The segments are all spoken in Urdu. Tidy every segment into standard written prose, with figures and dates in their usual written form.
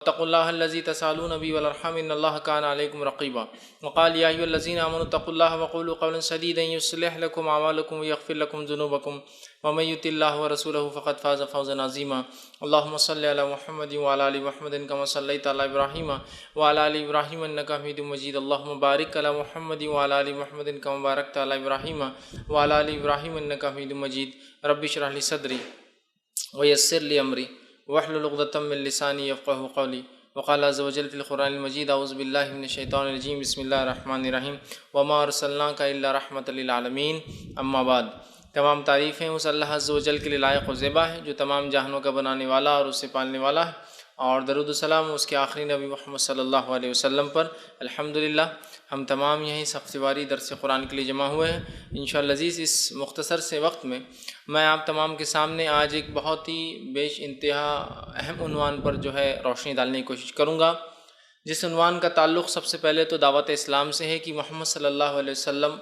واتقوا الله الذي تسالون به والارحام ان الله كان عليكم رقيبا وقال يا ايها الذين امنوا اتقوا الله وقولوا قولا سديدا يصلح لكم اعمالكم ويغفر لكم ذنوبكم ومن يطع الله ورسوله فقد فاز فوزا عظيما اللهم صل على محمد وعلى ال محمد كما صليت على ابراهيم وعلى ال ابراهيم انك حميد مجيد اللهم بارك على محمد وعلى ال محمد كما باركت على ابراهيم وعلى ال ابراهيم انك حميد مجيد رب اشرح لي صدري ويسر لي امري واحلل عقدة من لساني يفقهوا قولي وقال عز وجل في القرآن المجيد اعوذ باللہ من الشیطان الرجیم بسم اللہ الرحمن الرحیم وما ارسلناک الا رحمۃ للعالمین اما بعد۔ تمام تعریفیں اس اللہ عز و جل کے لیے لائق و زیبا ہے جو تمام جہانوں کا بنانے والا اور اسے پالنے والا ہے، اور درود و سلام اس کے آخری نبی محمد صلی اللہ علیہ وسلم پر۔ الحمدللہ ہم تمام یہیں ہفتےواری درس قرآن کے لیے جمع ہوئے ہیں انشاءاللہ عزیز۔ اس مختصر سے وقت میں میں آپ تمام کے سامنے آج ایک بہت ہی بیش انتہا اہم عنوان پر جو ہے روشنی ڈالنے کی کوشش کروں گا، جس عنوان کا تعلق سب سے پہلے تو دعوت اسلام سے ہے کہ محمد صلی اللہ علیہ وسلم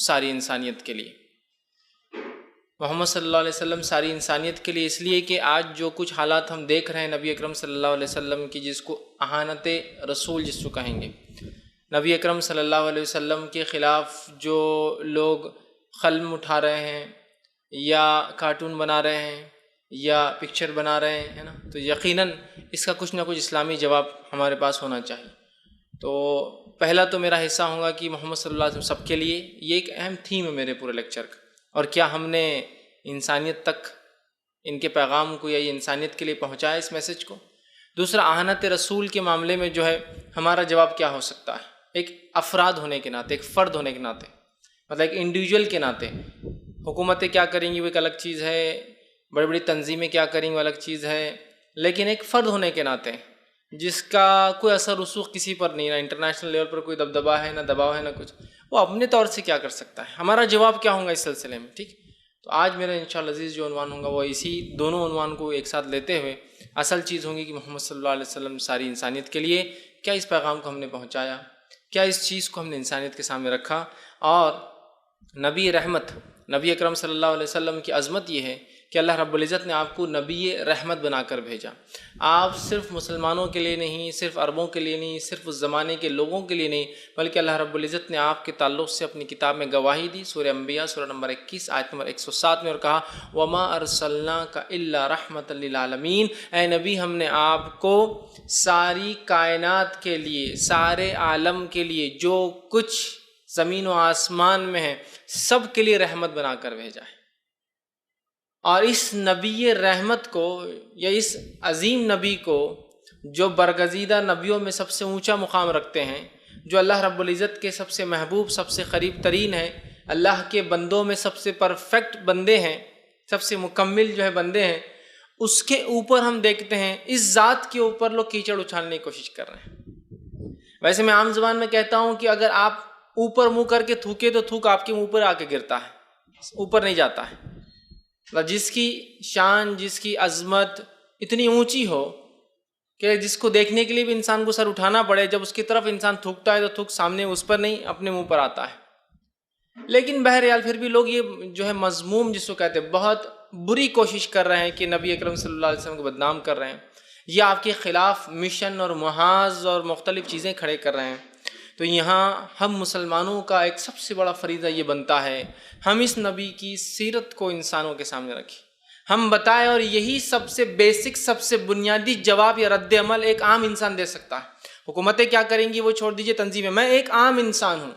ساری انسانیت کے لیے، محمد صلی اللہ علیہ وسلم ساری انسانیت کے لیے، اس لیے کہ آج جو کچھ حالات ہم دیکھ رہے ہیں نبی اکرم صلی اللہ علیہ وسلم کی، جس کو اہانت رسول جس کو کہیں گے، نبی اکرم صلی اللہ علیہ وسلم کے خلاف جو لوگ قلم اٹھا رہے ہیں یا کارٹون بنا رہے ہیں یا پکچر بنا رہے ہیں نا، تو یقیناً اس کا کچھ نہ کچھ اسلامی جواب ہمارے پاس ہونا چاہیے۔ تو پہلا تو میرا حصہ ہوگا کہ محمد صلی اللہ علیہ وسلم سب کے لیے، یہ ایک اہم تھیم ہے میرے پورے لیکچر کا، اور کیا ہم نے انسانیت تک ان کے پیغام کو یا یہ انسانیت کے لیے پہنچایا اس میسج کو۔ دوسرا، اہانت رسول کے معاملے میں جو ہے ہمارا جواب کیا ہو سکتا ہے، ایک افراد ہونے کے ناطے، ایک فرد ہونے کے ناطے، مطلب ایک انڈیویجول کے ناطے۔ حکومتیں کیا کریں گی وہ ایک الگ چیز ہے، بڑی بڑی تنظیمیں کیا کریں گی وہ الگ چیز ہے، لیکن ایک فرد ہونے کے ناطے جس کا کوئی اثر رسوخ کسی پر نہیں، نہ انٹرنیشنل لیول پر کوئی دبدبا ہے، نہ دباؤ ہے، نہ کچھ، وہ اپنے طور سے کیا کر سکتا ہے، ہمارا جواب کیا ہوگا اس سلسلے میں، ٹھیک۔ تو آج میرا انشاءاللہ عزیز جو عنوان ہوگا وہ اسی دونوں عنوان کو ایک ساتھ لیتے ہوئے اصل چیز ہوگی کہ محمد صلی اللہ علیہ وسلم ساری انسانیت کے لیے، کیا اس پیغام کو ہم نے پہنچایا، کیا اس چیز کو ہم نے انسانیت کے سامنے رکھا۔ اور نبی رحمت، نبی اکرم صلی اللہ علیہ وسلم کی عظمت یہ ہے کہ اللہ رب العزت نے آپ کو نبی رحمت بنا کر بھیجا۔ آپ صرف مسلمانوں کے لیے نہیں، صرف عربوں کے لیے نہیں، صرف اس زمانے کے لوگوں کے لیے نہیں، بلکہ اللہ رب العزت نے آپ کے تعلق سے اپنی کتاب میں گواہی دی۔ سورہ انبیاء سورہ نمبر 21 آیت نمبر 107 میں، اور کہا وَمَا أَرْسَلْنَاكَ إِلَّا رَحْمَةً لِّلْعَالَمِينَ، اے نبی ہم نے آپ کو ساری کائنات کے لیے، سارے عالم کے لیے، جو کچھ زمین و آسمان میں ہے سب کے لیے رحمت بنا کر بھیجا ہے۔ اور اس نبی رحمت کو، یا اس عظیم نبی کو جو برگزیدہ نبیوں میں سب سے اونچا مقام رکھتے ہیں، جو اللہ رب العزت کے سب سے محبوب، سب سے قریب ترین ہیں، اللہ کے بندوں میں سب سے پرفیکٹ بندے ہیں، سب سے مکمل جو ہے بندے ہیں، اس کے اوپر ہم دیکھتے ہیں اس ذات کے اوپر لوگ کیچڑ اچھالنے کی کوشش کر رہے ہیں۔ ویسے میں عام زبان میں کہتا ہوں کہ اگر آپ اوپر منہ کر کے تھوکے تو تھوک آپ کے منہ پر آ کے گرتا ہے، اوپر نہیں جاتا ہے۔ جس کی شان، جس کی عظمت اتنی اونچی ہو کہ جس کو دیکھنے کے لیے بھی انسان کو سر اٹھانا پڑے، جب اس کی طرف انسان تھوکتا ہے تو تھوک سامنے اس پر نہیں اپنے منہ پر آتا ہے۔ لیکن بہرحال پھر بھی لوگ یہ جو ہے مذموم جس کو کہتے ہیں، بہت بری کوشش کر رہے ہیں کہ نبی اکرم صلی اللہ علیہ وسلم کو بدنام کر رہے ہیں، یا آپ کے خلاف مشن اور محاذ اور مختلف چیزیں کھڑے کر رہے ہیں۔ تو یہاں ہم مسلمانوں کا ایک سب سے بڑا فریضہ یہ بنتا ہے، ہم اس نبی کی سیرت کو انسانوں کے سامنے رکھیں، ہم بتائیں، اور یہی سب سے بیسک، سب سے بنیادی جواب یا رد عمل ایک عام انسان دے سکتا ہے۔ حکومتیں کیا کریں گی وہ چھوڑ دیجئے، تنظیمیں، میں ایک عام انسان ہوں،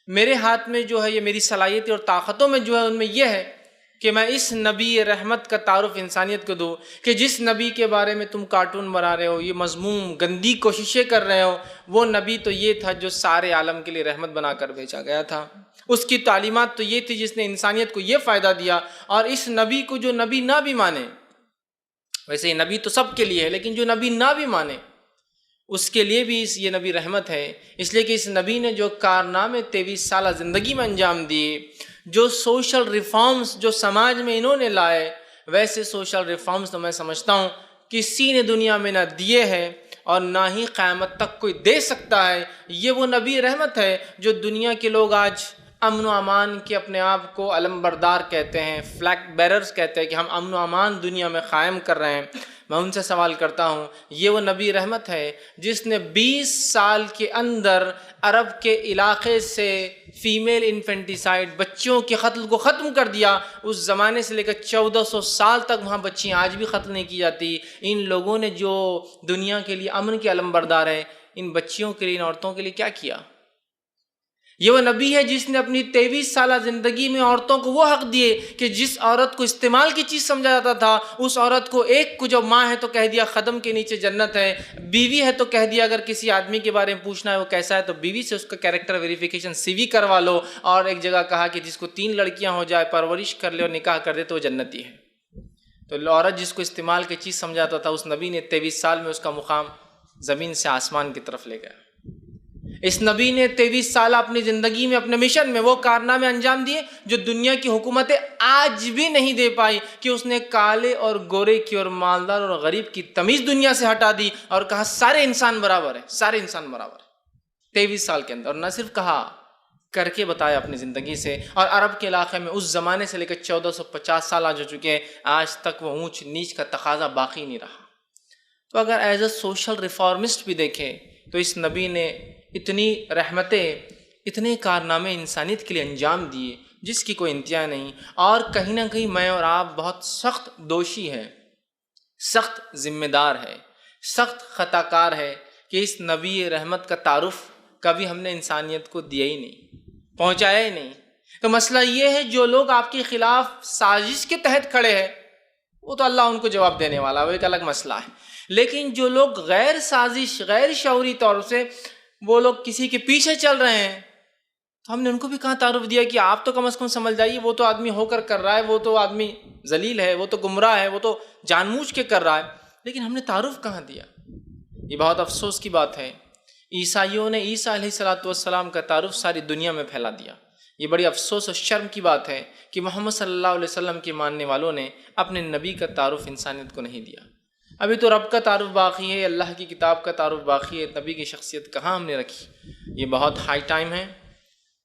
میرے ہاتھ میں جو ہے، یہ میری صلاحیتیں اور طاقتوں میں جو ہے، ان میں یہ ہے کہ میں اس نبی رحمت کا تعارف انسانیت کو دوں، کہ جس نبی کے بارے میں تم کارٹون بنا رہے ہو، یہ مذموم گندی کوششیں کر رہے ہو، وہ نبی تو یہ تھا جو سارے عالم کے لیے رحمت بنا کر بھیجا گیا تھا، اس کی تعلیمات تو یہ تھی جس نے انسانیت کو یہ فائدہ دیا۔ اور اس نبی کو جو نبی نہ بھی مانے، ویسے یہ نبی تو سب کے لیے ہے، لیکن جو نبی نہ بھی مانے اس کے لیے بھی یہ نبی رحمت ہے، اس لیے کہ اس نبی نے جو کارنامے 23 سالہ زندگی میں انجام دیے، جو سوشل ریفارمز جو سماج میں انہوں نے لائے، ویسے سوشل ریفارمز تو میں سمجھتا ہوں کسی نے دنیا میں نہ دیے ہیں اور نہ ہی قیامت تک کوئی دے سکتا ہے۔ یہ وہ نبی رحمت ہے جو دنیا کے لوگ آج امن و امان کے اپنے آپ کو علم بردار کہتے ہیں، فلیگ بیررز کہتے ہیں کہ ہم امن و امان دنیا میں قائم کر رہے ہیں۔ میں ان سے سوال کرتا ہوں، یہ وہ نبی رحمت ہے جس نے 20 سال کے اندر عرب کے علاقے سے فیمیل انفینٹیسائڈ، بچیوں کے قتل کو ختم کر دیا۔ اس زمانے سے لے کر 1400 سال تک وہاں بچیاں آج بھی قتل نہیں کی جاتی۔ ان لوگوں نے جو دنیا کے لیے امن کے علم بردار ہیں، ان بچیوں کے لیے، ان عورتوں کے لیے کیا کیا؟ یہ وہ نبی ہے جس نے اپنی 23 سالہ زندگی میں عورتوں کو وہ حق دیے کہ جس عورت کو استعمال کی چیز سمجھا جاتا تھا، اس عورت کو ایک کو جب ماں ہے تو کہہ دیا قدم کے نیچے جنت ہے، بیوی ہے تو کہہ دیا اگر کسی آدمی کے بارے میں پوچھنا ہے وہ کیسا ہے تو بیوی سے اس کا کیریکٹر ویریفیکیشن CV کروا لو، اور ایک جگہ کہا کہ جس کو 3 لڑکیاں ہو جائے، پرورش کر لے اور نکاح کر دے تو وہ جنتی ہے۔ تو عورت جس کو استعمال کی چیز سمجھا جاتا تھا، اس نبی نے 23 سال میں اس کا مقام زمین سے آسمان کی طرف لے گیا۔ اس نبی نے 23 سال اپنی زندگی میں اپنے مشن میں وہ کارنامے انجام دیے جو دنیا کی حکومتیں آج بھی نہیں دے پائی، کہ اس نے کالے اور گورے کی اور مالدار اور غریب کی تمیز دنیا سے ہٹا دی اور کہا سارے انسان برابر ہیں، سارے انسان برابر ہیں 23 سال کے اندر۔ اور نہ صرف کہا، کر کے بتایا اپنی زندگی سے۔ اور عرب کے علاقے میں اس زمانے سے لے کر 1450 سال آج ہو چکے ہیں، آج تک وہ اونچ نیچ کا تقاضا باقی نہیں رہا۔ تو اگر ایز اے سوشل ریفارمسٹ بھی دیکھیں تو اس نبی نے اتنی رحمتیں، اتنے کارنامے انسانیت کے لیے انجام دیے جس کی کوئی انتہا نہیں۔ اور کہیں نہ کہیں میں اور آپ بہت سخت دوشی ہیں، سخت ذمہ دار ہے، سخت خطا کار ہے کہ اس نبی رحمت کا تعارف کبھی ہم نے انسانیت کو دیا ہی نہیں، پہنچایا ہی نہیں۔ تو مسئلہ یہ ہے جو لوگ آپ کے خلاف سازش کے تحت کھڑے ہیں وہ تو اللہ ان کو جواب دینے والا ہے، وہ ایک الگ مسئلہ ہے۔ لیکن جو لوگ غیر سازش، غیر شعوری طور سے وہ لوگ کسی کے پیچھے چل رہے ہیں، تو ہم نے ان کو بھی کہاں تعارف دیا کہ آپ تو کم از کم سمجھ جائیے وہ تو آدمی ہو کر رہا ہے، وہ تو آدمی ذلیل ہے، وہ تو گمراہ ہے، وہ تو جان بوجھ کے کر رہا ہے، لیکن ہم نے تعارف کہاں دیا؟ یہ بہت افسوس کی بات ہے۔ عیسائیوں نے عیسیٰ علیہ السلام کا تعارف ساری دنیا میں پھیلا دیا۔ یہ بڑی افسوس اور شرم کی بات ہے کہ محمد صلی اللہ علیہ وسلم کے ماننے والوں نے اپنے نبی کا تعارف انسانیت کو نہیں دیا۔ ابھی تو رب کا تعارف باقی ہے، اللہ کی کتاب کا تعارف باقی ہے، نبی کی شخصیت کہاں ہم نے رکھی؟ یہ بہت ہائی ٹائم ہے،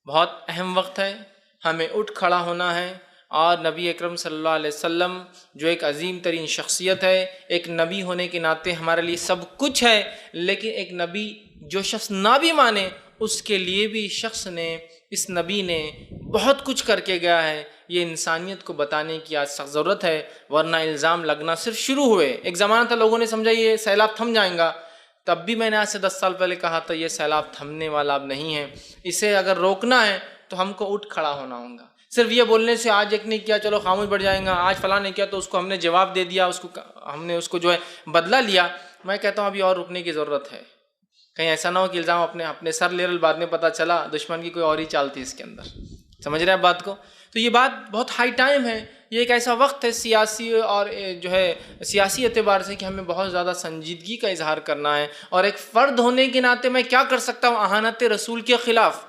بہت اہم وقت ہے، ہمیں اٹھ کھڑا ہونا ہے۔ اور نبی اکرم صلی اللہ علیہ وسلم جو ایک عظیم ترین شخصیت ہے، ایک نبی ہونے کے ناطے ہمارے لیے سب کچھ ہے، لیکن ایک نبی جو شخص نہ بھی مانے اس کے لیے بھی اس نبی نے بہت کچھ کر کے گیا ہے۔ یہ انسانیت کو بتانے کی آج سخت ضرورت ہے، ورنہ الزام لگنا صرف شروع ہوئے۔ ایک زمانہ تھا لوگوں نے سمجھا یہ سیلاب تھم جائیں گا، تب بھی میں نے آج سے 10 سال پہلے کہا تھا یہ سیلاب تھمنے والا اب نہیں ہے، اسے اگر روکنا ہے تو ہم کو اٹھ کھڑا ہونا ہوگا۔ صرف یہ بولنے سے آج ایک نے کیا چلو خاموش بڑھ جائیں گا، آج فلاں نے کیا تو اس کو ہم نے جواب دے دیا، ہم نے اس کو جو ہے بدلہ لیا۔ میں کہتا ہوں ابھی اور رکنے کی ضرورت ہے، کہیں ایسا نہ ہو کہ الزام اپنے سر لے بعد میں پتہ چلا دشمن کی کوئی اور ہی چال تھی اس کے اندر۔ سمجھ رہے ہیں بات کو؟ تو یہ بات بہت ہائی ٹائم ہے، یہ ایک ایسا وقت ہے سیاسی اور جو ہے سیاسی اعتبار سے کہ ہمیں بہت زیادہ سنجیدگی کا اظہار کرنا ہے، اور ایک فرد ہونے کے ناطے میں کیا کر سکتا ہوں اہانت رسول کے خلاف،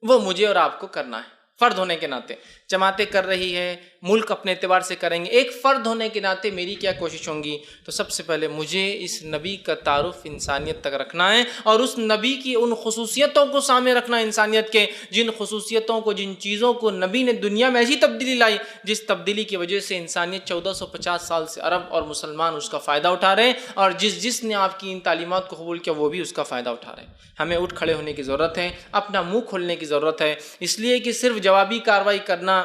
وہ مجھے اور آپ کو کرنا ہے۔ فرد ہونے کے ناطے جماعتیں کر رہی ہے، ملک اپنے اعتبار سے کریں گے، ایک فرد ہونے کے ناطے میری کیا کوشش ہوں گی؟ تو سب سے پہلے مجھے اس نبی کا تعارف انسانیت تک رکھنا ہے، اور اس نبی کی ان خصوصیتوں کو سامنے رکھنا ہے انسانیت کے، جن خصوصیتوں کو، جن چیزوں کو نبی نے دنیا میں ایسی تبدیلی لائی جس تبدیلی کی وجہ سے انسانیت 1450 سال سے عرب اور مسلمان اس کا فائدہ اٹھا رہے ہیں، اور جس نے آپ کی ان تعلیمات کو قبول کیا وہ بھی اس کا فائدہ اٹھا رہے ہیں۔ ہمیں اٹھ کھڑے ہونے کی ضرورت ہے، اپنا منہ کھولنے کی ضرورت ہے، اس لیے کہ صرف جوابی کارروائی کرنا،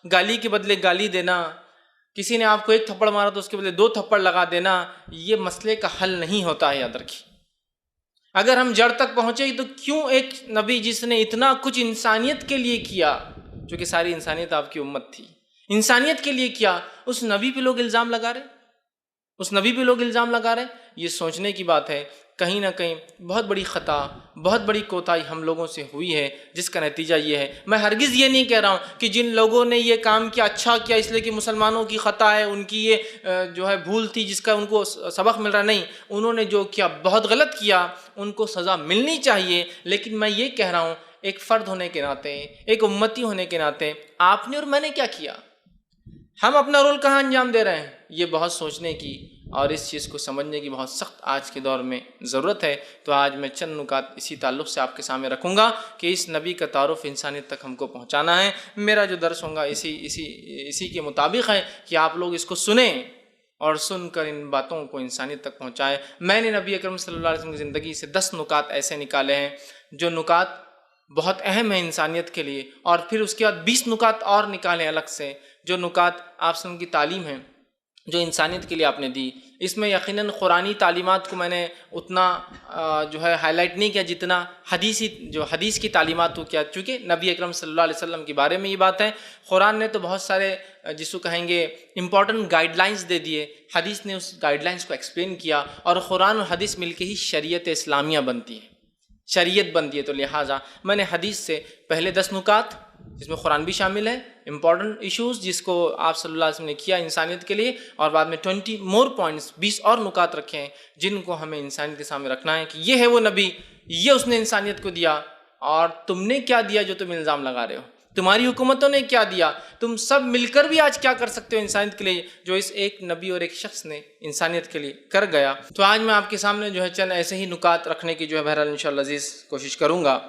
گالی کے بدلے گالی دینا، کسی نے آپ کو ایک تھپڑ مارا تو اس کے بدلے 2 تھپڑ لگا دینا، یہ مسئلے کا حل نہیں ہوتا ہے، یاد رکھیے۔ اگر ہم جڑ تک پہنچے تو کیوں ایک نبی جس نے اتنا کچھ انسانیت کے لیے کیا، جو کہ ساری انسانیت آپ کی امت تھی، انسانیت کے لیے کیا، اس نبی پہ لوگ الزام لگا رہے ہیں، یہ سوچنے کی بات ہے۔ کہیں نہ کہیں بہت بڑی خطا، بہت بڑی کوتاہی ہم لوگوں سے ہوئی ہے، جس کا نتیجہ یہ ہے۔ میں ہرگز یہ نہیں کہہ رہا ہوں کہ جن لوگوں نے یہ کام کیا اچھا کیا اس لیے کہ مسلمانوں کی خطا ہے، ان کی یہ جو ہے بھول تھی جس کا ان کو سبق مل رہا، نہیں، انہوں نے جو کیا بہت غلط کیا، ان کو سزا ملنی چاہیے۔ لیکن میں یہ کہہ رہا ہوں ایک فرد ہونے کے ناطے، ایک امتی ہونے کے ناطے، آپ نے اور میں نے کیا کیا، ہم اپنا رول کہاں انجام دے رہے ہیں، یہ بہت سوچنے کی اور اس چیز کو سمجھنے کی بہت سخت آج کے دور میں ضرورت ہے۔ تو آج میں چند نکات اسی تعلق سے آپ کے سامنے رکھوں گا کہ اس نبی کا تعارف انسانیت تک ہم کو پہنچانا ہے۔ میرا جو درس ہوگا اسی کے مطابق ہے کہ آپ لوگ اس کو سنیں، اور سن کر ان باتوں کو انسانیت تک پہنچائے۔ میں نے نبی اکرم صلی اللہ علیہ وسلم کی زندگی سے 10 نکات ایسے نکالے ہیں جو نکات بہت اہم ہیں انسانیت کے لیے، اور پھر اس کے بعد 20 نکات اور نکالے الگ سے، جو نکات آپ صلی اللہ علیہ وسلم کی تعلیم ہے جو انسانیت کے لیے آپ نے دی۔ اس میں یقیناً قرآنی تعلیمات کو میں نے اتنا ہائی لائٹ نہیں کیا جتنا حدیث کی تعلیمات کو کیا، چونکہ نبی اکرم صلی اللہ علیہ وسلم کے بارے میں یہ بات ہے۔ قرآن نے تو بہت سارے جس کو کہیں گے امپورٹنٹ گائیڈ لائنز دے دیے، حدیث نے اس گائیڈ لائنز کو ایکسپلین کیا، اور قرآن اور حدیث مل کے ہی شریعت اسلامیہ بنتی ہے، شریعت بنتی ہے۔ تو لہٰذا میں نے حدیث سے پہلے 10 نکات جس میں قرآن بھی شامل ہے، امپورٹنٹ ایشوز جس کو آپ صلی اللہ علیہ وسلم نے کیا انسانیت کے لیے، اور بعد میں 20 مور پوائنٹس، 20 اور نکات رکھے ہیں جن کو ہمیں انسانیت کے سامنے رکھنا ہے کہ یہ ہے وہ نبی، یہ اس نے انسانیت کو دیا، اور تم نے کیا دیا جو تم الزام لگا رہے ہو، تمہاری حکومتوں نے کیا دیا، تم سب مل کر بھی آج کیا کر سکتے ہو انسانیت کے لیے جو اس ایک نبی اور ایک شخص نے انسانیت کے لیے کر گیا۔ تو آج میں آپ کے سامنے چند ایسے ہی نکات رکھنے کی بہرحال انشاءاللہ عزیز کوشش کروں گا۔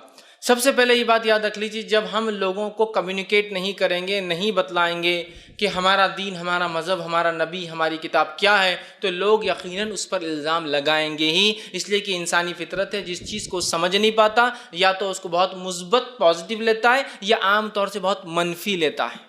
سب سے پہلے یہ بات یاد رکھ لیجیے، جب ہم لوگوں کو کمیونیکیٹ نہیں کریں گے، نہیں بتلائیں گے کہ ہمارا دین، ہمارا مذہب، ہمارا نبی، ہماری کتاب کیا ہے، تو لوگ یقیناً اس پر الزام لگائیں گے ہی، اس لیے کہ انسانی فطرت ہے، جس چیز کو سمجھ نہیں پاتا یا تو اس کو بہت مثبت پازیٹیو لیتا ہے یا عام طور سے بہت منفی لیتا ہے۔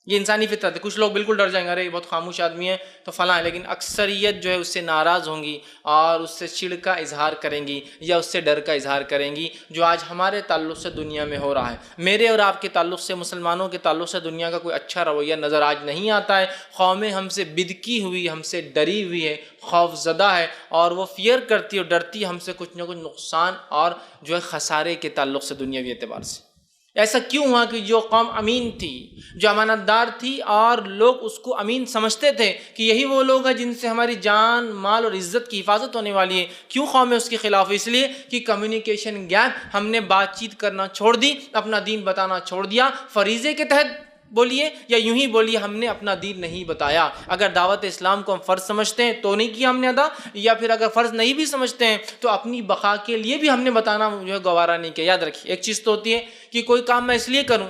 یہ انسانی فطرت ہے۔ کچھ لوگ بالکل ڈر جائیں گے، ارے یہ بہت خاموش آدمی ہے تو فلاں ہے، لیکن اکثریت اس سے ناراض ہوں گی اور اس سے چڑ کا اظہار کریں گی یا اس سے ڈر کا اظہار کریں گی، جو آج ہمارے تعلق سے دنیا میں ہو رہا ہے۔ میرے اور آپ کے تعلق سے، مسلمانوں کے تعلق سے دنیا کا کوئی اچھا رویہ نظر آج نہیں آتا ہے۔ قومیں ہم سے بدکی ہوئی، ہم سے ڈری ہوئی ہے، خوف زدہ ہے، اور وہ فیئر کرتی اور ڈرتی ہم سے کچھ نہ کچھ نقصان اور خسارے کے تعلق سے دنیاوی اعتبار سے۔ ایسا کیوں ہوا کہ جو قوم امین تھی، جو امانت دار تھی، اور لوگ اس کو امین سمجھتے تھے کہ یہی وہ لوگ ہیں جن سے ہماری جان، مال اور عزت کی حفاظت ہونے والی ہے، کیوں قوم اس کے خلاف ہوئی؟ اس لیے کہ کمیونیکیشن گیپ، ہم نے بات چیت کرنا چھوڑ دی، اپنا دین بتانا چھوڑ دیا۔ فریضے کے تحت بولیے یا یوں ہی بولیے، ہم نے اپنا دین نہیں بتایا۔ اگر دعوت اسلام کو ہم فرض سمجھتے ہیں تو نہیں کیا ہم نے ادا، یا پھر اگر فرض نہیں بھی سمجھتے ہیں تو اپنی بقا کے لیے بھی ہم نے بتانا گوارا نہیں کیا۔ یاد رکھیے، ایک چیز تو ہوتی ہے کہ کوئی کام میں اس لیے کروں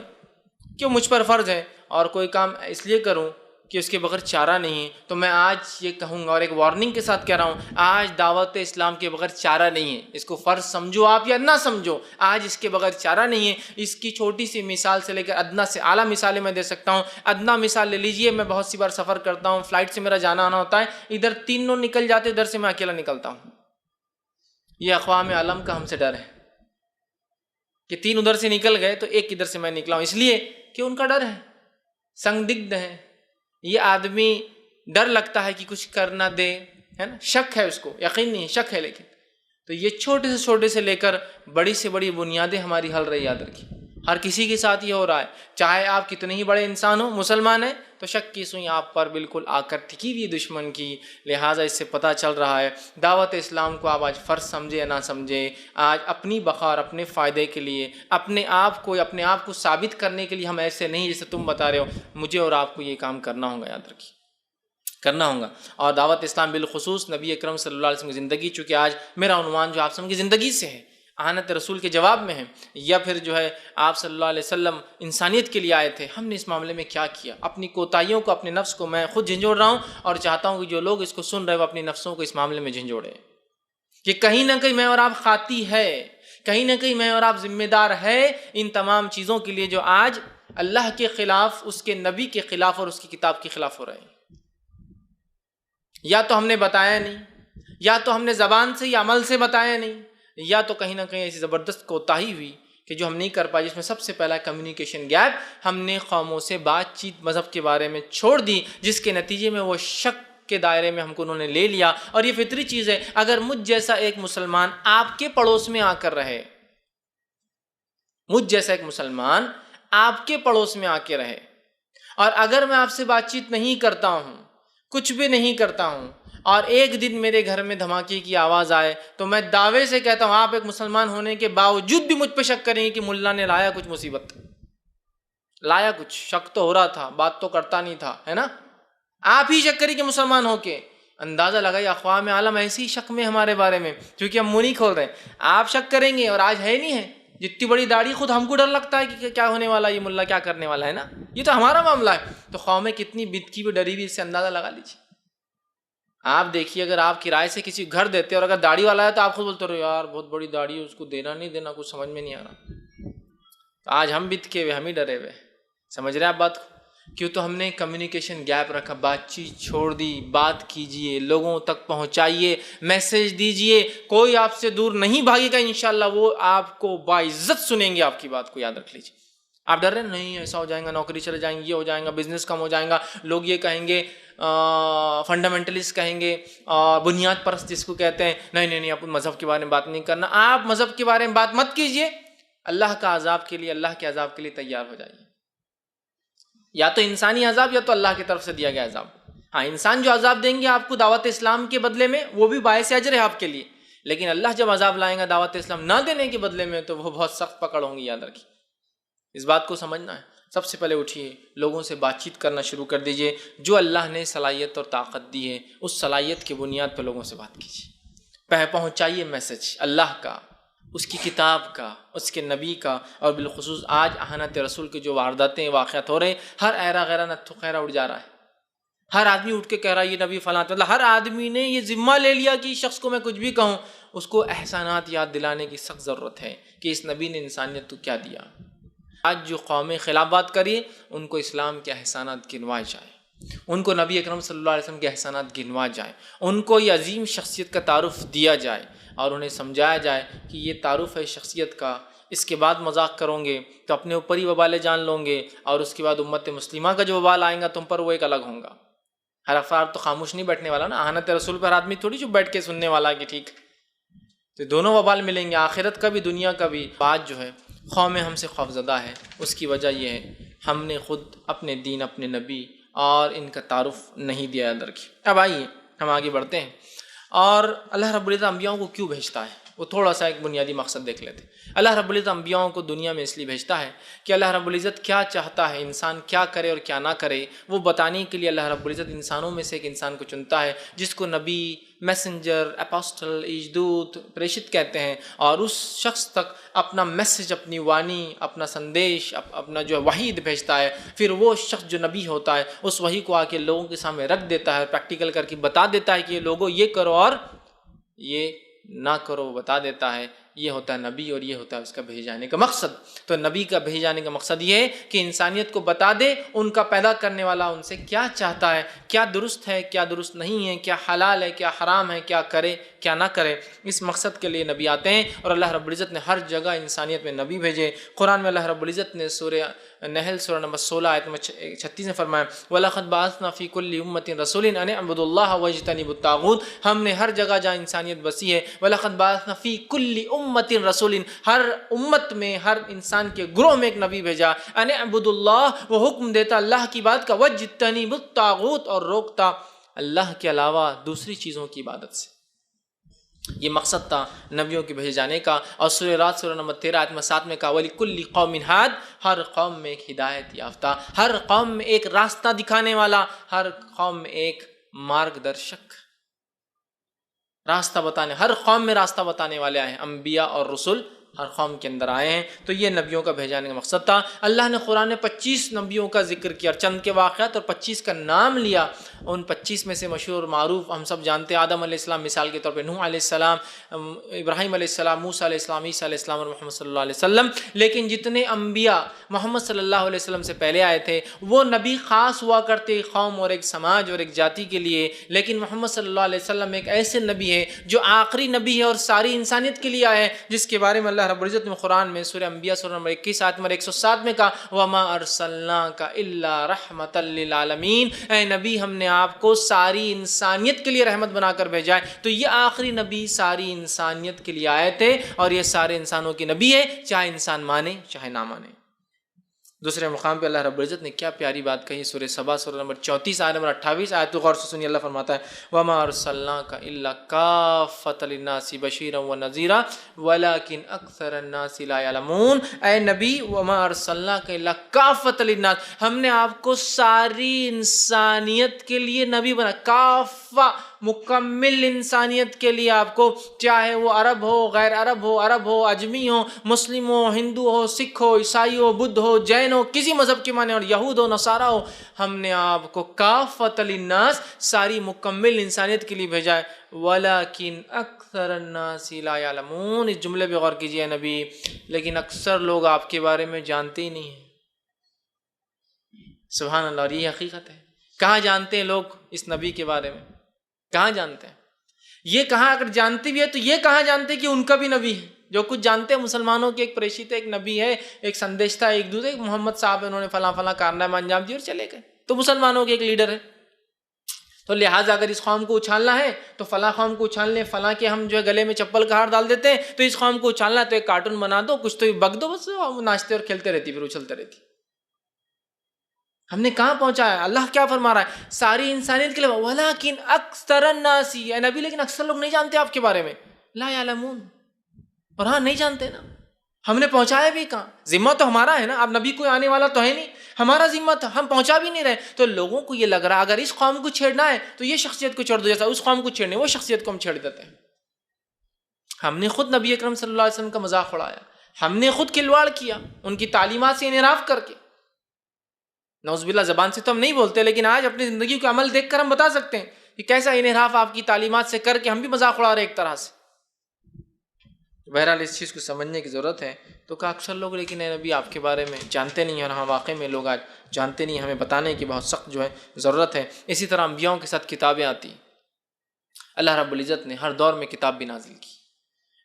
کہ مجھ پر فرض ہے، اور کوئی کام اس لیے کروں کہ اس کے بغیر چارہ نہیں ہے۔ تو میں آج یہ کہوں گا، اور ایک وارننگ کے ساتھ کہہ رہا ہوں، آج دعوت اسلام کے بغیر چارہ نہیں ہے۔ اس کو فرض سمجھو آپ یا نہ سمجھو، آج اس کے بغیر چارہ نہیں ہے۔ اس کی چھوٹی سی مثال سے لے کر ادنا سے اعلیٰ مثالیں میں دے سکتا ہوں۔ ادنا مثال لے لیجئے، میں بہت سی بار سفر کرتا ہوں، فلائٹ سے میرا جانا آنا ہوتا ہے، ادھر 3 لوگ نکل جاتے، ادھر سے میں اکیلا نکلتا ہوں۔ یہ اقوام عالم کا ہم سے ڈر ہے کہ 3 ادھر سے نکل گئے تو ایک ادھر سے میں نکلا ہوں، اس لیے کہ ان کا ڈر ہے، سنگ دگدھ ہے۔ یہ آدمی ڈر لگتا ہے کہ کچھ کر نہ دے، ہے نا، شک ہے اس کو، یقین نہیں، شک ہے۔ لیکن تو یہ چھوٹے سے لے کر بڑی سے بڑی بنیادیں ہماری ہل رہی، یاد رکھیے، ہر کسی کے ساتھ یہ ہو رہا ہے، چاہے آپ کتنے ہی بڑے انسان ہو، مسلمان ہیں تو شک کی سوئی آپ پر بالکل آ کر ٹھکی ہوئی دشمن کی۔ لہٰذا اس سے پتہ چل رہا ہے دعوت اسلام کو آپ آج فرض سمجھے یا نہ سمجھے، آج اپنی بقا اور اپنے فائدے کے لیے، اپنے آپ کو ثابت کرنے کے لیے ہم ایسے نہیں جیسے تم بتا رہے ہو، مجھے اور آپ کو یہ کام کرنا ہوگا، یاد رکھیے کرنا ہوگا۔ اور دعوت اسلام بالخصوص نبی اکرم صلی اللہ علیہ وسلم کی زندگی، چونکہ آج میرا عنوان جو آپ کی زندگی سے ہے، اہانت رسول کے جواب میں ہے، یا پھر آپ صلی اللہ علیہ وسلم انسانیت کے لیے آئے تھے، ہم نے اس معاملے میں کیا کیا؟ اپنی کوتاہیوں کو، اپنے نفس کو میں خود جھنجھوڑ رہا ہوں، اور چاہتا ہوں کہ جو لوگ اس کو سن رہے ہو اپنی نفسوں کو اس معاملے میں جھنجھوڑے کہ کہیں نہ کہیں میں اور آپ خاطی ہے، کہیں نہ کہیں میں اور آپ ذمہ دار ہے ان تمام چیزوں کے لیے جو آج اللہ کے خلاف، اس کے نبی کے خلاف اور اس کی کتاب کے خلاف ہو رہے ہیں۔ یا تو ہم نے بتایا نہیں، یا تو ہم نے زبان سے یا عمل سے بتایا نہیں، یا تو کہیں نہ کہیں ایسی زبردست کوتاہی ہوئی کہ جو ہم نہیں کر پائے، جس میں سب سے پہلا کمیونیکیشن گیپ، ہم نے قوموں سے بات چیت مذہب کے بارے میں چھوڑ دی، جس کے نتیجے میں وہ شک کے دائرے میں ہم کو انہوں نے لے لیا۔ اور یہ فطری چیز ہے، اگر مجھ جیسا ایک مسلمان آپ کے پڑوس میں آ کر رہے، مجھ جیسا ایک مسلمان آپ کے پڑوس میں آ کے رہے، اور اگر میں آپ سے بات چیت نہیں کرتا ہوں، کچھ بھی نہیں کرتا ہوں، اور ایک دن میرے گھر میں دھماکے کی آواز آئے، تو میں دعوے سے کہتا ہوں آپ ایک مسلمان ہونے کے باوجود بھی مجھ پہ شک کریں گے کہ ملا نے لایا کچھ مصیبت، لایا کچھ، شک تو ہو رہا تھا، بات تو کرتا نہیں تھا، ہے نا؟ آپ ہی شک کریں کہ مسلمان ہو کے اندازہ لگائیے اقوام عالم ایسی شک میں ہمارے بارے میں، کیونکہ ہم منہ نہیں کھول رہے، آپ شک کریں گے، اور آج ہے نہیں ہے، جتنی بڑی داڑھی خود ہم کو ڈر لگتا ہے کہ کیا ہونے والا، یہ ملا کیا کرنے والا ہے نا، یہ تو ہمارا معاملہ ہے، تو قومیں کتنی بدکی بھی ڈری بھی، اس سے اندازہ لگا لیجیے۔ آپ دیکھیے اگر آپ کرائے سے کسی گھر دیتے اور اگر داڑھی والا ہے تو آپ خود بولتے رہو یار بہت بڑی داڑھی ہے، اس کو دینا نہیں دینا کچھ سمجھ میں نہیں آ رہا. آج ہم بھی تھکے ہوئے، ہم ہی ڈرے ہوئے. سمجھ رہے ہیں آپ بات کو؟ کیوں؟ تو ہم نے کمیونیکیشن گیپ رکھا، بات چیت چھوڑ دی. بات کیجئے، لوگوں تک پہنچائیے، میسج دیجئے. کوئی آپ سے دور نہیں بھاگے گا انشاءاللہ، وہ آپ کو باعزت سنیں گے. آپ کی بات کو یاد رکھ لیجئے. آپ ڈر رہے ہیں نہیں ایسا ہو جائیں گا، نوکری چلے جائیں گی، یہ ہو جائیں گا، بزنس کم ہو جائیں گا، لوگ یہ کہیں گے، فنڈامنٹلسٹ کہیں گے، بنیاد پرست جس کو کہتے ہیں. نہیں نہیں نہیں، آپ مذہب کے بارے میں بات نہیں کرنا. آپ مذہب کے بارے میں بات مت کیجئے. اللہ کا عذاب کے لیے، اللہ کے عذاب کے لیے تیار ہو جائیے. یا تو انسانی عذاب یا تو اللہ کی طرف سے دیا گیا عذاب. ہاں، انسان جو عذاب دیں گے آپ کو دعوت اسلام کے بدلے میں، وہ بھی باعث اجر ہے آپ کے لیے. لیکن اللہ جب عذاب لائیں گا دعوت اسلام نہ دینے کے بدلے میں تو وہ بہت سخت پکڑ ہوں گی. یاد رکھیے، اس بات کو سمجھنا ہے. سب سے پہلے اٹھیے، لوگوں سے بات چیت کرنا شروع کر دیجئے. جو اللہ نے صلاحیت اور طاقت دی ہے اس صلاحیت کی بنیاد پہ لوگوں سے بات کیجیے. پہنچائیے میسج اللہ کا، اس کی کتاب کا، اس کے نبی کا. اور بالخصوص آج اہانت رسول کے جو وارداتیں واقعات ہو رہے ہیں، ہر ایرا غیرہ نتھو خیرہ اٹھ جا رہا ہے. ہر آدمی اٹھ کے کہہ رہا ہے یہ نبی فلاں. مطلب ہر آدمی نے یہ ذمہ لے لیا کہ اس شخص کو میں کچھ بھی کہوں. اس کو احسانات یاد دلانے کی سخت ضرورت ہے کہ اس نبی نے انسانیت کو کیا دیا. آج جو قومیں خلاف بات کریے ان کو اسلام کے احسانات گنوائے جائیں، ان کو نبی اکرم صلی اللہ علیہ وسلم کے احسانات گنوائے جائیں، ان کو یہ عظیم شخصیت کا تعارف دیا جائے اور انہیں سمجھایا جائے کہ یہ تعارف ہے شخصیت کا. اس کے بعد مذاق کرو گے تو اپنے اوپر ہی وبال جان لوں گے، اور اس کے بعد امت مسلمہ کا جو وبال آئیں گا تم پر وہ ایک الگ ہوں گا. ہر افراد تو خاموش نہیں بیٹھنے والا نا. اہانت رسول پر آدمی تھوڑی جو بیٹھ کے سننے والا کہ ٹھیک. تو دونوں وبال ملیں گے، آخرت کا بھی دنیا کا بھی. بات جو ہے قومیں ہم سے خوفزدہ ہے، اس کی وجہ یہ ہے ہم نے خود اپنے دین، اپنے نبی اور ان کا تعارف نہیں دیا. یاد رکھیے. اب آئیے ہم آگے بڑھتے ہیں. اور اللہ رب العزت انبیاءوں کو کیوں بھیجتا ہے وہ تھوڑا سا ایک بنیادی مقصد دیکھ لیتے ہیں. اللہ رب العزت انبیاءوں کو دنیا میں اس لیے بھیجتا ہے کہ اللہ رب العزت کیا چاہتا ہے، انسان کیا کرے اور کیا نہ کرے، وہ بتانے کے لیے اللہ رب العزت انسانوں میں سے ایک انسان کو چنتا ہے جس کو نبی، میسنجر، اپوسٹل، ایجدوت، پریشت کہتے ہیں. اور اس شخص تک اپنا میسج، اپنی وانی، اپنا سندیش، اپنا جو وحی بھیجتا ہے. پھر وہ شخص جو نبی ہوتا ہے اس وحی کو آ کے لوگوں کے سامنے رکھ دیتا ہے، پریکٹیکل کر کے بتا دیتا ہے کہ یہ لوگوں یہ کرو اور یہ نہ کرو، بتا دیتا ہے. یہ ہوتا ہے نبی اور یہ ہوتا ہے اس کا بھیجے جانے کا مقصد. تو نبی کا بھیجے جانے کا مقصد یہ ہے کہ انسانیت کو بتا دے ان کا پیدا کرنے والا ان سے کیا چاہتا ہے، کیا درست ہے، کیا درست نہیں ہے، کیا حلال ہے، کیا حرام ہے، کیا کرے، کیا نہ کرے. اس مقصد کے لیے نبی آتے ہیں اور اللہ رب العزت نے ہر جگہ انسانیت میں نبی بھیجے. قرآن میں اللہ رب العزت نے سورہ نحل سورہ نمبر 16 آیت نمبر 36 میں فرمایا وَلَقَدْ بَعَثْنَا فِي كُلِّ أُمَّةٍ رَسُولًا أَنِ اعْبُدُوا اللَّهَ وَاجْتَنِبُوا الطَّاغُوتَ. ہم نے ہر جگہ جہاں انسانیت بسی ہے وَلَقَدْ بَعَثْنَا فِي كُلِّ أُمَّةٍ رَسُولًا، ہر امت میں، ہر انسان کے گروہ میں ایک نبی بھیجا. أَنِ اعْبُدُوا اللَّهَ، وہ حکم دیتا اللہ کی بات کا، وَاجْتَنِبُوا الطَّاغُوتَ، اور روکتا اللہ کے علاوہ دوسری چیزوں کی عبادت سے. یہ مقصد تھا نبیوں کے بھیجے جانے کا. اور سورہ رات سورہ نمبر 13 آیت نمبر 7 میں کہا وَلِكُلِّ قَوْمٍ هَادٍ، ہر قوم میں ایک ہدایت یافتہ، ہر قوم میں ایک راستہ دکھانے والا، ہر قوم میں ایک مارگ درشک، راستہ بتانے. ہر قوم میں راستہ بتانے والے آئے ہیں، انبیاء اور رسول ہر قوم کے اندر آئے ہیں. تو یہ نبیوں کا بھیجانے کا مقصد تھا. اللہ نے قرآن میں 25 نبیوں کا ذکر کیا، چند کے واقعات اور 25 کا نام لیا. ان 25 میں سے مشہور معروف ہم سب جانتے ہیں آدم علیہ السلام مثال کے طور پہ، نوح علیہ السلام، ابراہیم علیہ السلام، موسیٰ علیہ السلام، عیسیٰ علیہ السلام اور محمد صلی اللہ علیہ وسلم. لیکن جتنے انبیاء محمد صلی اللہ علیہ وسلم سے پہلے آئے تھے وہ نبی خاص ہوا کرتے ایک قوم اور ایک سماج اور ایک جاتی کے لیے. لیکن محمد صلی اللہ علیہ وسلم ایک ایسے نبی ہے جو آخری نبی ہے اور ساری انسانیت کے لیے آئے ہیں، جس کے بارے میں اللہ رب العزت نے قرآن میں سورہ انبیاء سورہ نمبر 21 آیت نمبر 107 میں کہا وَمَا أَرْسَلْنَاكَ إِلَّا رَحْمَةً لِّلْعَالَمِينَ، اے نبی ہم نے آپ کو ساری انسانیت کے لیے رحمت بنا کر بھیجا ہے. تو یہ آخری نبی ساری انسانیت کے لیے آئے تھے اور یہ سارے انسانوں کی نبی ہے، چاہے انسان مانے چاہے نہ مانے. دوسرے مقام پہ اللہ رب العزت نے کیا پیاری بات کہی، سورہ سبا سورہ نمبر 34 آیت نمبر 28 آیت غور سے سنیے. اللہ فرماتا ہے وَمَا أَرْسَلْنَاكَ إِلَّا كَافَّةً لِلنَّاسِ بَشِيرًا وَنَذِيرًا وَلَكِنْ أَكْثَرَ النَّاسِ لَا يَعْلَمُونَ. اے نبی وَمَا أَرْسَلْنَاكَ إِلَّا كَافَّةً لِلنَّاسِ، ہم نے آپ کو ساری انسانیت کے لیے نبی بنا. کافہ مکمل انسانیت کے لیے آپ کو، چاہے وہ عرب ہو، غیر عرب ہو، اجمی ہو، مسلم ہو، ہندو ہو، سکھ ہو، عیسائی ہو، بدھ ہو، جین ہو، کسی مذہب کے مانے، اور یہود ہو، نصارہ ہو، ہم نے آپ کو کافۃ للناس، ساری مکمل انسانیت کے لیے بھیجا ہے۔ وَلَكِنْ أَكْثَرَ النَّاسِ لَا يَعْلَمُونَ، اس جملے پہ غور کیجئے نبی، لیکن اکثر لوگ آپ کے بارے میں جانتے ہی نہیں ہیں۔ سبحان اللہ، اور یہ حقیقت ہے۔ کہاں جانتے ہیں لوگ اس نبی کے بارے میں؟ کہاں جانتے ہیں؟ یہ کہاں، اگر جانتے بھی ہے تو یہ کہاں جانتے کہ ان کا بھی نبی ہے؟ جو کچھ جانتے ہیں مسلمانوں کے، ایک پریشت ہے، ایک نبی ہے، ایک سندیشتہ ہے، ایک دوسرے، ایک محمد صاحب ہے، انہوں نے فلاں فلاں کارنامہ انجام دیے اور چلے گئے، تو مسلمانوں کے ایک لیڈر ہے۔ تو لہٰذا اگر اس قوم کو اچھالنا ہے تو فلاں قوم کو اچھال لیں، فلاں کے ہم جو ہے گلے میں چپل کا ہار ڈال دیتے ہیں، تو اس قوم کو اچھالنا ہے تو ایک کارٹون بنا دو، کچھ تو بک دو، بس ناچتے اور کھیلتے رہتی، پھر اچھلتے رہتی۔ ہم نے کہاں پہنچا ہے؟ اللہ کیا فرما رہا ہے؟ ساری انسانیت کے لیے وَلَكِنْ أَكْثَرَ النَّاسِ، اے نبی لیکن اکثر لوگ نہیں جانتے آپ کے بارے میں، لا يعلمون، اور ہاں نہیں جانتے نا، ہم نے پہنچایا بھی کہاں؟ ذمہ تو ہمارا ہے نا، اب نبی کوئی آنے والا تو ہے نہیں، ہمارا ذمہ تھا، ہم پہنچا بھی نہیں رہے۔ تو لوگوں کو یہ لگ رہا اگر اس قوم کو چھیڑنا ہے تو یہ شخصیت کو چھوڑ دو، جیسا اس قوم کو چھیڑنے وہ شخصیت کو ہم چھیڑ دیتے ہیں۔ ہم نے خود نبی اکرم صلی اللہ علیہ وسلم کا مذاق اڑایا، ہم نے خود کھلواڑ کیا ان کی تعلیمات سے انحراف کر کے۔ نعوذ باللہ، زبان سے تو ہم نہیں بولتے، لیکن آج اپنی زندگی کا عمل دیکھ کر ہم بتا سکتے ہیں کہ کیسا انحراف آپ کی تعلیمات سے کر کے ہم بھی مذاق اڑا رہے ایک طرح سے۔ بہرحال اس چیز کو سمجھنے کی ضرورت ہے۔ تو کہ اکثر لوگ لیکن اے نبی آپ کے بارے میں جانتے نہیں ہیں، اور ہاں واقعی میں لوگ آج جانتے نہیں، ہمیں بتانے کی بہت سخت جو ہے ضرورت ہے۔ اسی طرح انبیاؤں کے ساتھ کتابیں آتی، اللہ رب العزت نے ہر دور میں کتاب بھی نازل کی،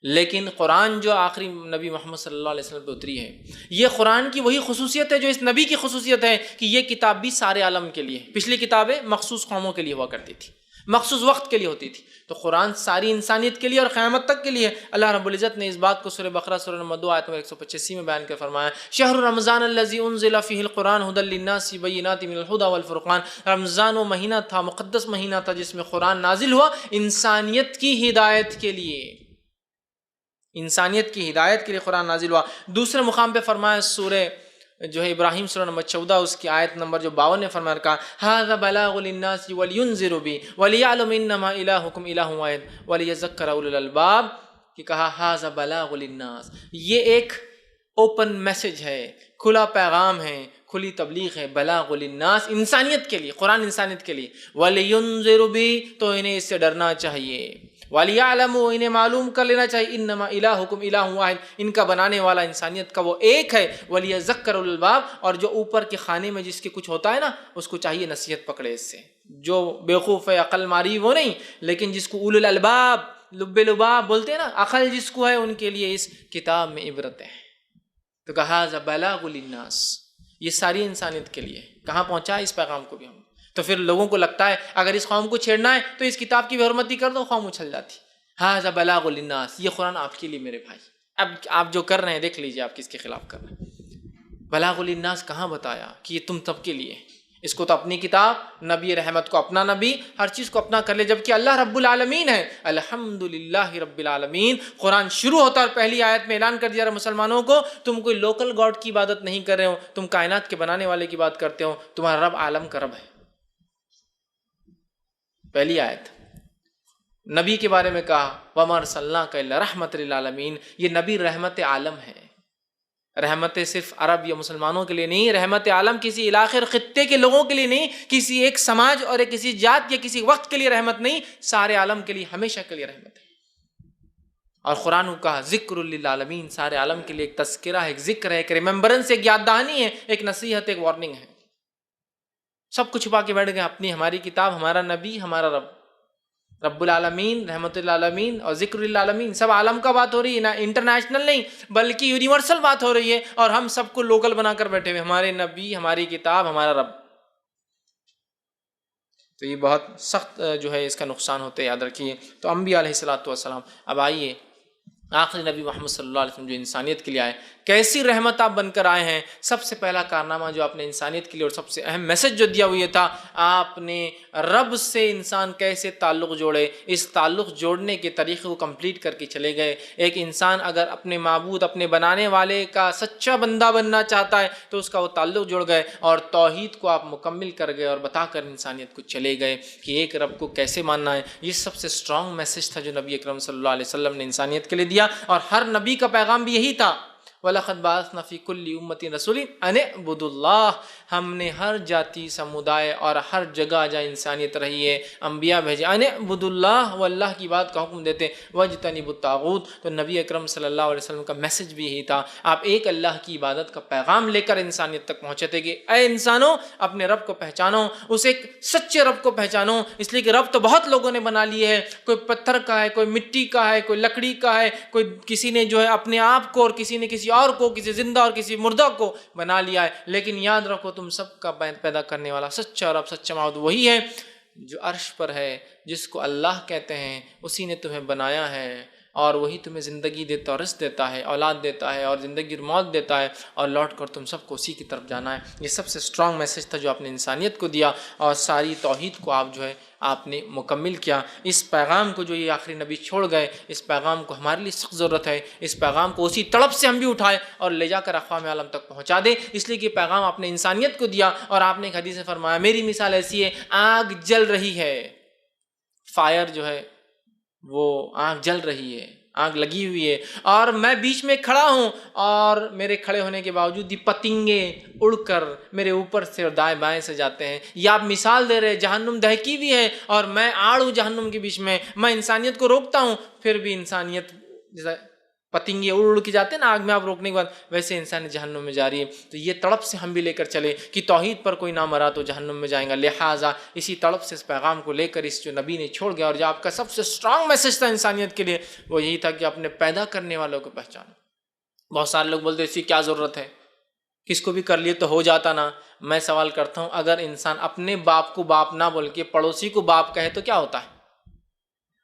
لیکن قرآن جو آخری نبی محمد صلی اللہ علیہ وسلم پہ اتری ہے، یہ قرآن کی وہی خصوصیت ہے جو اس نبی کی خصوصیت ہے کہ یہ کتاب بھی سارے عالم کے لیے ہے۔ پچھلی کتابیں مخصوص قوموں کے لیے ہوا کرتی تھی، مخصوص وقت کے لیے ہوتی تھی، تو قرآن ساری انسانیت کے لیے اور قیامت تک کے لیے۔ اللہ رب العزت نے اس بات کو سورہ بقرہ سورہ نمبر 2 آیت نمبر 185 میں بیان کر فرمایا، شہر رمضان الذی انزل فیہ القرآن ھدی للناس بینات من الہدی والفرقان، رمضان وہ مہینہ تھا، مقدس مہینہ تھا جس میں قرآن نازل ہوا انسانیت کی ہدایت کے لیے، انسانیت کی ہدایت کے لیے قرآن نازل ہوا۔ دوسرے مقام پہ فرمایا سورہ جو ہے ابراہیم سورہ نمبر 14 اس کی آیت نمبر جو 52 نے فرمایا، کہا ھذا بلاغ للناس ولینذروا بہ وليعلم انما الہکم الہ واحد وليذکر اولو الالباب، کہ کہا ھذا بلاغ للناس، یہ ایک اوپن میسج ہے، کھلا پیغام ہے، کھلی تبلیغ ہے، بلاغ للناس، انسانیت کے لیے، قرآن انسانیت کے لیے، ولینذروا بہ، تو انہیں اس سے ڈرنا چاہیے، وَلِيَعْلَمُوا، انہیں معلوم کر لینا چاہیے، انما الہکم الہ واحد، ان کا بنانے والا انسانیت کا وہ ایک ہے، وَلِيَذَكَّرُ الْأَلْبَابَ، اور جو اوپر کے خانے میں جس کے کچھ ہوتا ہے نا اس کو چاہیے نصیحت پکڑے اس سے، جو بیوقوف ہے عقل ماری وہ نہیں، لیکن جس کو اولو الالباب لب لباب بولتے ہیں نا، عقل جس کو ہے ان کے لیے اس کتاب میں عبرت ہے۔ تو کہا ذا بلاغ للناس، یہ ساری انسانیت کے لیے، کہاں پہنچا اس پیغام کو بھی ہم۔ تو پھر لوگوں کو لگتا ہے اگر اس قوم کو چھیڑنا ہے تو اس کتاب کی بے حرمتی کر دو، قوم اچھل جاتی۔ ھذا بلاغ للناس، یہ قرآن آپ کے لیے میرے بھائی، اب آپ جو کر رہے ہیں دیکھ لیجئے آپ کس کے خلاف کر رہے ہیں۔ بلاغ للناس کہاں بتایا کہ یہ تم سب کے لیے، اس کو تو اپنی کتاب، نبی رحمت کو اپنا نبی، ہر چیز کو اپنا کر لے، جبکہ اللہ رب العالمین ہے، الحمدللہ رب العالمین۔ قرآن شروع ہوتا ہے اور پہلی آیت میں اعلان کر دیا مسلمانوں کو، تم کوئی لوکل گاڈ کی عبادت نہیں کر رہے ہو، تم کائنات کے بنانے والے کی بات کرتے ہو، تمہارا رب عالم کا رب ہے۔ پہلی آیت نبی کے بارے میں کہا وَمَا أَرْسَلْنَاكَ إِلَّا رَحْمَةً لِلْعَالَمِينَ، یہ نبی رحمت عالم ہے، رحمت صرف عرب یا مسلمانوں کے لیے نہیں، رحمت عالم کسی علاقے اور خطے کے لوگوں کے لیے نہیں، کسی ایک سماج اور کسی جات یا کسی وقت کے لیے رحمت نہیں، سارے عالم کے لیے ہمیشہ کے لیے رحمت ہے۔ اور قرآن کو کہا ذکر للعالمین، سارے عالم کے لیے ایک تذکرہ ہے، ایک ذکر ہے، ایک ریممبرنس، ایک یاد دہانی ہے، ایک نصیحت، ایک وارننگ ہے۔ سب کچھ چھپا کے بیٹھ گئے، اپنی ہماری کتاب، ہمارا نبی، ہمارا رب، رب العالمین، رحمت العالمین اور ذکر للعالمین، سب عالم کا بات ہو رہی ہے، نہ انٹرنیشنل نہیں بلکہ یونیورسل بات ہو رہی ہے، اور ہم سب کو لوکل بنا کر بیٹھے ہوئے، ہمارے نبی، ہماری کتاب، ہمارا رب۔ تو یہ بہت سخت جو ہے اس کا نقصان ہوتا ہے، یاد رکھیے۔ تو انبیاء علیہ الصلوۃ والسلام، اب آئیے آخری نبی محمد صلی اللہ علیہ وسلم جو انسانیت کے لیے آئے، کیسی رحمت آپ بن کر آئے ہیں۔ سب سے پہلا کارنامہ جو آپ نے انسانیت کے لیے اور سب سے اہم میسج جو دیا وہ یہ تھا، آپ نے رب سے انسان کیسے تعلق جوڑے، اس تعلق جوڑنے کے طریقے کو کمپلیٹ کر کے چلے گئے۔ ایک انسان اگر اپنے معبود، اپنے بنانے والے کا سچا بندہ بننا چاہتا ہے تو اس کا وہ تعلق جوڑ گئے، اور توحید کو آپ مکمل کر گئے اور بتا کر انسانیت کو چلے گئے کہ ایک رب کو کیسے ماننا ہے۔ یہ سب سے اسٹرانگ میسج تھا جو نبی اکرم صلی اللہ علیہ وسلم نے انسانیت کے لیے دیا، اور ہر نبی کا پیغام بھی یہی تھا، وَلَقَدْ بَعَثْنَا فِي كُلِّ أُمَّةٍ رَسُولًا أَنِ اعْبُدُوا اللَّهَ۔ ہم نے ہر جاتی، سمودائے اور ہر جگہ جہاں انسانیت رہی ہے انبیاء بھیجے، أَنِ اعْبُدُوا اللَّهَ، وہ اللہ کی بات کا حکم دیتے، وَاجْتَنِبُوا الطَّاغُوتَ۔ تو نبی اکرم صلی اللہ علیہ وسلم کا میسج بھی یہی تھا، آپ ایک اللہ کی عبادت کا پیغام لے کر انسانیت تک پہنچے تھے کہ اے انسانوں اپنے رب کو پہچانو، اس ایک سچے رب کو پہچانو، اس لیے کہ رب تو بہت لوگوں نے بنا لیے ہے، کوئی پتھر کا ہے، کوئی مٹی کا ہے، کوئی لکڑی کا ہے، کوئی کسی نے جو ہے اپنے آپ کو، اور کسی نے کسی اور کو، کسی زندہ اور کسی مردہ کو بنا لیا ہے، لیکن یاد رکھو تم سب کا پیدا کرنے والا سچا رب، سچا معبود وہی ہے جو عرش پر ہے، جس کو اللہ کہتے ہیں، اسی نے تمہیں بنایا ہے، اور وہی تمہیں زندگی دیتا اور رزق دیتا ہے، اولاد دیتا ہے اور زندگی اور موت دیتا ہے، اور لوٹ کر تم سب کو اسی کی طرف جانا ہے۔ یہ سب سے اسٹرانگ میسج تھا جو آپ نے انسانیت کو دیا، اور ساری توحید کو آپ جو ہے آپ نے مکمل کیا۔ اس پیغام کو جو یہ آخری نبی چھوڑ گئے، اس پیغام کو ہمارے لیے سخت ضرورت ہے، اس پیغام کو اسی تڑپ سے ہم بھی اٹھائے اور لے جا کر اقوام عالم تک پہنچا دیں، اس لیے کہ پیغام آپ نے انسانیت کو دیا، اور آپ نے ایک حدیث میں فرمایا، میری مثال ایسی ہے، آگ جل رہی ہے، فائر جو ہے وہ آگ جل رہی ہے، آگ لگی ہوئی ہے، اور میں بیچ میں کھڑا ہوں، اور میرے کھڑے ہونے کے باوجود یہ پتنگے اڑ کر میرے اوپر سے اور دائیں بائیں سے جاتے ہیں۔ یہ آپ مثال دے رہے، جہنم دہکی ہوئی ہے اور میں آڑ ہوں جہنم کے بیچ میں انسانیت کو روکتا ہوں، پھر بھی انسانیت جیسا پتنگے اڑ اڑ کے جاتے ہیں نا آگ میں آپ روکنے کے بعد، ویسے انسان جہنم میں جا رہی ہے۔ تو یہ تڑپ سے ہم بھی لے کر چلے کہ توحید پر کوئی نہ مرا تو جہنم میں جائیں گا، لہٰذا اسی تڑپ سے اس پیغام کو لے کر اس جو نبی نے چھوڑ گیا، اور جو آپ کا سب سے اسٹرانگ میسج تھا انسانیت کے لیے وہ یہی تھا کہ اپنے پیدا کرنے والوں کو پہچانو۔ بہت سارے لوگ بولتے ہیں اس کی کیا ضرورت ہے، کس کو بھی کر لیے تو ہو جاتا نا۔ میں سوال کرتا ہوں، اگر انسان اپنے باپ کو باپ نہ بول کے پڑوسی کو باپ کہے تو کیا ہوتا ہے؟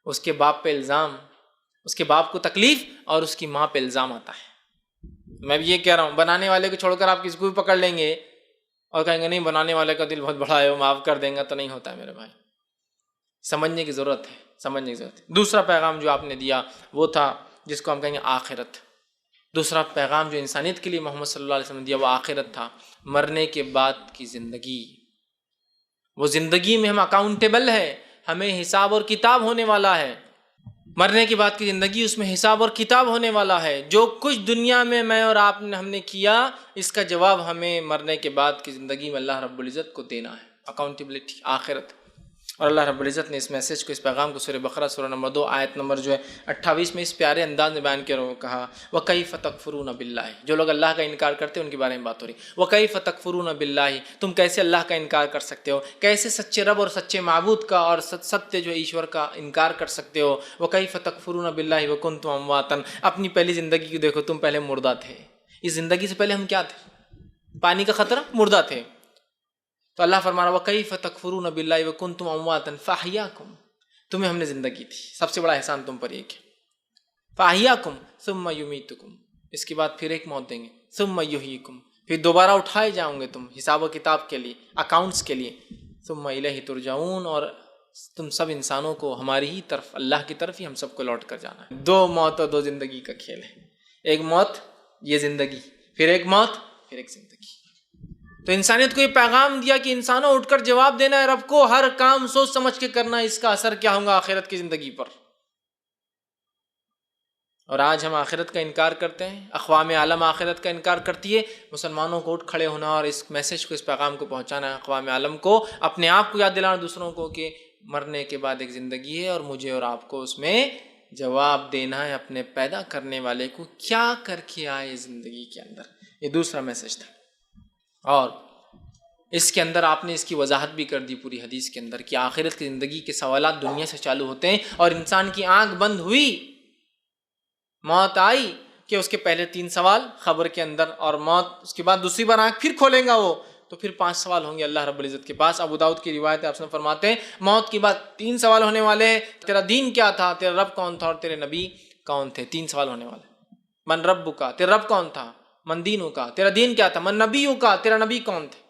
اس کے باپ پہ الزام، اس کے باپ کو تکلیف، اور اس کی ماں پہ الزام آتا ہے۔ میں بھی یہ کہہ رہا ہوں، بنانے والے کو چھوڑ کر آپ کسی کو بھی پکڑ لیں گے اور کہیں گے نہیں بنانے والے کا دل بہت بڑا ہے وہ معاف کر دیں گا، تو نہیں ہوتا ہے میرے بھائی۔ سمجھنے کی ضرورت ہے، سمجھنے کی ضرورت ہے۔ دوسرا پیغام جو آپ نے دیا وہ تھا جس کو ہم کہیں گے آخرت۔ دوسرا پیغام جو انسانیت کے لیے محمد صلی اللہ علیہ وسلم نے دیا وہ آخرت تھا، مرنے کے بعد کی زندگی۔ وہ زندگی میں ہم اکاؤنٹیبل ہے، ہمیں حساب اور کتاب ہونے والا ہے۔ مرنے کے بعد کی زندگی، اس میں حساب اور کتاب ہونے والا ہے۔ جو کچھ دنیا میں اور آپ نے ہم نے کیا، اس کا جواب ہمیں مرنے کے بعد کی زندگی میں اللہ رب العزت کو دینا ہے، اکاؤنٹیبلٹی، آخرت۔ اور اللہ رب العزت نے اس میسج کو، اس پیغام کو سورہ بقرہ سورہ نمبر 2 آیت نمبر جو ہے 28 میں اس پیارے انداز میں بیان کیا اور کہا، وَكَيْفَ تَكْفُرُونَ بِاللَّهِ۔ جو لوگ اللہ کا انکار کرتے ہیں ان کے بارے میں بات ہو رہی، وَكَيْفَ تَكْفُرُونَ بِاللَّهِ، تم کیسے اللہ کا انکار کر سکتے ہو، کیسے سچے رب اور سچے معبود کا اور ستیہ جو ایشور کا انکار کر سکتے ہو۔ وَكَيْفَ تَكْفُرُونَ بِاللَّهِ وَكُنْتُمْ أَمْوَاتًا، اپنی پہلی زندگی کو دیکھو، تم پہلے مردہ تھے، اس زندگی سے پہلے ہم کیا تھے؟ پانی کا خطرہ، مردہ تھے۔ تو اللہ فرما رہا وَكَيْفَ تَكْفُرُونَ بِاللَّهِ وَكُنْتُمْ أَمْوَاتًا فَأَحْيَاكُمْ، تمہیں ہم نے زندگی دی، سب سے بڑا احسان تم پر یہ کہ فَأَحْيَاكُمْ ثُمَّ يُمِيتُكُمْ، اس کے بعد پھر ایک موت دیں گے، ثُمَّ يُحْيِيكُمْ، پھر دوبارہ اٹھائے جاؤں گے تم حساب و کتاب کے لیے، اکاؤنٹس کے لیے، ثُمَّ إِلَيْهِ تُرْجَعُونَ، اور تم سب انسانوں کو ہماری ہی طرف، اللہ کی طرف ہی ہم سب کو لوٹ کر جانا ہے۔ دو موت اور دو زندگی کا کھیل ہے، ایک موت یہ زندگی، پھر ایک موت، پھر ایک زندگی۔ تو انسانیت کو یہ پیغام دیا کہ انسانوں اٹھ کر جواب دینا ہے رب کو، ہر کام سوچ سمجھ کے کرنا ہے، اس کا اثر کیا ہوگا آخرت کی زندگی پر۔ اور آج ہم آخرت کا انکار کرتے ہیں، اقوام عالم آخرت کا انکار کرتی ہے۔ مسلمانوں کو اٹھ کھڑے ہونا اور اس میسج کو، اس پیغام کو پہنچانا ہے اقوام عالم کو، اپنے آپ کو یاد دلانا دوسروں کو کہ مرنے کے بعد ایک زندگی ہے، اور مجھے اور آپ کو اس میں جواب دینا ہے اپنے پیدا کرنے والے کو، کیا کر کے آئے زندگی کے اندر۔ یہ دوسرا میسج تھا، اور اس کے اندر آپ نے اس کی وضاحت بھی کر دی پوری حدیث کے اندر کہ آخرت کی زندگی کے سوالات دنیا سے چالو ہوتے ہیں، اور انسان کی آنکھ بند ہوئی، موت آئی کہ اس کے پہلے 3 سوال قبر کے اندر، اور موت اس کے بعد دوسری بار آنکھ پھر کھولیں گا وہ، تو پھر 5 سوال ہوں گے اللہ رب العزت کے پاس۔ ابو داؤد کی روایت ہے، آپ فرماتے ہیں موت کے بعد 3 سوال ہونے والے ہیں، تیرا دین کیا تھا، تیرا رب کون تھا، اور تیرے نبی کون تھے۔ 3 سوال ہونے والے۔ من رب کا، تیرا رب کون تھا، من دینوں کا، تیرا دین کیا تھا، من نبیوں کا، تیرا نبی کون تھے۔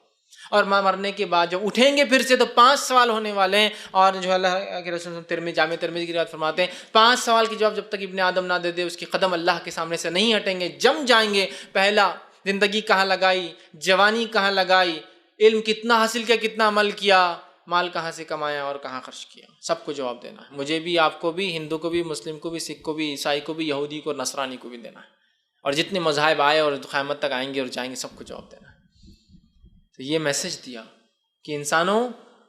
اور مرنے کے بعد جب اٹھیں گے پھر سے تو 5 سوال ہونے والے ہیں، اور جو اللہ کے رسول جامع ترمذی کی روایت فرماتے ہیں 5 سوال کے جواب جب تک ابن آدم نہ دے دے اس کی قدم اللہ کے سامنے سے نہیں ہٹیں گے، جم جائیں گے۔ پہلا، زندگی کہاں لگائی، جوانی کہاں لگائی، علم کتنا حاصل کیا، کتنا عمل کیا، مال کہاں سے کمایا اور کہاں خرچ کیا، سب کو جواب دینا ہے۔ مجھے بھی، آپ کو بھی، ہندو کو بھی، مسلم کو بھی، سکھ کو بھی، عیسائی کو بھی، یہودی کو، نصرانی کو بھی دینا ہے، اور جتنے مذاہب آئے اور قیامت تک آئیں گے اور جائیں گے سب کو جواب دینا ہے۔ تو یہ میسج دیا کہ انسانوں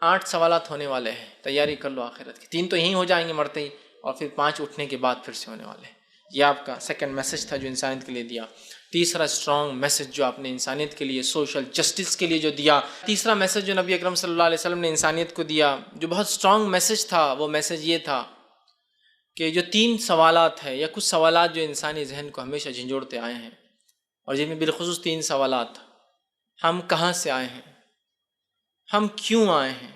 8 سوالات ہونے والے ہیں، تیاری کر لو آخرت کی۔ 3 تو یہیں ہو جائیں گے مرتے ہی، اور پھر 5 اٹھنے کے بعد پھر سے ہونے والے ہیں۔ یہ آپ کا سیکنڈ میسج تھا جو انسانیت کے لیے دیا۔ تیسرا اسٹرانگ میسج جو آپ نے انسانیت کے لیے، سوشل جسٹس کے لیے جو دیا، تیسرا میسج جو نبی اکرم صلی اللہ علیہ وسلم نے انسانیت کو دیا جو بہت اسٹرانگ میسج تھا، وہ میسج یہ تھا کہ جو 3 سوالات ہیں یا کچھ سوالات جو انسانی ذہن کو ہمیشہ جھنجھوڑتے آئے ہیں، اور جن میں بالخصوص 3 سوالات، ہم کہاں سے آئے ہیں، ہم کیوں آئے ہیں،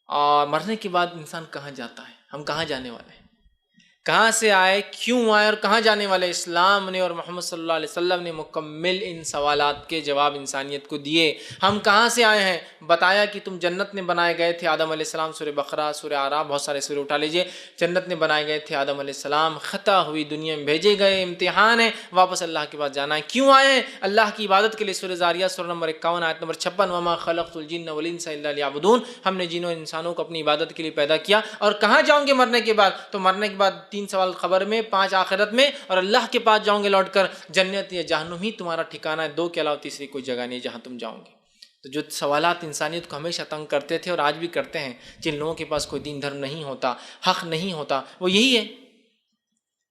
اور مرنے کے بعد انسان کہاں جاتا ہے، ہم کہاں جانے والے ہیں، کہاں سے آئے، کیوں آئے اور کہاں جانے والے۔ اسلام نے اور محمد صلی اللہ علیہ وسلم نے مکمل ان سوالات کے جواب انسانیت کو دیے۔ ہم کہاں سے آئے ہیں، بتایا کہ تم جنت میں بنائے گئے تھے، آدم علیہ السلام، سورہ بقرہ، سورہ اعراف، بہت سارے سورے اٹھا لیجئے۔ جنت میں بنائے گئے تھے آدم علیہ السلام، خطا ہوئی دنیا میں بھیجے گئے، امتحان ہے، واپس اللہ کے پاس جانا ہے۔ کیوں آئے ہیں، اللہ کی عبادت کے لیے۔ سورہ ذاریات سورہ نمبر 51 آیت نمبر 56، وما خلقت الجن والانس الا لیعبدون، ہم نے جنوں انسانوں کو اپنی عبادت کے لیے پیدا کیا۔ اور کہاں جاؤں گے مرنے کے بعد، تو مرنے کے بعد 3 سوال قبر میں، 5 آخرت میں، اور اللہ کے پاس جاؤں گے لوٹ کر۔ جنت یا جہنم ہی تمہارا ٹھکانہ ہے، 2 کے علاوہ تیسری کوئی جگہ نہیں جہاں تم جاؤ گے۔ تو جو سوالات انسانیت کو ہمیشہ تنگ کرتے تھے اور آج بھی کرتے ہیں، جن لوگوں کے پاس کوئی دین دھرم نہیں ہوتا، حق نہیں ہوتا، وہ یہی ہے۔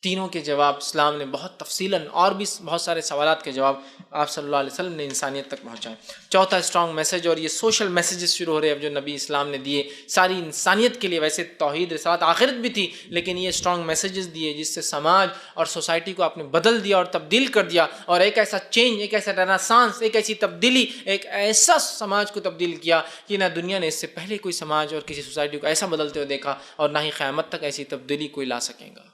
تینوں کے جواب اسلام نے بہت تفصیلاً، اور بھی بہت سارے سوالات کے جواب آپ صلی اللہ علیہ وسلم نے انسانیت تک پہنچائے۔ چوتھا اسٹرانگ میسج، اور یہ سوشل میسیجز شروع ہو رہے ہیں اب جو نبی اسلام نے دیے ساری انسانیت کے لیے۔ ویسے توحید، رسالت، آخرت بھی تھی، لیکن یہ اسٹرانگ میسیجز دیے جس سے سماج اور سوسائٹی کو آپ نے بدل دیا اور تبدیل کر دیا، اور ایک ایسا چینج، ایک ایسا رنسانس، ایک ایسی تبدیلی، ایک ایسا سماج کو تبدیل کیا کہ نہ دنیا نے اس سے پہلے کوئی سماج اور کسی سوسائٹی کو ایسا بدلتے ہوئے دیکھا، اور نہ ہی قیامت تک ایسی تبدیلی کوئی لا سکے گا۔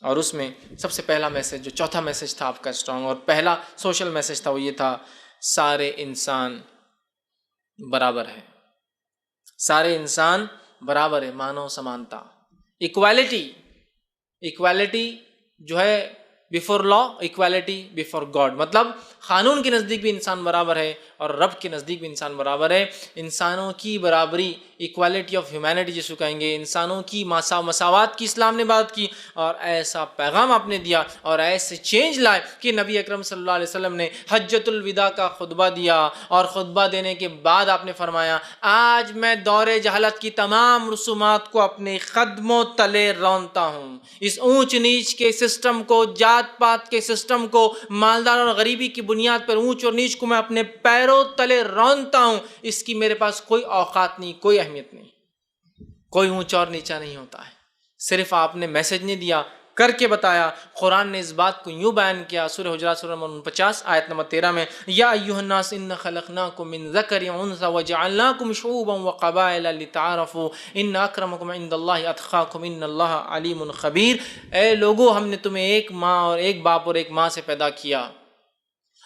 اور اس میں سب سے پہلا میسج، جو چوتھا میسج تھا آپ کا اسٹرانگ اور پہلا سوشل میسج تھا، وہ یہ تھا سارے انسان برابر ہے، سارے انسان برابر ہے، مانو سمانتا، ایکویلٹی۔ ایکویلٹی جو ہے بیفور لا، ایکویلٹی بیفور گاڈ، مطلب قانون کے نزدیک بھی انسان برابر ہے اور رب کے نزدیک بھی انسان برابر ہے۔ انسانوں کی برابری، ایکویلٹی آف ہیومینٹی جس کو کہیں گے، انسانوں کی مساوات کی اسلام نے بات کی، اور ایسا پیغام آپ نے دیا اور ایسے چینج لائے کہ نبی اکرم صلی اللہ علیہ وسلم نے حجۃ الوداع کا خطبہ دیا، اور خطبہ دینے کے بعد آپ نے فرمایا آج میں دور جہالت کی تمام رسومات کو اپنے قدموں تلے رونتا ہوں، اس اونچ نیچ کے سسٹم کو، جات پات کے سسٹم کو، مالدار اور غریبی کی بنیاد پر اونچ اور نیچ کو میں اپنے پیروں تلے رونتا ہوں۔ اس کی میرے پاس کوئی اوقات نہیں، کوئی اہمیت نہیں، کوئی اونچا اور نیچا نہیں ہوتا ہے۔ صرف آپ نے میسج نہیں دیا، کر کے بتایا۔ قرآن نے اس بات کو یوں بیان کیا، سورہ حجرات سورہ نمبر 49 آیت نمبر 13 میں، یا ایھا الناس انا خلقناکم من ذکر وانثی وجعلناکم شعوبا وقبائل لتعارفوا ان اکرمکم عند اللہ اتقاکم ان اللہ علیم خبیر۔ اے لوگو، ہم نے تمہیں ایک ماں اور ایک باپ اور ایک ماں سے پیدا کیا،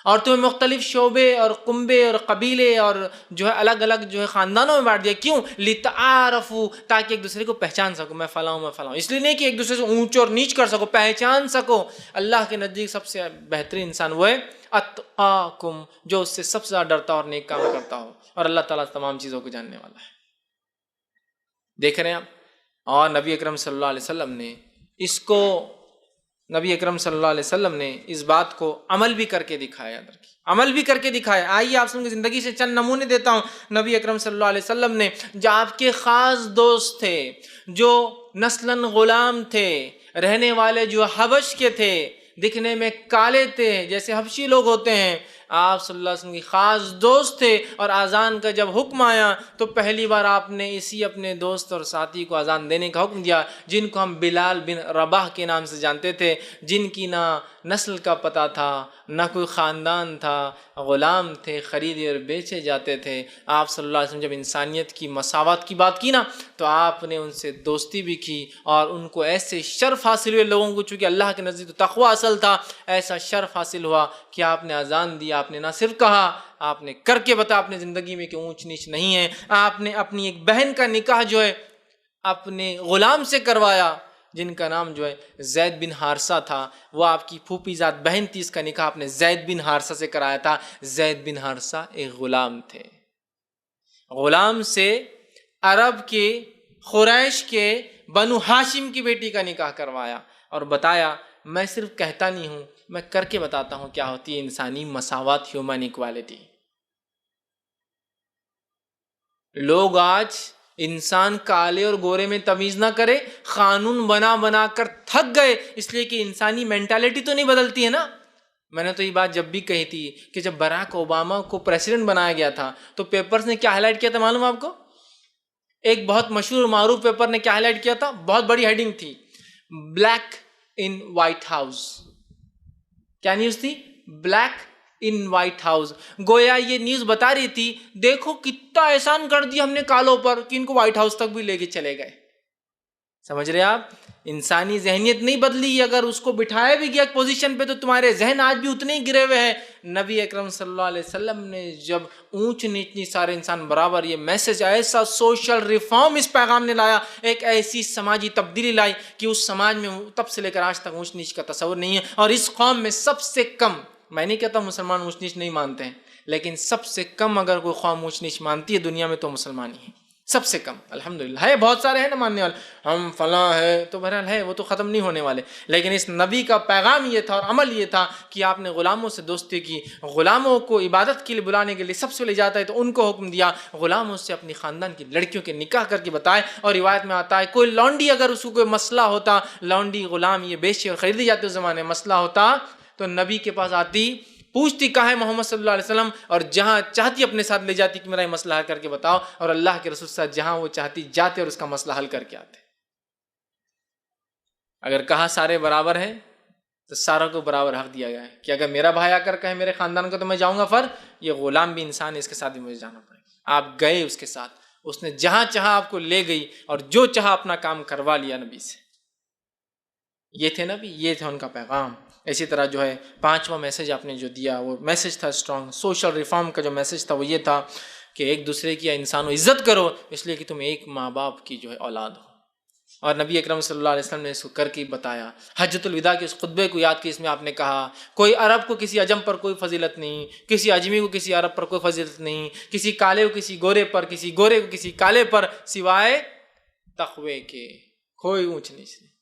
اور تمہیں مختلف شعبے اور کنبے اور قبیلے اور جو ہے الگ الگ جو ہے خاندانوں میں بانٹ دیا۔ کیوں؟ لتعارفوا، تاکہ ایک دوسرے کو پہچان سکو، میں فلاں ہوں میں فلاں ہوں، اس لیے نہیں کہ ایک دوسرے سے اونچ اور نیچ کر سکو، پہچان سکو۔ اللہ کے نزدیک سب سے بہترین انسان وہ ہے اتقاکم، جو اس سے سب سے زیادہ ڈرتا اور نیک کام کرتا ہو، اور اللہ تعالیٰ تمام چیزوں کو جاننے والا ہے۔ دیکھ رہے ہیں آپ، اور نبی اکرم صلی اللہ علیہ وسلم نے اس کو، نبی اکرم صلی اللہ علیہ وسلم نے اس بات کو عمل بھی کر کے دکھایا، عمل بھی کر کے دکھایا۔ آئیے آپ کی زندگی سے چند نمونے دیتا ہوں۔ نبی اکرم صلی اللہ علیہ وسلم نے، جو آپ کے خاص دوست تھے، جو نسلاً غلام تھے، رہنے والے جو حبش کے تھے، دکھنے میں کالے تھے جیسے حبشی لوگ ہوتے ہیں، آپ صلی اللہ علیہ وسلم کی خاص دوست تھے، اور اذان کا جب حکم آیا تو پہلی بار آپ نے اسی اپنے دوست اور ساتھی کو اذان دینے کا حکم دیا، جن کو ہم بلال بن رباح کے نام سے جانتے تھے، جن کی نہ نسل کا پتہ تھا، نہ کوئی خاندان تھا، غلام تھے، خریدے اور بیچے جاتے تھے۔ آپ صلی اللہ علیہ وسلم جب انسانیت کی مساوات کی بات کی نا، تو آپ نے ان سے دوستی بھی کی، اور ان کو ایسے شرف حاصل ہوئے، لوگوں کو چونکہ اللہ کے نزدیک تو تقوی اصل تھا، ایسا شرف حاصل ہوا کہ آپ نے اذان دی، آپ نے نہ صرف کہا، آپ نے کر کے بتا اپنی زندگی میں کہ اونچ نیچ نہیں ہے۔ آپ نے اپنی ایک بہن کا نکاح جو ہے اپنے غلام سے کروایا، جن کا نام جو ہے زید بن حارثہ تھا، وہ آپ کی پھوپھی ذات بہن تھی، اس کا نکاح آپ نے زید بن حارثہ سے کرایا تھا۔ زید بن حارثہ ایک غلام تھے، غلام سے عرب کے قریش کے بنو ہاشم کی بیٹی کا نکاح کروایا، اور بتایا میں صرف کہتا نہیں ہوں، میں کر کے بتاتا ہوں کیا ہوتی ہے انسانی مساوات، ہیومن ایکوالٹی۔ لوگ آج انسان کالے اور گورے میں تمیز نہ کرے، قانون بنا بنا کر تھک گئے، اس لیے کہ انسانی مینٹالٹی تو نہیں بدلتی ہے نا۔ میں نے تو یہ بات جب بھی کہی تھی کہ جب براک اوباما کو پریزیڈنٹ بنایا گیا تھا تو پیپرز نے کیا ہائی لائٹ کیا تھا معلوم آپ کو؟ ایک بہت مشہور معروف پیپر نے کیا ہائی لائٹ کیا تھا؟ بہت بڑی ہیڈنگ تھی، بلیک ان وائٹ ہاؤس۔ کیا نیوز تھی؟ Black in white house. گویا یہ نیوز بتا رہی تھی دیکھو کتنا احسان کر دیا ہم نے کالوں پر کہ ان کو وائٹ ہاؤس تک بھی لے کے چلے گئے۔ سمجھ رہے آپ؟ انسانی ذہنیت نہیں بدلی، اگر اس کو بٹھایا بھی گیا پوزیشن پہ تو تمہارے ذہن آج بھی اتنے ہی گرے ہوئے ہیں۔ نبی اکرم صلی اللہ علیہ وسلم نے جب اونچ نیچ نہیں، سارے انسان برابر، یہ میسج، ایسا سوشل ریفارم اس پیغام نے لایا، ایک ایسی سماجی تبدیلی لائی کہ اس سماج میں تب سے لے کر آج تک اونچ نیچ کا تصور نہیں ہے۔ اور اس قوم میں سب سے کم، میں نہیں کہتا مسلمان اونچ نیچ نہیں مانتے ہیں، لیکن سب سے کم اگر کوئی قوم اونچ نیچ مانتی ہے دنیا میں تو مسلمان ہی ہے، سب سے کم۔ الحمدللہ ہے، بہت سارے ہیں نا ماننے والے، ہم فلاں ہے تو بہرحال ہے، وہ تو ختم نہیں ہونے والے، لیکن اس نبی کا پیغام یہ تھا اور عمل یہ تھا کہ آپ نے غلاموں سے دوستی کی، غلاموں کو عبادت کے لیے بلانے کے لیے سب سے لے جاتا ہے تو ان کو حکم دیا غلاموں سے اپنی خاندان کی لڑکیوں کے نکاح کر کے بتائے۔ اور روایت میں آتا ہے کوئی لونڈی اگر اس کو کوئی مسئلہ ہوتا، لونڈی غلام یہ بیچے اور خریدی جاتے اس زمانے میں، مسئلہ ہوتا تو نبی کے پاس آتی، پوچھتی کہاں ہے محمد صلی اللہ علیہ وسلم، اور جہاں چاہتی اپنے ساتھ لے جاتی کہ میرا یہ مسئلہ حل کر کے بتاؤ، اور اللہ کے رسول صاحب جہاں وہ چاہتی جاتے اور اس کا مسئلہ حل کر کے آتے۔ اگر کہا سارے برابر ہیں تو ساروں کو برابر حق دیا گیا ہے کہ اگر میرا بھائی آ کر کہے میرے خاندان کو تو میں جاؤں گا، یہ غلام بھی انسان ہے، اس کے ساتھ بھی مجھے جانا پڑے گا۔ آپ گئے اس کے ساتھ، اس نے جہاں چاہا آپ کو لے گئی اور جو چاہا اپنا کام کروا لیا نبی سے۔ یہ تھے نبی، یہ تھا ان کا پیغام۔ اسی طرح جو ہے پانچواں میسج آپ نے جو دیا وہ میسج تھا اسٹرانگ سوشل ریفارم کا، جو میسج تھا وہ یہ تھا کہ ایک دوسرے کی انسانوں عزت کرو، اس لیے کہ تم ایک ماں باپ کی جو ہے اولاد ہو۔ اور نبی اکرم صلی اللہ علیہ وسلم نے اس کو کر کے بتایا۔ حجۃ الوداع کے اس خطبے کو یاد کی، اس میں آپ نے کہا کوئی عرب کو کسی عجم پر کوئی فضیلت نہیں، کسی عجمی کو کسی عرب پر کوئی فضیلت نہیں، کسی کالے کو کسی گورے پر، کسی گورے کو کسی کالے پر، سوائے تقوی کے کوئی اونچ نیچ نہیں،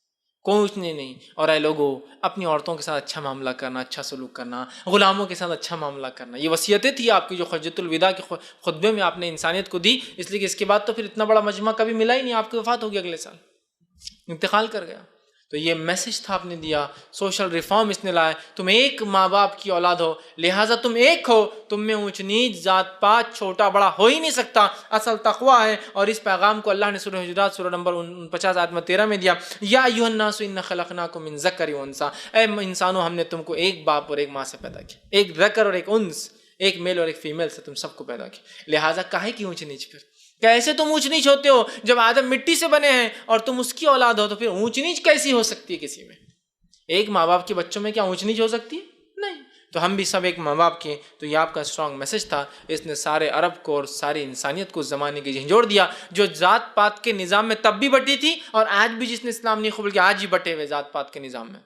کوئی اونچ نہیں۔ اور اے لوگوں، اپنی عورتوں کے ساتھ اچھا معاملہ کرنا، اچھا سلوک کرنا، غلاموں کے ساتھ اچھا معاملہ کرنا، یہ وصیتیں تھی آپ کی جو حجۃ الوداع کے خطبے میں آپ نے انسانیت کو دی۔ اس لیے کہ اس کے بعد تو پھر اتنا بڑا مجمع کبھی ملا ہی نہیں، آپ کی وفات ہوگی اگلے سال، انتقال کر گیا۔ تو یہ میسج تھا آپ نے دیا، سوشل ریفارم اس نے لایا، تم ایک ماں باپ کی اولاد ہو، لہٰذا تم ایک ہو، تم میں اونچ نیچ ذات پات چھوٹا بڑا ہو ہی نہیں سکتا، اصل تقویٰ ہے۔ اور اس پیغام کو اللہ نے سورہ حجرات سورہ نمبر 49 آیت 13 میں دیا، یا ایھا الناس انا خلقناکم من ذکر و انثی، اے انسانوں ہم نے تم کو ایک باپ اور ایک ماں سے پیدا کیا، ایک ذکر اور ایک انث، ایک میل اور ایک فیمیل سے تم سب کو پیدا کیا، لہٰذا کاہے کی اونچ نیچ؟ پھر کیسے تم اونچ نیچ ہوتے ہو؟ جب آدم مٹی سے بنے ہیں اور تم اس کی اولاد ہو تو پھر اونچ نیچ کیسی ہو سکتی ہے کسی میں؟ ایک ماں باپ کے بچوں میں کیا اونچ نیچ ہو سکتی ہے؟ نہیں۔ تو ہم بھی سب ایک ماں باپ کے، تو یہ آپ کا اسٹرانگ میسج تھا۔ اس نے سارے عرب کو اور ساری انسانیت کو زمانے کے جھنجھوڑ دیا، جو ذات پات کے نظام میں تب بھی بٹی تھی اور آج بھی جس نے اسلام نہیں قبول کیا آج ہی بٹے ہوئے ذات پات کے نظام میں۔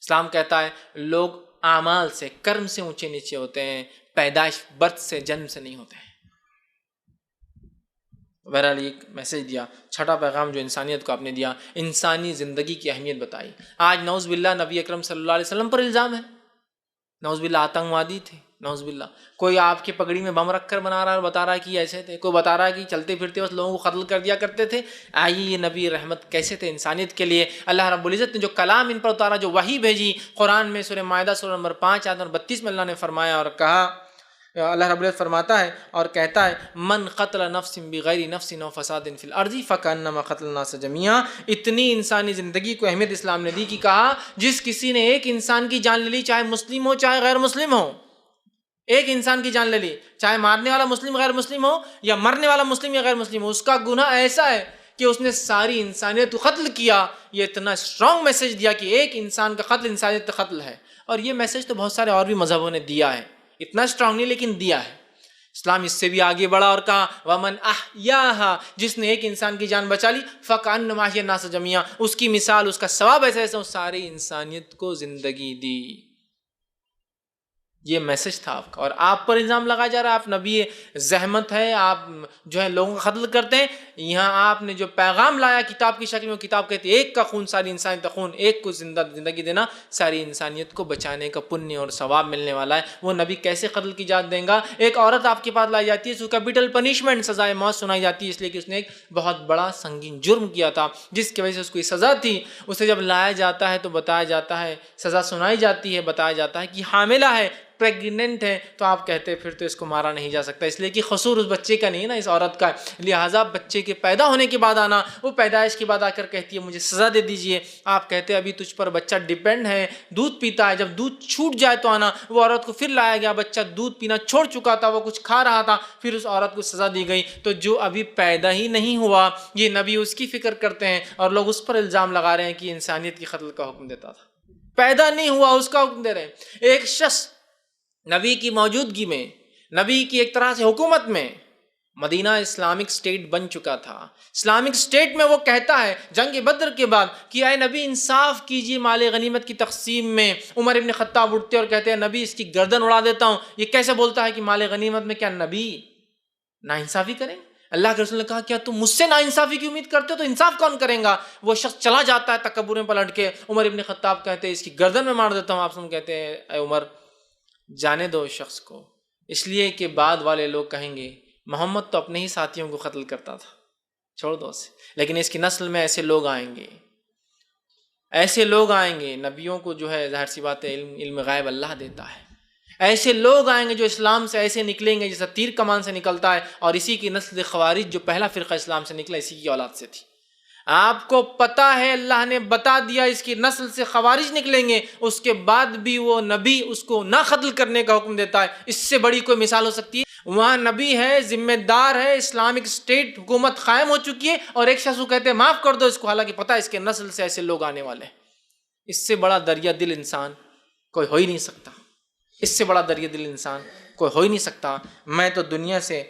اسلام کہتا ہے لوگ اعمال سے، کرم سے اونچے نیچے ہوتے ہیں، پیدائش برتھ سے، جنم سے نہیں ہوتے ہیں۔ بہرحال ایک میسج دیا، چھٹا پیغام جو انسانیت کو آپ نے دیا، انسانی زندگی کی اہمیت بتائی۔ آج نعوذ باللہ نبی اکرم صلی اللہ علیہ وسلم پر الزام ہے، نعوذ باللہ آتنکوادی تھے، نعوذ باللہ. کوئی آپ کی پگڑی میں بم رکھ کر بنا رہا ہے اور بتا رہا ہے کہ ایسے تھے, کوئی بتا رہا ہے کہ چلتے پھرتے بس لوگوں کو قتل کر دیا کرتے تھے. آئیے یہ نبی رحمت کیسے تھے انسانیت کے لیے. اللہ رب العزت نے جو کلام ان پر اتارا, جو وحی بھیجی, قرآن میں سورہ مائدہ سورہ نمبر 5 آیت نمبر 32 میں اللہ نے فرمایا اور کہا, اللہ رب العزت فرماتا ہے اور کہتا ہے من قتل نفس بغیر نفس او فساد فی الارض فکانما قتل الناس جميعا. اتنی انسانی زندگی کو اہمیت اسلام نے دی کہ کہا جس کسی نے ایک انسان کی جان لے لی, چاہے مسلم ہو چاہے غیر مسلم ہو, ایک انسان کی جان لے لی, چاہے مارنے والا مسلم غیر مسلم ہو یا مرنے والا مسلم یا غیر مسلم ہو, اس کا گناہ ایسا ہے کہ اس نے ساری انسانیت کو قتل کیا. یہ اتنا اسٹرانگ میسج دیا کہ ایک انسان کا قتل انسانیت کا قتل ہے. اور یہ میسج تو بہت سارے اور بھی مذہبوں نے دیا ہے, اتنا اسٹرانگ نہیں لیکن دیا ہے. اسلام اس سے بھی آگے بڑھا اور کہا ومن احیاھا, جس نے ایک انسان کی جان بچا لی, فکانما احیا الناس جميعا, اس کی مثال, اس کا ثواب ایسا ایسا ساری انسانیت کو زندگی دی. یہ میسج تھا آپ کا. اور آپ پر الزام لگایا جا رہا ہے آپ نبی زحمت ہے, آپ جو ہے لوگوں کا قتل کرتے ہیں. یہاں آپ نے جو پیغام لایا کتاب کی شکل میں, کتاب کہتی ہے ایک کا خون ساری انسانیت کا خون, ایک کو زندگی دینا ساری انسانیت کو بچانے کا پنیہ اور ثواب ملنے والا ہے. وہ نبی کیسے قتل کی اجازت دیں گا؟ ایک عورت آپ کے پاس لائی جاتی ہے, اس کو کیپٹل پنشمنٹ سزائے موت سنائی جاتی ہے, اس لیے کہ اس نے ایک بہت بڑا سنگین جرم کیا تھا جس کی وجہ سے اس کو یہ سزا تھی. اسے جب لایا جاتا ہے تو بتایا جاتا ہے, سزا سنائی جاتی ہے, بتایا جاتا ہے کہ حاملہ ہے, پریگننٹ ہے, تو آپ کہتے پھر تو اس کو مارا نہیں جا سکتا, اس لیے کہ قصور اس بچے کا نہیں ہے نا, اس عورت کا. لہٰذا بچے کے پیدا ہونے کے بعد آنا, وہ پیدائش کے بعد آ کر کہتی ہے مجھے سزا دے دیجئے. آپ کہتے ابھی تجھ پر بچہ ڈیپینڈ ہے, دودھ پیتا ہے, جب دودھ چھوٹ جائے تو آنا. وہ عورت کو پھر لایا گیا, بچہ دودھ پینا چھوڑ چکا تھا, وہ کچھ کھا رہا تھا, پھر اس عورت کو سزا دی گئی. تو جو ابھی پیدا ہی نہیں ہوا, یہ نبی اس کی فکر کرتے ہیں اور لوگ اس پر الزام لگا رہے ہیں کہ انسانیت کی قتل کا حکم دیتا تھا. پیدا نہیں ہوا اس کا حکم دے رہے ہیں. ایک شخص نبی کی موجودگی میں, نبی کی ایک طرح سے حکومت میں, مدینہ اسلامک سٹیٹ بن چکا تھا. اسلامک سٹیٹ میں وہ کہتا ہے جنگ بدر کے بعد کہ اے نبی انصاف کیجئے مال غنیمت کی تقسیم میں. عمر ابن خطاب اٹھتے اور کہتے ہیں نبی اس کی گردن اڑا دیتا ہوں, یہ کیسے بولتا ہے کہ مال غنیمت میں کیا نبی ناانصافی کریں؟ اللہ کے رسول نے کہا کیا تم مجھ سے ناانصافی کی امید کرتے ہو تو انصاف کون کریں گا؟ وہ شخص چلا جاتا ہے تکبر میں پلٹ کے. عمر ابن خطاب کہتے ہیں اس کی گردن میں مار دیتا ہوں. آپ سن کہتے ہیں اے عمر جانے دو اس شخص کو, اس لیے کہ بعد والے لوگ کہیں گے محمد تو اپنے ہی ساتھیوں کو قتل کرتا تھا, چھوڑ دو اسے. لیکن اس کی نسل میں ایسے لوگ آئیں گے, ایسے لوگ آئیں گے. نبیوں کو جو ہے ظاہر سی بات ہے علم غیب اللہ دیتا ہے. ایسے لوگ آئیں گے جو اسلام سے ایسے نکلیں گے جیسا تیر کمان سے نکلتا ہے, اور اسی کی نسل خوارج جو پہلا فرقہ اسلام سے نکلا اسی کی اولاد سے تھی. آپ کو پتا ہے اللہ نے بتا دیا اس کی نسل سے خوارج نکلیں گے, اس کے بعد بھی وہ نبی اس کو نہ قتل کرنے کا حکم دیتا ہے. اس سے بڑی کوئی مثال ہو سکتی ہے؟ وہاں نبی ہے, ذمہ دار ہے, اسلامک سٹیٹ حکومت قائم ہو چکی ہے, اور ایک شخص کو کہتے ہیں معاف کر دو اس کو, حالانکہ پتہ ہے اس کے نسل سے ایسے لوگ آنے والے ہیں. اس سے بڑا دریا دل انسان کوئی ہو ہی نہیں سکتا, اس سے بڑا دریا دل انسان کوئی ہو ہی نہیں سکتا. میں تو دنیا سے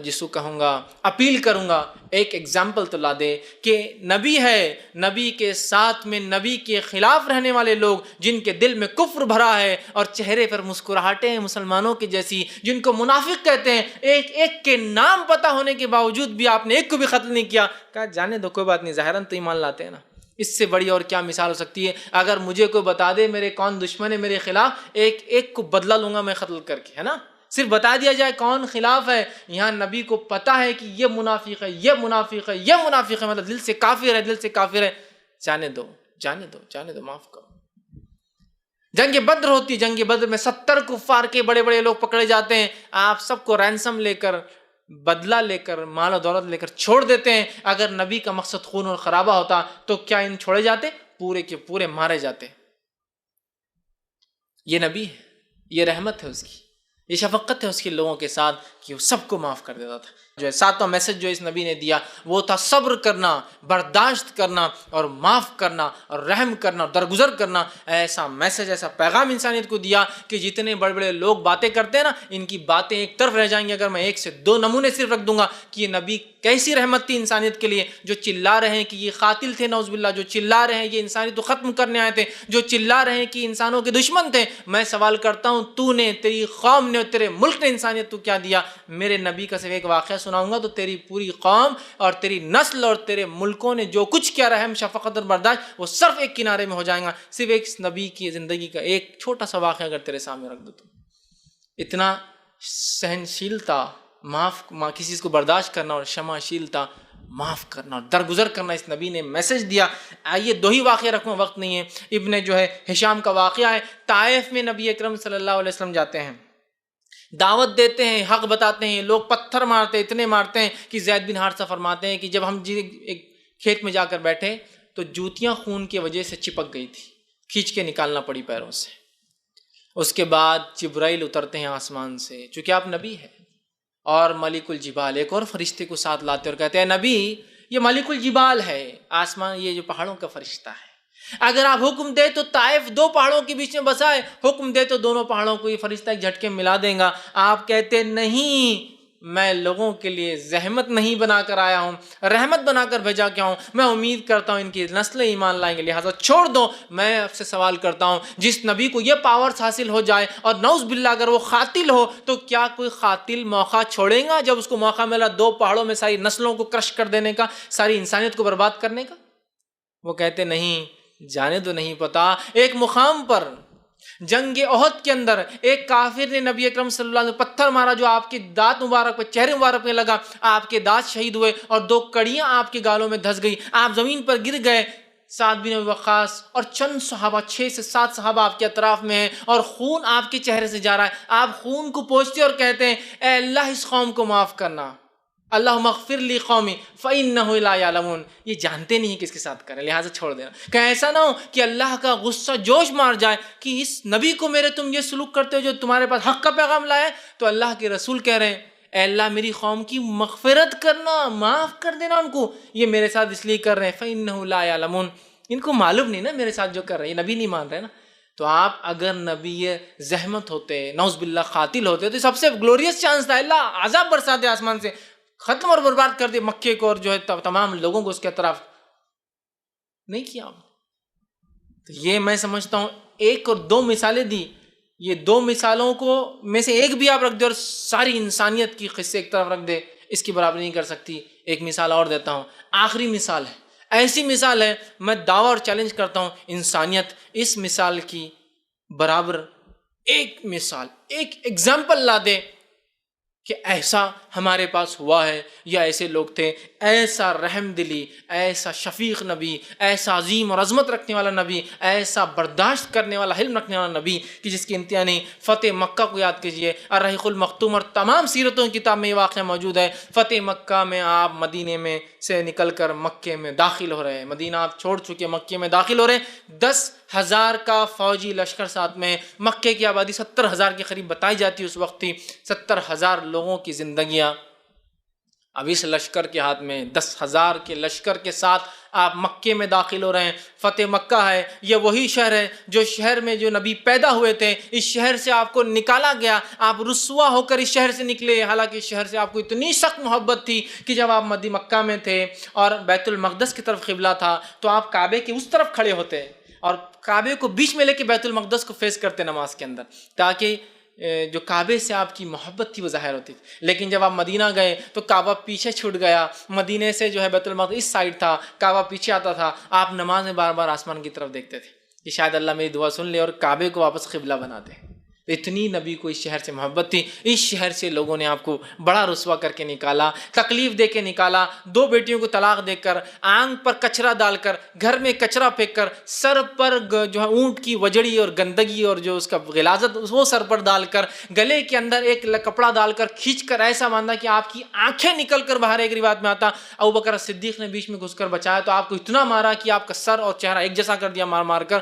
جس کو کہوں گا اپیل کروں گا ایک ایگزامپل تو لا دے کہ نبی ہے, نبی کے ساتھ میں نبی کے خلاف رہنے والے لوگ جن کے دل میں کفر بھرا ہے اور چہرے پر مسکراہٹیں ہیں مسلمانوں کی جیسی, جن کو منافق کہتے ہیں, ایک ایک کے نام پتہ ہونے کے باوجود بھی آپ نے ایک کو بھی قتل نہیں کیا. کہا جانے دو کوئی بات نہیں, ظاہراً تو ایمان لاتے ہیں نا. اس سے بڑی اور کیا مثال ہو سکتی ہے؟ اگر مجھے کوئی بتا دے میرے کون دشمن ہے میرے خلاف, ایک ایک کو بدلہ لوں گا میں قتل کر کے, ہے نا. صرف بتا دیا جائے کون خلاف ہے. یہاں نبی کو پتا ہے کہ یہ منافق ہے, یہ منافق ہے, یہ منافق ہے, مطلب دل سے کافر ہے, دل سے کافر ہے. جانے دو, جانے دو, جانے دو, معاف کرو. جنگ بدر ہوتی, جنگ بدر میں 70 کفار کے بڑے بڑے لوگ پکڑے جاتے ہیں. آپ سب کو رینسم لے کر, بدلہ لے کر, مال و دولت لے کر چھوڑ دیتے ہیں. اگر نبی کا مقصد خون اور خرابہ ہوتا تو کیا ان چھوڑے جاتے؟ پورے کے پورے مارے جاتے. یہ نبی ہے, یہ رحمت ہے اس کی, یہ شفقت ہے اس کے لوگوں کے ساتھ کہ وہ سب کو معاف کر دیتا تھا. جو ہے ساتواں میسج جو اس نبی نے دیا وہ تھا صبر کرنا, برداشت کرنا اور معاف کرنا اور رحم کرنا اور درگزر کرنا. ایسا میسج, ایسا پیغام انسانیت کو دیا کہ جتنے بڑے بڑے لوگ باتیں کرتے ہیں نا, ان کی باتیں ایک طرف رہ جائیں گی اگر میں 1 سے 2 نمونے صرف رکھ دوں گا کہ یہ نبی کیسی رحمت تھی انسانیت کے لیے. جو چلا رہے ہیں کہ یہ قاتل تھے نعوذ باللہ, جو چلا رہے ہیں یہ انسانیت کو ختم کرنے آئے تھے, جو چلا رہے ہیں کہ انسانوں کے دشمن تھے, میں سوال کرتا ہوں تو نے, تیری قوم نے, تیرے ملک نے انسانیت کو کیا دیا؟ میرے نبی کا صرف ایک واقعہ سناؤں گا تو تیری پوری قوم اور تیری نسل اور تیرے ملکوں نے جو کچھ کیا رحم شفقت اور برداشت وہ صرف ایک کنارے میں ہو جائیں گا. صرف ایک نبی کی زندگی کا ایک چھوٹا سا واقعہ اگر تیرے سامنے رکھ دو تو اتنا سہنشیلتا، کسی چیز کو برداشت کرنا اور شماشیلتا، معاف کرنا اور درگزر کرنا اس نبی نے میسج دیا۔ آئیے دو ہی واقعہ رکھوں، وقت نہیں ہے۔ ابن ہشام کا واقعہ ہے، طائف میں نبی اکرم صلی اللہ علیہ وسلم جاتے ہیں، دعوت دیتے ہیں، حق بتاتے ہیں، لوگ پتھر مارتے، اتنے مارتے ہیں کہ زید بن حارثہ فرماتے ہیں کہ جب ہم ایک کھیت میں جا کر بیٹھے تو جوتیاں خون کی وجہ سے چپک گئی تھی، کھینچ کے نکالنا پڑی پیروں سے۔ اس کے بعد جبرائیل اترتے ہیں آسمان سے، چونکہ آپ نبی ہیں، اور ملک الجبال ایک اور فرشتے کو ساتھ لاتے اور کہتے ہیں نبی یہ ملک الجبال ہے، آسمان یہ جو پہاڑوں کا فرشتہ ہے، اگر آپ حکم دے تو طائف دو پہاڑوں کے بیچ میں بسا ہے، حکم دے تو دونوں پہاڑوں کو یہ فرشتہ ایک جھٹکے میں ملا دے گا۔ آپ کہتے نہیں، میں لوگوں کے لیے زحمت نہیں بنا کر آیا ہوں، رحمت بنا کر بھیجا کیا ہوں، میں امید کرتا ہوں ان کی نسلیں ایمان لائیں گے، لہٰذا چھوڑ دو۔ میں آپ سے سوال کرتا ہوں، جس نبی کو یہ پاورز حاصل ہو جائے اور نعوذ باللہ اگر وہ قاتل ہو تو کیا کوئی قاتل موقع چھوڑے گا جب اس کو موقع ملا دو پہاڑوں میں ساری نسلوں کو کرش کر دینے کا، ساری انسانیت کو برباد کرنے کا؟ وہ کہتے نہیں، جانے تو نہیں پتا۔ ایک مقام پر جنگ احد کے اندر ایک کافر نے نبی اکرم صلی اللہ علیہ وسلم پتھر مارا جو آپ کے دانت مبارک پہ، چہرے مبارک پہ لگا، آپ کے دانت شہید ہوئے اور دو کڑیاں آپ کے گالوں میں دھس گئی، آپ زمین پر گر گئے۔ سعد بن ابی وقاص اور چند صحابہ، 6 سے 7 صحابہ آپ کے اطراف میں ہیں اور خون آپ کے چہرے سے جا رہا ہے، آپ خون کو پوچھتے اور کہتے ہیں اے اللہ اس قوم کو معاف کرنا، اللہم اغفر لی قومی فإنہ لا یعلمون، یہ جانتے نہیں کس کے ساتھ کریں، لہٰذا چھوڑ دینا۔ کہ ایسا نہ ہو کہ اللہ کا غصہ جوش مار جائے کہ اس نبی کو میرے تم یہ سلوک کرتے ہو جو تمہارے پاس حق کا پیغام لائے، تو اللہ کے رسول کہہ رہے ہیں اے اللہ میری قوم کی مغفرت کرنا، معاف کر دینا ان کو، یہ میرے ساتھ اس لیے کر رہے ہیں فإنہ لا یعلمون، ان کو معلوم نہیں نا میرے ساتھ جو کر رہے ہیں، نبی نہیں مان رہے نا۔ تو آپ اگر نبی زحمت ہوتے، نعوذ باللہ قاتل ہوتے، تو سب سے گلوریس چانس تھا اللہ عذاب برسا دے آسمان سے، ختم اور برباد کر دے مکے کو اور جو ہے تمام لوگوں کو اس کے طرف، نہیں کیا۔ تو یہ میں سمجھتا ہوں ایک اور دو مثالیں دی، یہ دو مثالوں کو میں سے ایک بھی آپ رکھ دے اور ساری انسانیت کی قصے ایک طرف رکھ دے، اس کی برابری نہیں کر سکتی۔ ایک مثال اور دیتا ہوں، آخری مثال ہے، ایسی مثال ہے میں دعویٰ اور چیلنج کرتا ہوں انسانیت اس مثال کی برابر ایک مثال، ایک ایگزامپل لا دے کہ ایسا ہمارے پاس ہوا ہے یا ایسے لوگ تھے، ایسا رحم دلی، ایسا شفیق نبی، ایسا عظیم اور عظمت رکھنے والا نبی، ایسا برداشت کرنے والا، حلم رکھنے والا نبی کہ جس کی انتہا نہیں۔ فتح مکہ کو یاد کیجئے، الرحیق المختوم اور تمام سیرتوں کی کتاب میں یہ واقعہ موجود ہے۔ فتح مکہ میں آپ مدینے میں سے نکل کر مکے میں داخل ہو رہے ہیں، مدینہ آپ چھوڑ چکے، مکے میں داخل ہو رہے ہیں، 10,000 کا فوجی لشکر ساتھ میں، مکے کی آبادی 70,000 کے قریب بتائی جاتی ہے اس وقت تھی، 70,000 لوگوں کی زندگیاں اب اس لشکر کے ہاتھ میں، 10,000 کے لشکر کے ساتھ آپ مکے میں داخل ہو رہے ہیں۔ فتح مکہ ہے، یہ وہی شہر ہے جو شہر میں جو نبی پیدا ہوئے تھے، اس شہر سے آپ کو نکالا گیا، آپ رسوا ہو کر اس شہر سے نکلے، حالانکہ اس شہر سے آپ کو اتنی سخت محبت تھی کہ جب آپ مکہ میں تھے اور بیت المقدس کی طرف قبلہ تھا تو آپ کعبے کے اس طرف کھڑے ہوتے اور کعبے کو بیچ میں لے کے بیت المقدس کو فیس کرتے نماز کے اندر، تاکہ جو کعبے سے آپ کی محبت تھی وہ ظاہر ہوتی تھی۔ لیکن جب آپ مدینہ گئے تو کعبہ پیچھے چھوٹ گیا، مدینے سے جو ہے بیت المقدس اس سائیڈ تھا، کعبہ پیچھے آتا تھا، آپ نماز میں بار بار آسمان کی طرف دیکھتے تھے کہ شاید اللہ میری دعا سن لے اور کعبے کو واپس قبلہ بنا دے۔ اتنی نبی کو اس شہر سے محبت تھی، اس شہر سے لوگوں نے آپ کو بڑا رسوا کر کے نکالا، تکلیف دے کے نکالا، 2 بیٹیوں کو طلاق دے کر، آنکھ پر کچرا ڈال کر، گھر میں کچرا پھینک کر، سر پر جو ہے اونٹ کی وجڑی اور گندگی اور جو اس کا غلاظت وہ سر پر ڈال کر، گلے کے اندر ایک کپڑا ڈال کر کھینچ کر ایسا باندھا کہ آپ کی آنکھیں نکل کر باہر، ایک روایت میں آتا ابوبکر صدیق نے بیچ میں گھس کر بچایا تو آپ کو اتنا مارا کہ آپ کا سر اور چہرہ ایک جیسا کر دیا مار مار کر۔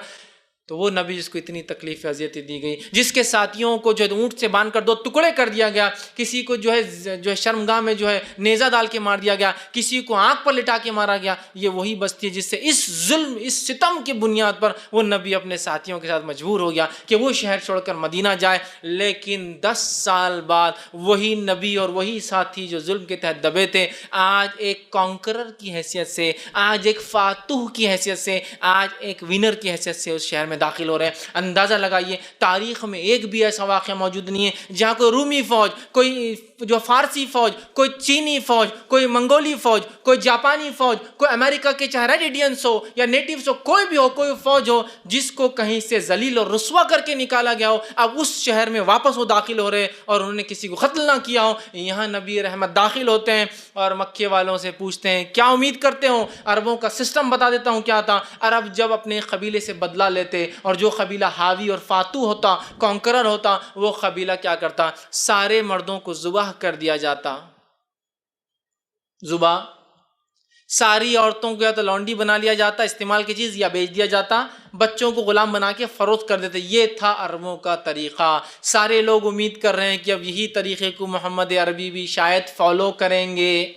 تو وہ نبی جس کو اتنی تکلیف اذیتیں دی گئی، جس کے ساتھیوں کو جو ہے اونٹ سے باندھ کر 2 ٹکڑے کر دیا گیا، کسی کو جو ہے شرمگاہ میں جو ہے نیزہ ڈال کے مار دیا گیا، کسی کو آنکھ پر لٹا کے مارا گیا، یہ وہی بستی ہے جس سے اس ظلم، اس ستم کی بنیاد پر وہ نبی اپنے ساتھیوں کے ساتھ مجبور ہو گیا کہ وہ شہر چھوڑ کر مدینہ جائے۔ لیکن 10 سال بعد وہی نبی اور وہی ساتھی جو ظلم کے تحت دبے تھے، آج ایک کانکرر کی حیثیت سے، آج ایک فاتح کی حیثیت سے، آج ایک ونر کی حیثیت سے اس شہر میں داخل ہو رہے ہیں۔ اندازہ لگائیے تاریخ میں ایک بھی ایسا واقعہ موجود نہیں ہے جہاں کوئی رومی فوج، کوئی جو فارسی فوج، کوئی چینی فوج، کوئی منگولی فوج، کوئی جاپانی فوج، کوئی امریکہ کے چاہے ریڈ انڈینس ہو یا نیٹیوز ہو، کوئی بھی ہو، کوئی فوج ہو جس کو کہیں سے ذلیل اور رسوا کر کے نکالا گیا ہو، اب اس شہر میں واپس وہ داخل ہو رہے اور انہوں نے کسی کو قتل نہ کیا ہو، یہاں نبی رحمت داخل ہوتے ہیں اور مکے والوں سے پوچھتے ہیں کیا امید کرتے ہو؟ عربوں کا سسٹم بتا دیتا ہوں کیا تھا۔ عرب جب اپنے قبیلے سے بدلہ لیتے اور جو قبیلہ حاوی اور فاتو ہوتا، کانکرر ہوتا، وہ قبیلہ کیا کرتا؟ سارے مردوں کو ذبح کر دیا جاتا، ذبح، ساری عورتوں کو یا تو لونڈی بنا لیا جاتا استعمال کی چیز، یا بیچ دیا جاتا، بچوں کو غلام بنا کے فروخت کر دیتے۔ یہ تھا عربوں کا طریقہ۔ سارے لوگ امید کر رہے ہیں کہ اب یہی طریقے کو محمد عربی بھی شاید فالو کریں گے۔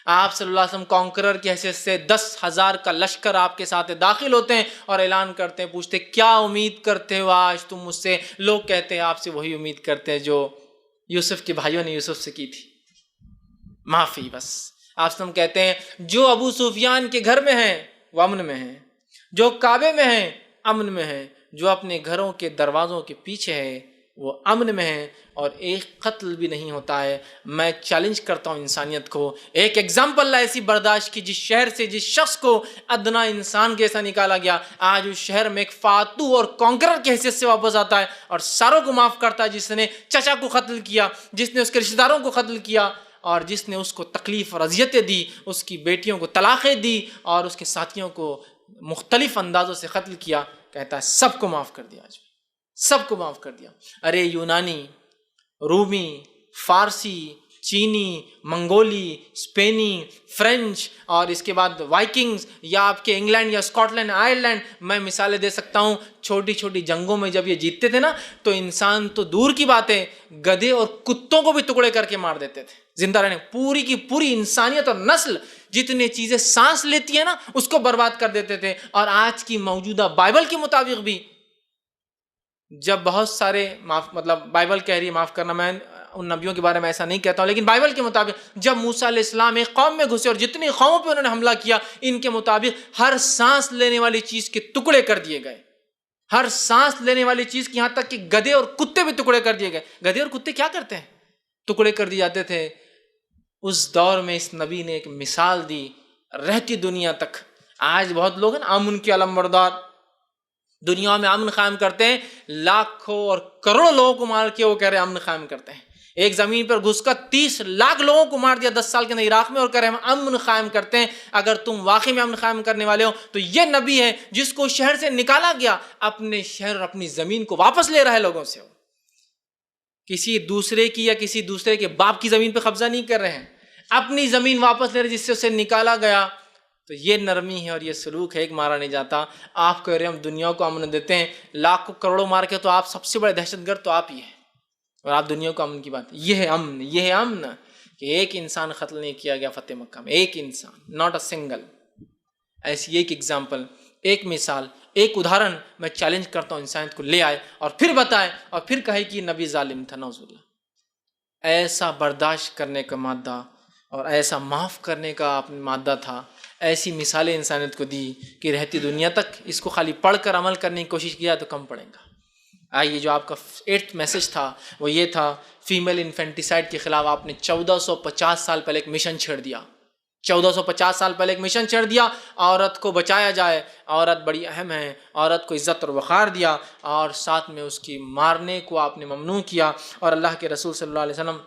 آپ صلی اللہ علیہ وسلم کانکرر کی حیثیت سے 10,000 کا لشکر آپ کے ساتھ داخل ہوتے ہیں اور اعلان کرتے ہیں، پوچھتے کیا امید کرتے ہو آج تم مجھ سے؟ لوگ کہتے ہیں آپ سے وہی امید کرتے ہیں جو یوسف کے بھائیوں نے یوسف سے کی تھی، معافی بس۔ آپ سے ہم کہتے ہیں جو ابو سفیان کے گھر میں ہیں وہ امن میں ہیں، جو کعبے میں ہیں امن میں ہیں، جو اپنے گھروں کے دروازوں کے پیچھے ہے وہ امن میں ہیں، اور ایک قتل بھی نہیں ہوتا ہے۔ میں چیلنج کرتا ہوں انسانیت کو، ایک ایگزامپل ایسی برداشت کی جس شہر سے جس شخص کو ادنا انسان کیسا نکالا گیا، آج اس شہر میں ایک فاتو اور کانکرر کی حیثیت سے واپس آتا ہے اور ساروں کو معاف کرتا ہے، جس نے چچا کو قتل کیا، جس نے اس کے رشتہ داروں کو قتل کیا، اور جس نے اس کو تکلیف اور اذیتیں دی، اس کی بیٹیوں کو طلاقیں دی اور اس کے ساتھیوں کو مختلف اندازوں سے قتل کیا، کہتا ہے سب کو معاف کر دیا، آج سب کو معاف کر دیا۔ ارے یونانی، رومی، فارسی، چینی، منگولی، اسپینی، فرینچ، اور اس کے بعد وائکنگز، یا آپ کے انگلینڈ یا اسکاٹ لینڈ، آئرلینڈ، میں مثالیں دے سکتا ہوں۔ چھوٹی چھوٹی جنگوں میں جب یہ جیتتے تھے نا تو انسان تو دور کی بات ہے، گدھے اور کتوں کو بھی ٹکڑے کر کے مار دیتے تھے زندہ رہنے۔ پوری کی پوری انسانیت اور نسل جتنے چیزیں سانس لیتی ہے نا اس کو برباد کر دیتے تھے۔ اور آج کی موجودہ بائبل کے مطابق بھی جب بہت سارے بائبل کہہ رہی ہے، معاف کرنا میں ان نبیوں کے بارے میں ایسا نہیں کہتا ہوں، لیکن بائبل کے مطابق جب موسیٰ علیہ السلام ایک قوم میں گھسے اور جتنی قوموں پہ انہوں نے حملہ کیا، ان کے مطابق ہر سانس لینے والی چیز کے ٹکڑے کر دیے گئے، ہر سانس لینے والی چیز کی، یہاں تک کہ گدھے اور کتے بھی ٹکڑے کر دیے گئے۔ گدھے اور کتے کیا کرتے ہیں؟ ٹکڑے کر دیے جاتے تھے۔ اس دور میں اس نبی نے ایک مثال دی رہتی دنیا تک۔ آج بہت لوگ ہیں نا امن کے علم بردار، دنیا میں امن قائم کرتے ہیں، لاکھوں اور کروڑوں لوگوں کو مار کے وہ کہہ رہے ہیں امن قائم کرتے ہیں۔ ایک زمین پر گھس کر 30 لاکھ لوگوں کو مار دیا 10 سال کے اندر عراق میں، اور کہہ رہے ہیں ہم امن قائم کرتے ہیں۔ اگر تم واقعی میں امن قائم کرنے والے ہو تو یہ نبی ہے جس کو شہر سے نکالا گیا، اپنے شہر اور اپنی زمین کو واپس لے رہا ہے لوگوں سے، کسی دوسرے کی یا کسی دوسرے کے باپ کی زمین پہ قبضہ نہیں کر رہے ہیں، اپنی زمین واپس لے رہے جس سے اسے نکالا گیا۔ تو یہ نرمی ہے اور یہ سلوک ہے، ایک مارا نہیں جاتا۔ آپ کہہ رہے ہیں ہم دنیا کو امن دیتے ہیں، لاکھوں کروڑوں مار کے تو آپ سب سے بڑے دہشت گرد تو آپ ہی ہیں، اور آپ دنیا کو امن کی بات۔ یہ ہے امن، یہ ہے امن کہ ایک انسان قتل نہیں کیا گیا فتح مکہ میں، ایک انسان، ناٹ اے سنگل۔ ایسی ایک ایگزامپل، ایک مثال، ایک ادھارن میں چیلنج کرتا ہوں انسانیت کو لے آئے اور پھر بتائے اور پھر کہے کہ نبی ظالم تھا، نعوذ باللہ۔ ایسا برداشت کرنے کا مادہ اور ایسا معاف کرنے کا مادہ تھا، ایسی مثالیں انسانیت کو دی کہ رہتی دنیا تک اس کو خالی پڑھ کر عمل کرنے کی کوشش کیا تو کم پڑے گا۔ آئیے جو آپ کا 8th میسج تھا وہ یہ تھا، فیمیل انفینٹیسائڈ کے خلاف آپ نے 1450 سال پہلے ایک مشن چھیڑ دیا، 1450 سال پہلے ایک مشن چھیڑ دیا، عورت کو بچایا جائے، عورت بڑی اہم ہے، عورت کو عزت اور وقار دیا، اور ساتھ میں اس کی مارنے کو آپ نے ممنوع کیا۔ اور اللہ کے رسول صلی اللہ علیہ وسلم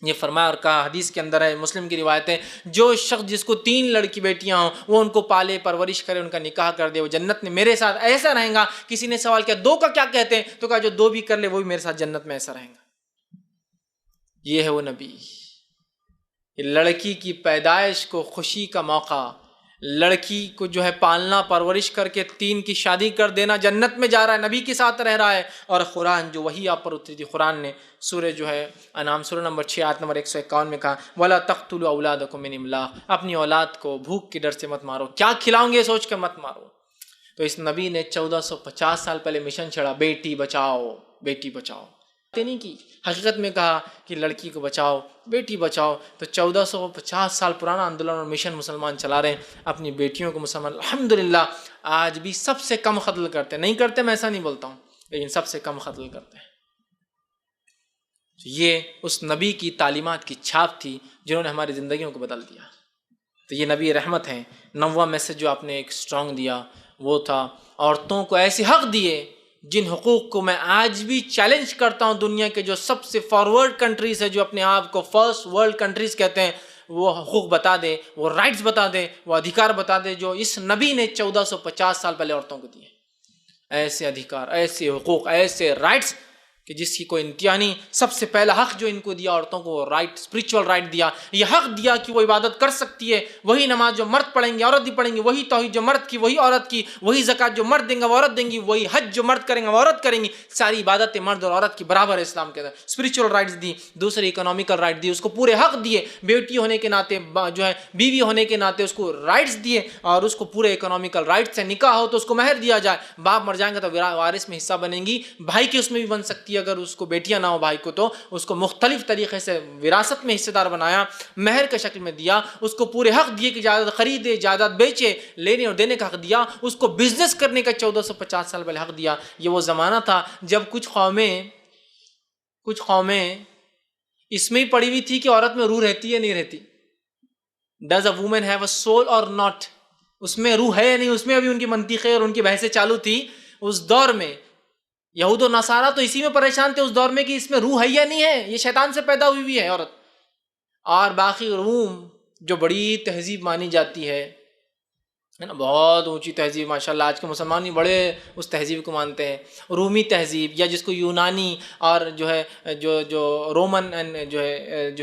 یہ فرمایا اور کہا، حدیث کے اندر ہے، مسلم کی روایت ہے، جو شخص جس کو 3 لڑکی بیٹیاں ہوں وہ ان کو پالے پرورش کرے، ان کا نکاح کر دے، وہ جنت میں میرے ساتھ ایسا رہیں گا۔ کسی نے سوال کیا 2 کا کیا کہتے ہیں؟ تو کہا جو 2 بھی کر لے وہ بھی میرے ساتھ جنت میں ایسا رہیں گا۔ یہ ہے وہ نبی، لڑکی کی پیدائش کو خوشی کا موقع، لڑکی کو جو ہے پالنا پرورش کر کے 3 کی شادی کر دینا، جنت میں جا رہا ہے، نبی کے ساتھ رہ رہا ہے۔ اور قرآن جو وہی آپ پر اتری تھی، قرآن نے سورہ جو ہے انعام سورہ نمبر 6 آیت نمبر 151 میں کہا، وَلَا تَقْتُلُوا أَوْلَادَكُم مِّنْ إِمْلَاقٍ، اپنی اولاد کو بھوک کے ڈر سے مت مارو، کیا کھلاؤں گے سوچ کر مت مارو۔ تو اس نبی نے 1450 سال پہلے مشن چھڑا، بیٹی بچاؤ، بیٹی بچاؤ، نہیں کی حقیقت میں کہا کہ لڑکی کو بچاؤ، بیٹی بچاؤ۔ تو 1450 سال پرانا آندولن اور مشن مسلمان چلا رہے ہیں، اپنی بیٹیوں کو مسلمان الحمدللہ آج بھی سب سے کم قتل کرتے ہیں، نہیں کرتے میں ایسا نہیں بولتا ہوں، لیکن سب سے کم قتل کرتے ہیں۔ یہ اس نبی کی تعلیمات کی چھاپ تھی جنہوں نے ہماری زندگیوں کو بدل دیا. تو یہ نبی رحمت ہیں. 9واں میسج جو آپ نے ایک اسٹرانگ دیا وہ تھا عورتوں کو ایسے حق دیے جن حقوق کو میں آج بھی چیلنج کرتا ہوں. دنیا کے جو سب سے فارورڈ کنٹریز ہے، جو اپنے آپ کو فرسٹ ورلڈ کنٹریز کہتے ہیں، وہ حقوق بتا دے، وہ رائٹس بتا دے، وہ ادھیکار بتا دے جو اس نبی نے 1450 سال پہلے عورتوں کو دیے. ایسے ادھیکار، ایسے حقوق، ایسے رائٹس کہ جس کی کوئی انتہا نہیں. سب سے پہلا حق جو ان کو دیا عورتوں کو، وہ رائٹ، اسپرچول رائٹ دیا. یہ حق دیا کہ وہ عبادت کر سکتی ہے. وہی نماز جو مرد پڑھیں گے عورت بھی پڑھیں گی، وہی توحید جو مرد کی وہی عورت کی، وہی زکوٰۃ جو مرد دیں گے وہ عورت دیں گی، وہی حج جو مرد کریں گے وہ عورت کریں گی. ساری عبادتیں مرد اور عورت کی برابر ہے اسلام کے اندر. اسپرچول رائٹس دی. دوسری اکنامیکل رائٹ دی، اس کو پورے حق دیے. بیٹی ہونے کے ناطے، جو ہے بیوی ہونے کے ناطے اس کو رائٹس دیے، اور اس کو پورے اکنامیکل رائٹس سے نکاح ہو تو اس کو مہر دیا جائے. باپ مر جائیں گے تو وارث میں حصہ بنیں گی. بھائی کی اس میں بھی بن سکتی ہے، اگر اس کو بیٹیاں نہ ہو بھائی کو تو اس کو مختلف طریقے سے وراثت میں حصے دار بنایا، مہر کے شکل میں دیا. اس کو پورے حق دیے کہ جائیداد خریدے، جائیداد بیچے، لینے اور دینے کا حق دیا. اس کو بزنس کرنے کا 1450 سال پہلے حق دیا. یہ وہ زمانہ تھا جب کچھ قومیں اس میں ہی پڑی ہوئی تھی کہ عورت میں روح رہتی ہے نہیں رہتی. Does a woman have a civil اور ناٹ؟ اس میں روح ہے یا نہیں، اس میں ابھی ان کی منطقیں اور ان کی بحثیں چالو تھی. اس دور میں یہود و نصارہ تو اسی میں پریشان تھے اس دور میں کہ اس میں روح ہے یا نہیں ہے، یہ شیطان سے پیدا ہوئی ہوئی ہے عورت. اور باقی روم جو بڑی تہذیب مانی جاتی ہے نا، بہت اونچی تہذیب، ماشاءاللہ آج کے مسلمان بھی بڑے اس تہذیب کو مانتے ہیں. رومی تہذیب، یا جس کو یونانی اور جو ہے جو رومن جو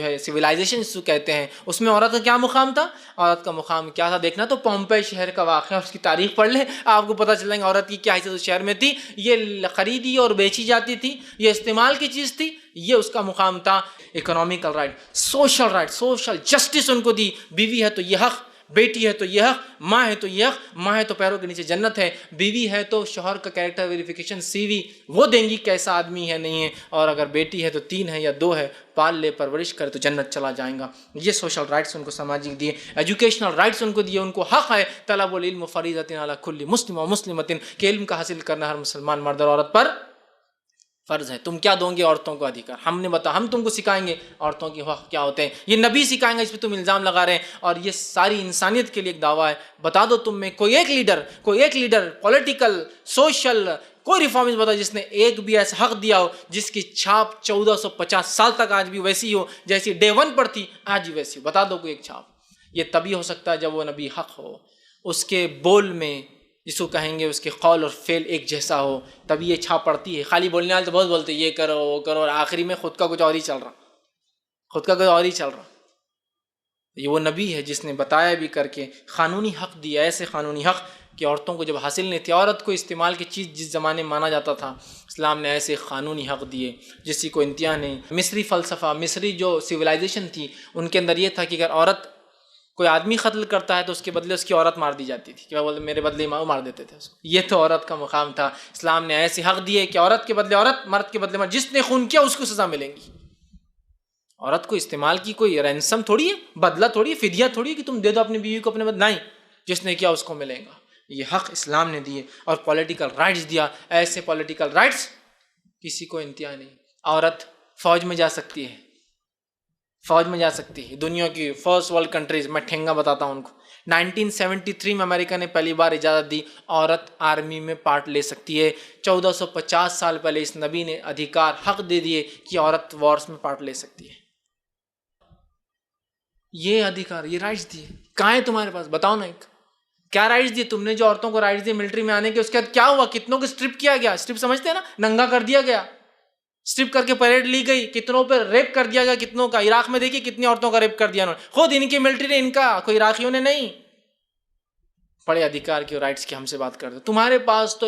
ہے سویلائزیشن کہتے ہیں، اس میں عورت کا کیا مقام تھا؟ عورت کا مقام کیا تھا دیکھنا تو پومپئی شہر کا واقعہ، اس کی تاریخ پڑھ لیں، آپ کو پتہ چل جائے گا عورت کی کیا حیثیت اس شہر میں تھی. یہ خریدی اور بیچی جاتی تھی، یہ استعمال کی چیز تھی، یہ اس کا مقام تھا. Economical right, social right, social justice in کو دی. بیوی ہے تو یہ حق، بیٹی ہے تو یہ حق، ماں ہے تو یہ حق. ماں ہے تو پیروں کے نیچے جنت ہے، بیوی ہے تو شوہر کا کیریکٹر ویریفیکیشن سی وی وہ دیں گی کیسا آدمی ہے نہیں ہے. اور اگر بیٹی ہے تو 3 ہے یا 2 ہے، پال لے پرورش کرے تو جنت چلا جائیں گا. یہ سوشل رائٹس ان کو سماجی دیے. ایجوکیشنل رائٹس ان کو دیے. ان کو حق ہے طلب العلم فریضۃ علی کل مسلم و مسلمۃ، کہ علم کا حاصل کرنا ہر مسلمان مرد اور عورت پر فرض ہے. تم کیا دو گے عورتوں کو ادھیکار؟ ہم نے ہم تم کو سکھائیں گے عورتوں کے حق کیا ہوتے ہیں. یہ نبی سکھائیں گے، اس پہ تم الزام لگا رہے ہیں. اور یہ ساری انسانیت کے لیے ایک دعویٰ ہے. بتا دو تم میں کوئی ایک لیڈر پولیٹیکل، سوشل، کوئی ریفارمز بتا جس نے ایک بھی ایسا حق دیا ہو جس کی چھاپ 1450 سال تک آج بھی ویسی ہو جیسی ڈے 1 پر تھی، آج بھی ویسی ہو. بتا دو کوئی ایک چھاپ. یہ تبھی ہو سکتا ہے جب وہ نبی حق ہو، اس کے بول میں، جس کو کہیں گے اس کے قول اور فعل ایک جیسا ہو، تبھی یہ چھاپ پڑتی ہے. خالی بولنے والے تو بہت بولتے ہیں یہ کرو وہ کرو، اور آخری میں خود کا کچھ اور ہی چل رہا. یہ وہ نبی ہے جس نے بتایا بھی کر کے قانونی حق دیا، ایسے قانونی حق کہ عورتوں کو جب حاصل نہیں تھی، عورت کو استعمال کی چیز جس زمانے میں مانا جاتا تھا، اسلام نے ایسے قانونی حق دیے جس کی کوئی انتہا نہیں. مصری فلسفہ، مصری جو سویلائزیشن تھی، ان کے اندر یہ تھا کہ اگر عورت کوئی آدمی قتل کرتا ہے تو اس کے بدلے اس کی عورت مار دی جاتی تھی. کیا بولتے میرے بدلے مار دیتے تھے اس کو. یہ تو عورت کا مقام تھا. اسلام نے ایسے حق دیے کہ عورت کے بدلے عورت، مرد کے بدلے مرد، جس نے خون کیا اس کو سزا ملے گی. عورت کو استعمال کی کوئی رینسم تھوڑی ہے، بدلہ تھوڑی ہے، فدیہ تھوڑی ہے کہ تم دے دو اپنی بیوی کو اپنے بدلے. نہیں، جس نے کیا اس کو ملے گا. یہ حق اسلام نے دیے. اور پولیٹیکل رائٹس دیا. ایسے پولیٹیکل رائٹس کسی کو انتہا نہیں. عورت فوج میں جا سکتی ہے، دنیا کی فرسٹ ورلڈ کنٹریز. میں ٹھنگا بتاتا ہوں ان کو. 1973 میں امریکہ نے پہلی بار اجازت دی عورت آرمی میں پارٹ لے سکتی ہے. 1450 سال پہلے اس نبی نے ادھیکار، حق دے دیے کہ عورت وارس میں پارٹ لے سکتی ہے. یہ ادھیکار، یہ رائٹس دیے. کہاں ہے تمہارے پاس؟ بتاؤ نا. ایک کیا رائٹس دیے تم نے؟ جو عورتوں کو رائٹس دیے ملٹری میں آنے کے، اس کے بعد کیا ہوا؟ کتنوں کو اسٹرپ کیا گیا. اسٹرپ سمجھتے ہیں نا، ننگا کر دیا گیا، اسٹرپ کر کے پریڈ لی گئی. کتنوں پہ ریپ کر دیا گیا، کتنوں کا. عراق میں دیکھیے کتنی عورتوں کا ریپ کر دیا انہوں نے، خود ان کی ملٹری نے، ان کا، کوئی عراقیوں نے نہیں. بڑے ادھیکار کی رائٹس کی ہم سے بات کرتے. تمہارے پاس تو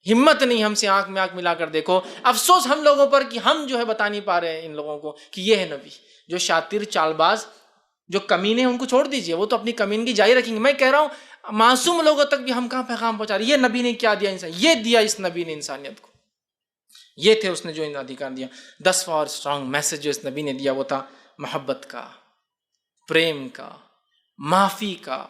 ہمت نہیں ہم سے آنکھ میں آنکھ ملا کر دیکھو. افسوس ہم لوگوں پر کہ ہم جو ہے بتا نہیں پا رہے ہیں ان لوگوں کو کہ یہ ہے نبی. جو شاطر، چالباز، جو کمینے ہیں ان کو چھوڑ دیجئے، وہ تو اپنی کمینگی جاری رکھیں گے. میں کہہ رہا ہوں معصوم لوگوں تک بھی ہم کہاں پیغام پہنچا رہے. یہ نبی نے کیا دیا انسان؟ یہ دیا اس نبی نے انسانیت کو. یہ تھے اس نے جو ان ادھیکار دیا. 10واں اور اسٹرانگ میسج جو اس نبی نے دیا وہ تھا محبت کا، پریم کا، معافی کا،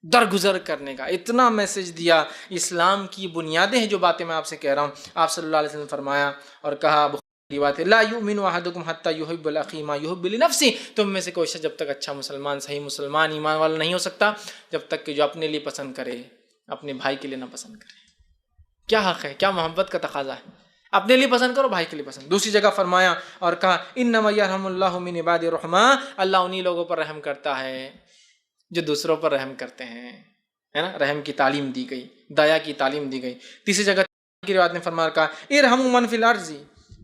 درگزر کرنے کا. اتنا میسج دیا. اسلام کی بنیادیں ہیں جو باتیں میں آپ سے کہہ رہا ہوں. آپ صلی اللہ علیہ وسلم فرمایا اور کہا، کی بات ہے لا یؤمن احدکم حتی یحب لاخی ما یحب لنفسہ، تم میں سے کوئی شخص جب تک اچھا مسلمان، صحیح مسلمان، ایمان والا نہیں ہو سکتا جب تک کہ جو اپنے لیے پسند کرے اپنے بھائی کے لیے نہ پسند کرے۔ کیا حق ہے، کیا محبت کا تقاضا ہے، اپنے لیے پسند کرو، بھائی کے لیے پسند۔ دوسری جگہ فرمایا اور کہا انما یرحم اللہ من عباد الرحمٰ، اللہ انہی لوگوں پر رحم کرتا ہے جو دوسروں پر رحم کرتے ہیں، ہے نا، رحم کی تعلیم دی گئی، دیا کی تعلیم دی گئی۔ تیسری جگہ کی روایت میں فرمایا کہا ارحموا من فی الارض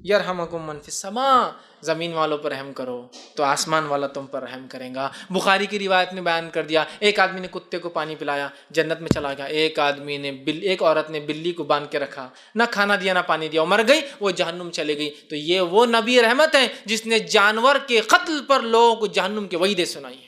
یرحمکم من فی السماء، زمین والوں پر رحم کرو تو آسمان والا تم پر رحم کرے گا۔ بخاری کی روایت میں بیان کر دیا ایک آدمی نے کتے کو پانی پلایا جنت میں چلا گیا، ایک عورت نے بلی کو باندھ کے رکھا، نہ کھانا دیا نہ پانی دیا، وہ مر گئی، وہ جہنم چلے گئی۔ تو یہ وہ نبی رحمت ہے جس نے جانور کے قتل پر لوگوں کو جہنم کے وعیدیں سنائی ہیں۔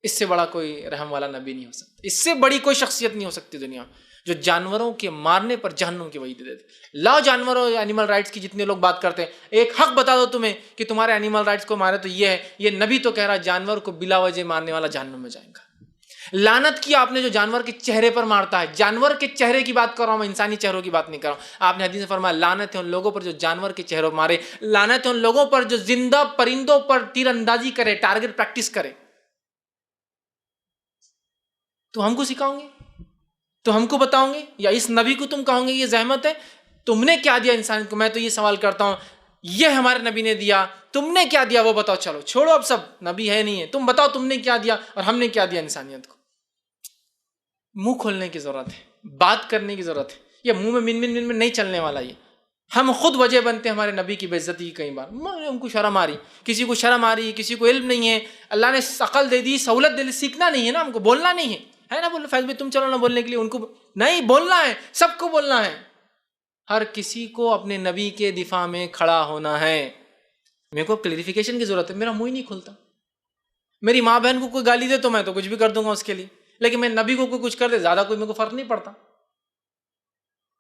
اس سے بڑا کوئی رحم والا نبی نہیں ہو سکتا، اس سے بڑی کوئی شخصیت نہیں ہو سکتی دنیا میں جو جانوروں کے مارنے پر جہنم کی وعید دیتے۔ لاؤ جانوروں اینیمل رائٹس کی جتنے لوگ بات کرتے ہیں، ایک حق بتا دو تمہیں کہ تمہارے اینیمل رائٹس کو مارے تو یہ ہے، یہ نبی تو کہہ رہا جانور کو بلا وجہ مارنے والا جہنم میں جائے گا۔ لعنت کیا آپ نے جو جانور کے چہرے پر مارتا ہے، جانور کے چہرے کی بات کر رہا ہوں میں، انسانی چہروں کی بات نہیں کر رہا ہوں۔ آپ نے حدیث میں فرمایا لعنت ہے ان لوگوں پر جو جانور کے چہروں پر مارے، لعنت ہے ان لوگوں پر جو زندہ پرندوں پر تیر اندازی کرے، ٹارگٹ پریکٹس کرے۔ تو ہم کو سکھاؤں گے، تو ہم کو بتاؤں گے، یا اس نبی کو تم کہوں گے یہ زحمت ہے؟ تم نے کیا دیا انسانیت کو؟ میں تو یہ سوال کرتا ہوں، یہ ہمارے نبی نے دیا، تم نے کیا دیا وہ بتاؤ۔ چلو چھوڑو اب سب، نبی ہے نہیں ہے، تم بتاؤ تم نے کیا دیا اور ہم نے کیا دیا انسانیت کو۔ منہ کھولنے کی ضرورت ہے، بات کرنے کی ضرورت ہے، یہ منہ میں من من من من نہیں چلنے والا۔ یہ ہم خود وجہ بنتے ہیں ہمارے نبی کی بے عزتی کی۔ کئی بار ہم کو شرم آ رہی، کسی کو شرم آ رہی، کسی کو علم نہیں ہے، اللہ نے عقل دے دی، سہولت دے دی، سیکھنا نہیں ہے نا، ہم کو بولنا نہیں ہے نا، بولو فیض بھائی تم چلو نا بولنے کے لیے، ان کو نہیں بولنا ہے، سب کو بولنا ہے، ہر کسی کو اپنے نبی کے دفاع میں کھڑا ہونا ہے۔ میرے کو کلیریفیکیشن کی ضرورت ہے، میرا منہ ہی نہیں کھلتا۔ میری ماں بہن کو کوئی گالی دے تو میں تو کچھ بھی کر دوں گا اس کے لیے، لیکن میں نبی کو کوئی کچھ کر دے زیادہ کوئی میرے کو فرق نہیں پڑتا۔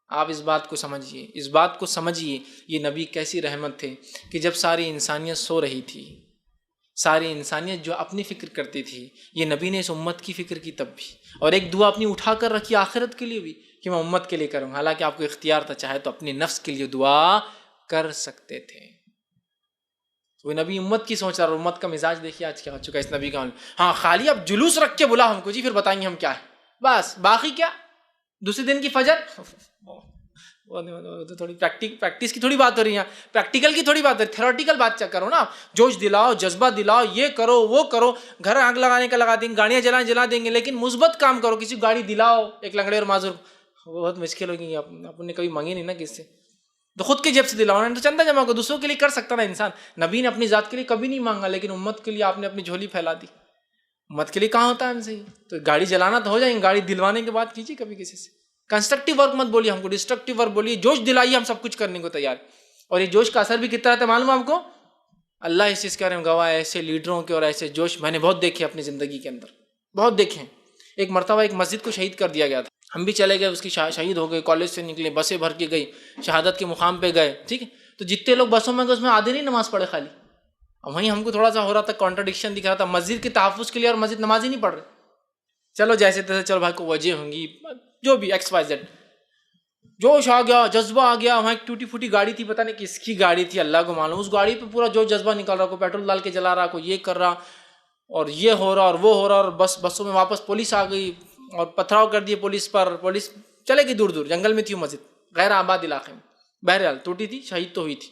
آپ اس بات کو سمجھیے، اس بات کو سمجھیے، یہ نبی کیسی رحمت تھے کہ جب ساری انسانیت سو رہی تھی، ساری انسانیت جو اپنی فکر کرتی تھی، یہ نبی نے اس امت کی فکر کی تب بھی، اور ایک دعا اپنی اٹھا کر رکھی آخرت کے لیے بھی کہ میں امت کے لیے کروں۔ حالانکہ آپ کو اختیار تھا، چاہے تو اپنے نفس کے لیے دعا کر سکتے تھے۔ وہ نبی امت کی سوچ رہا، اور امت کا مزاج دیکھیے آج کیا ہو چکا ہے اس نبی کا۔ ہاں خالی اب جلوس رکھ کے بلا ہم کو، جی پھر بتائیں گے ہم کیا ہے، بس باقی کیا دوسرے دن کی فجر تھوڑی پریکٹس کی تھوڑی بات ہو رہی ہے، پریکٹیکل کی تھوڑی بات ہے، تھیوریٹیکل بات چیک کرو نا، جوش دلاؤ، جذبہ دلاؤ، یہ کرو وہ کرو، گھر آگ لگانے کا لگا دیں گے، گاڑیاں جلا دیں گے، لیکن مثبت کام کرو، کسی گاڑی دلاؤ، ایک لنگڑے اور معذور، بہت مشکل ہوگی، اپنے کبھی مانگی نہیں نا کس سے، تو خود کے جیب سے دلاؤ، تو چندہ جمع کو دوسروں کے لیے کر سکتا نا انسان۔ نبی نے اپنی ذات کے لیے کبھی نہیں مانگا، لیکن امت کے لیے آپ نے اپنی جھولی پھیلا دی۔ امت کے لیے کہاں ہوتا ہے ہم سے؟ تو گاڑی جلانا تو ہو جائیں گے، گاڑی دلوانے کے بعد کیجیے کبھی کسی سے۔ کنسٹرکٹیو ورک مت بولیے ہم کو، ڈسٹرکٹیو ورک بولیے، جوش دلائیے، ہم سب کچھ کرنے کو تیار۔ اور یہ جوش کا اثر بھی کتنا رہتا ہے معلوم ہے آپ کو؟ اللہ اس چیز کے بارے میں گواہ ہے، ایسے لیڈروں کے اور ایسے جوش میں نے بہت دیکھے اپنی زندگی کے اندر، بہت دیکھے ہیں۔ ایک مرتبہ ایک مسجد کو شہید کر دیا گیا تھا، ہم بھی چلے گئے، اس کی شہید ہو گئے، کالج سے نکلے، بسیں بھر کے گئی، شہادت کے مقام پہ گئے، ٹھیک ہے، تو جتنے لوگ بسوں میں گئے اس میں آدھے نہیں نماز پڑھے خالی، اور وہیں ہم کو تھوڑا سا ہو رہا تھا، کانٹرڈکشن دکھ رہا تھا، مسجد کے تحفظ کے لیے اور مسجد نماز ہی نہیں پڑھ رہے۔ چلو جیسے تیسے، چلو بھائی کو وجہ ہوں گی، جو بھی ایکس وائی زیڈ، جوش آ گیا، جذبہ آ گیا، وہاں ایک ٹوٹی پھوٹی گاڑی تھی، پتہ نہیں کس کی گاڑی تھی، اللہ کو معلوم، اس گاڑی پہ پورا جوش جذبہ نکل رہا، کوئی پیٹرول ڈال کے جلا رہا، کوئی یہ کر رہا، اور یہ ہو رہا اور وہ ہو رہا، اور بسوں میں واپس پولیس آ گئی اور پتھراؤ کر دیے پولیس پر، پولیس چلے گئی دور دور، جنگل میں تھی مسجد، غیر آباد علاقے میں، بہرحال ٹوٹی تھی، شہید تو ہوئی تھی،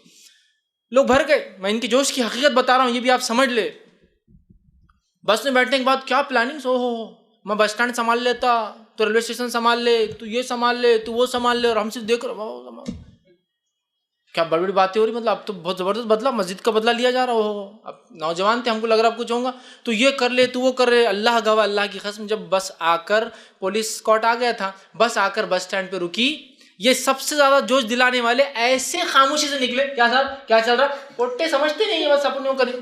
لوگ بھر گئے۔ میں ان کے جوش کی حقیقت بتا رہا ہوں، یہ بھی آپ سمجھ لے۔ بس میں بیٹھنے کے بعد کیا پلاننگ، ہو میں بس اسٹینڈ سنبھال لیتا، تو ریلوے اسٹیشن سنبھال لے، تو یہ سنبھال لے، تو وہ سنبھال لے، اور ہم سے دیکھ رہے کیا بڑی بڑی باتیں ہو رہی، مطلب اب تو بہت زبردست بدلا، مسجد کا بدلہ لیا جا رہا ہو، اب نوجوان تھے، ہم کو لگ رہا اب کچھ ہوگا، تو یہ کر لے، تو وہ کر رہے۔ اللہ گواہ، اللہ کی قسم، جب بس آ کر پولیس اسکواڈ آ گیا تھا، بس آ کر بس اسٹینڈ پہ رکی، یہ سب سے زیادہ جوش دلانے والے ایسے خاموشی سے نکلے، کیا صاحب کیا چل رہا، پوٹے سمجھتے نہیں ہیں، بس اپنے کریں،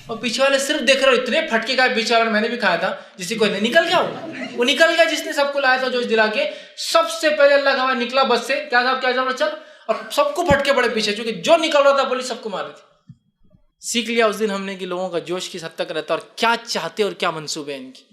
اور پیچھے والے صرف دیکھ رہے، اتنے پھٹکے کا پیچھے والے، میں نے بھی کھایا تھا، جس کو نکل گیا وہ نکل گیا، جس نے سب کو لایا تھا جوش دلا کے، سب سے پہلے اللہ گواہ نکلا بس سے، کیا صاحب کیا چل رہا، چل، اور سب کو پھٹکے پڑے پیچھے، چونکہ جو نکل رہا تھا پولیس سب کو مار رہی تھی۔ سیکھ لیا اس دن ہم نے کہ لوگوں کا جوش کس حد تک رہتا ہے اور کیا چاہتے اور کیا منصوبے ہیں ان کی۔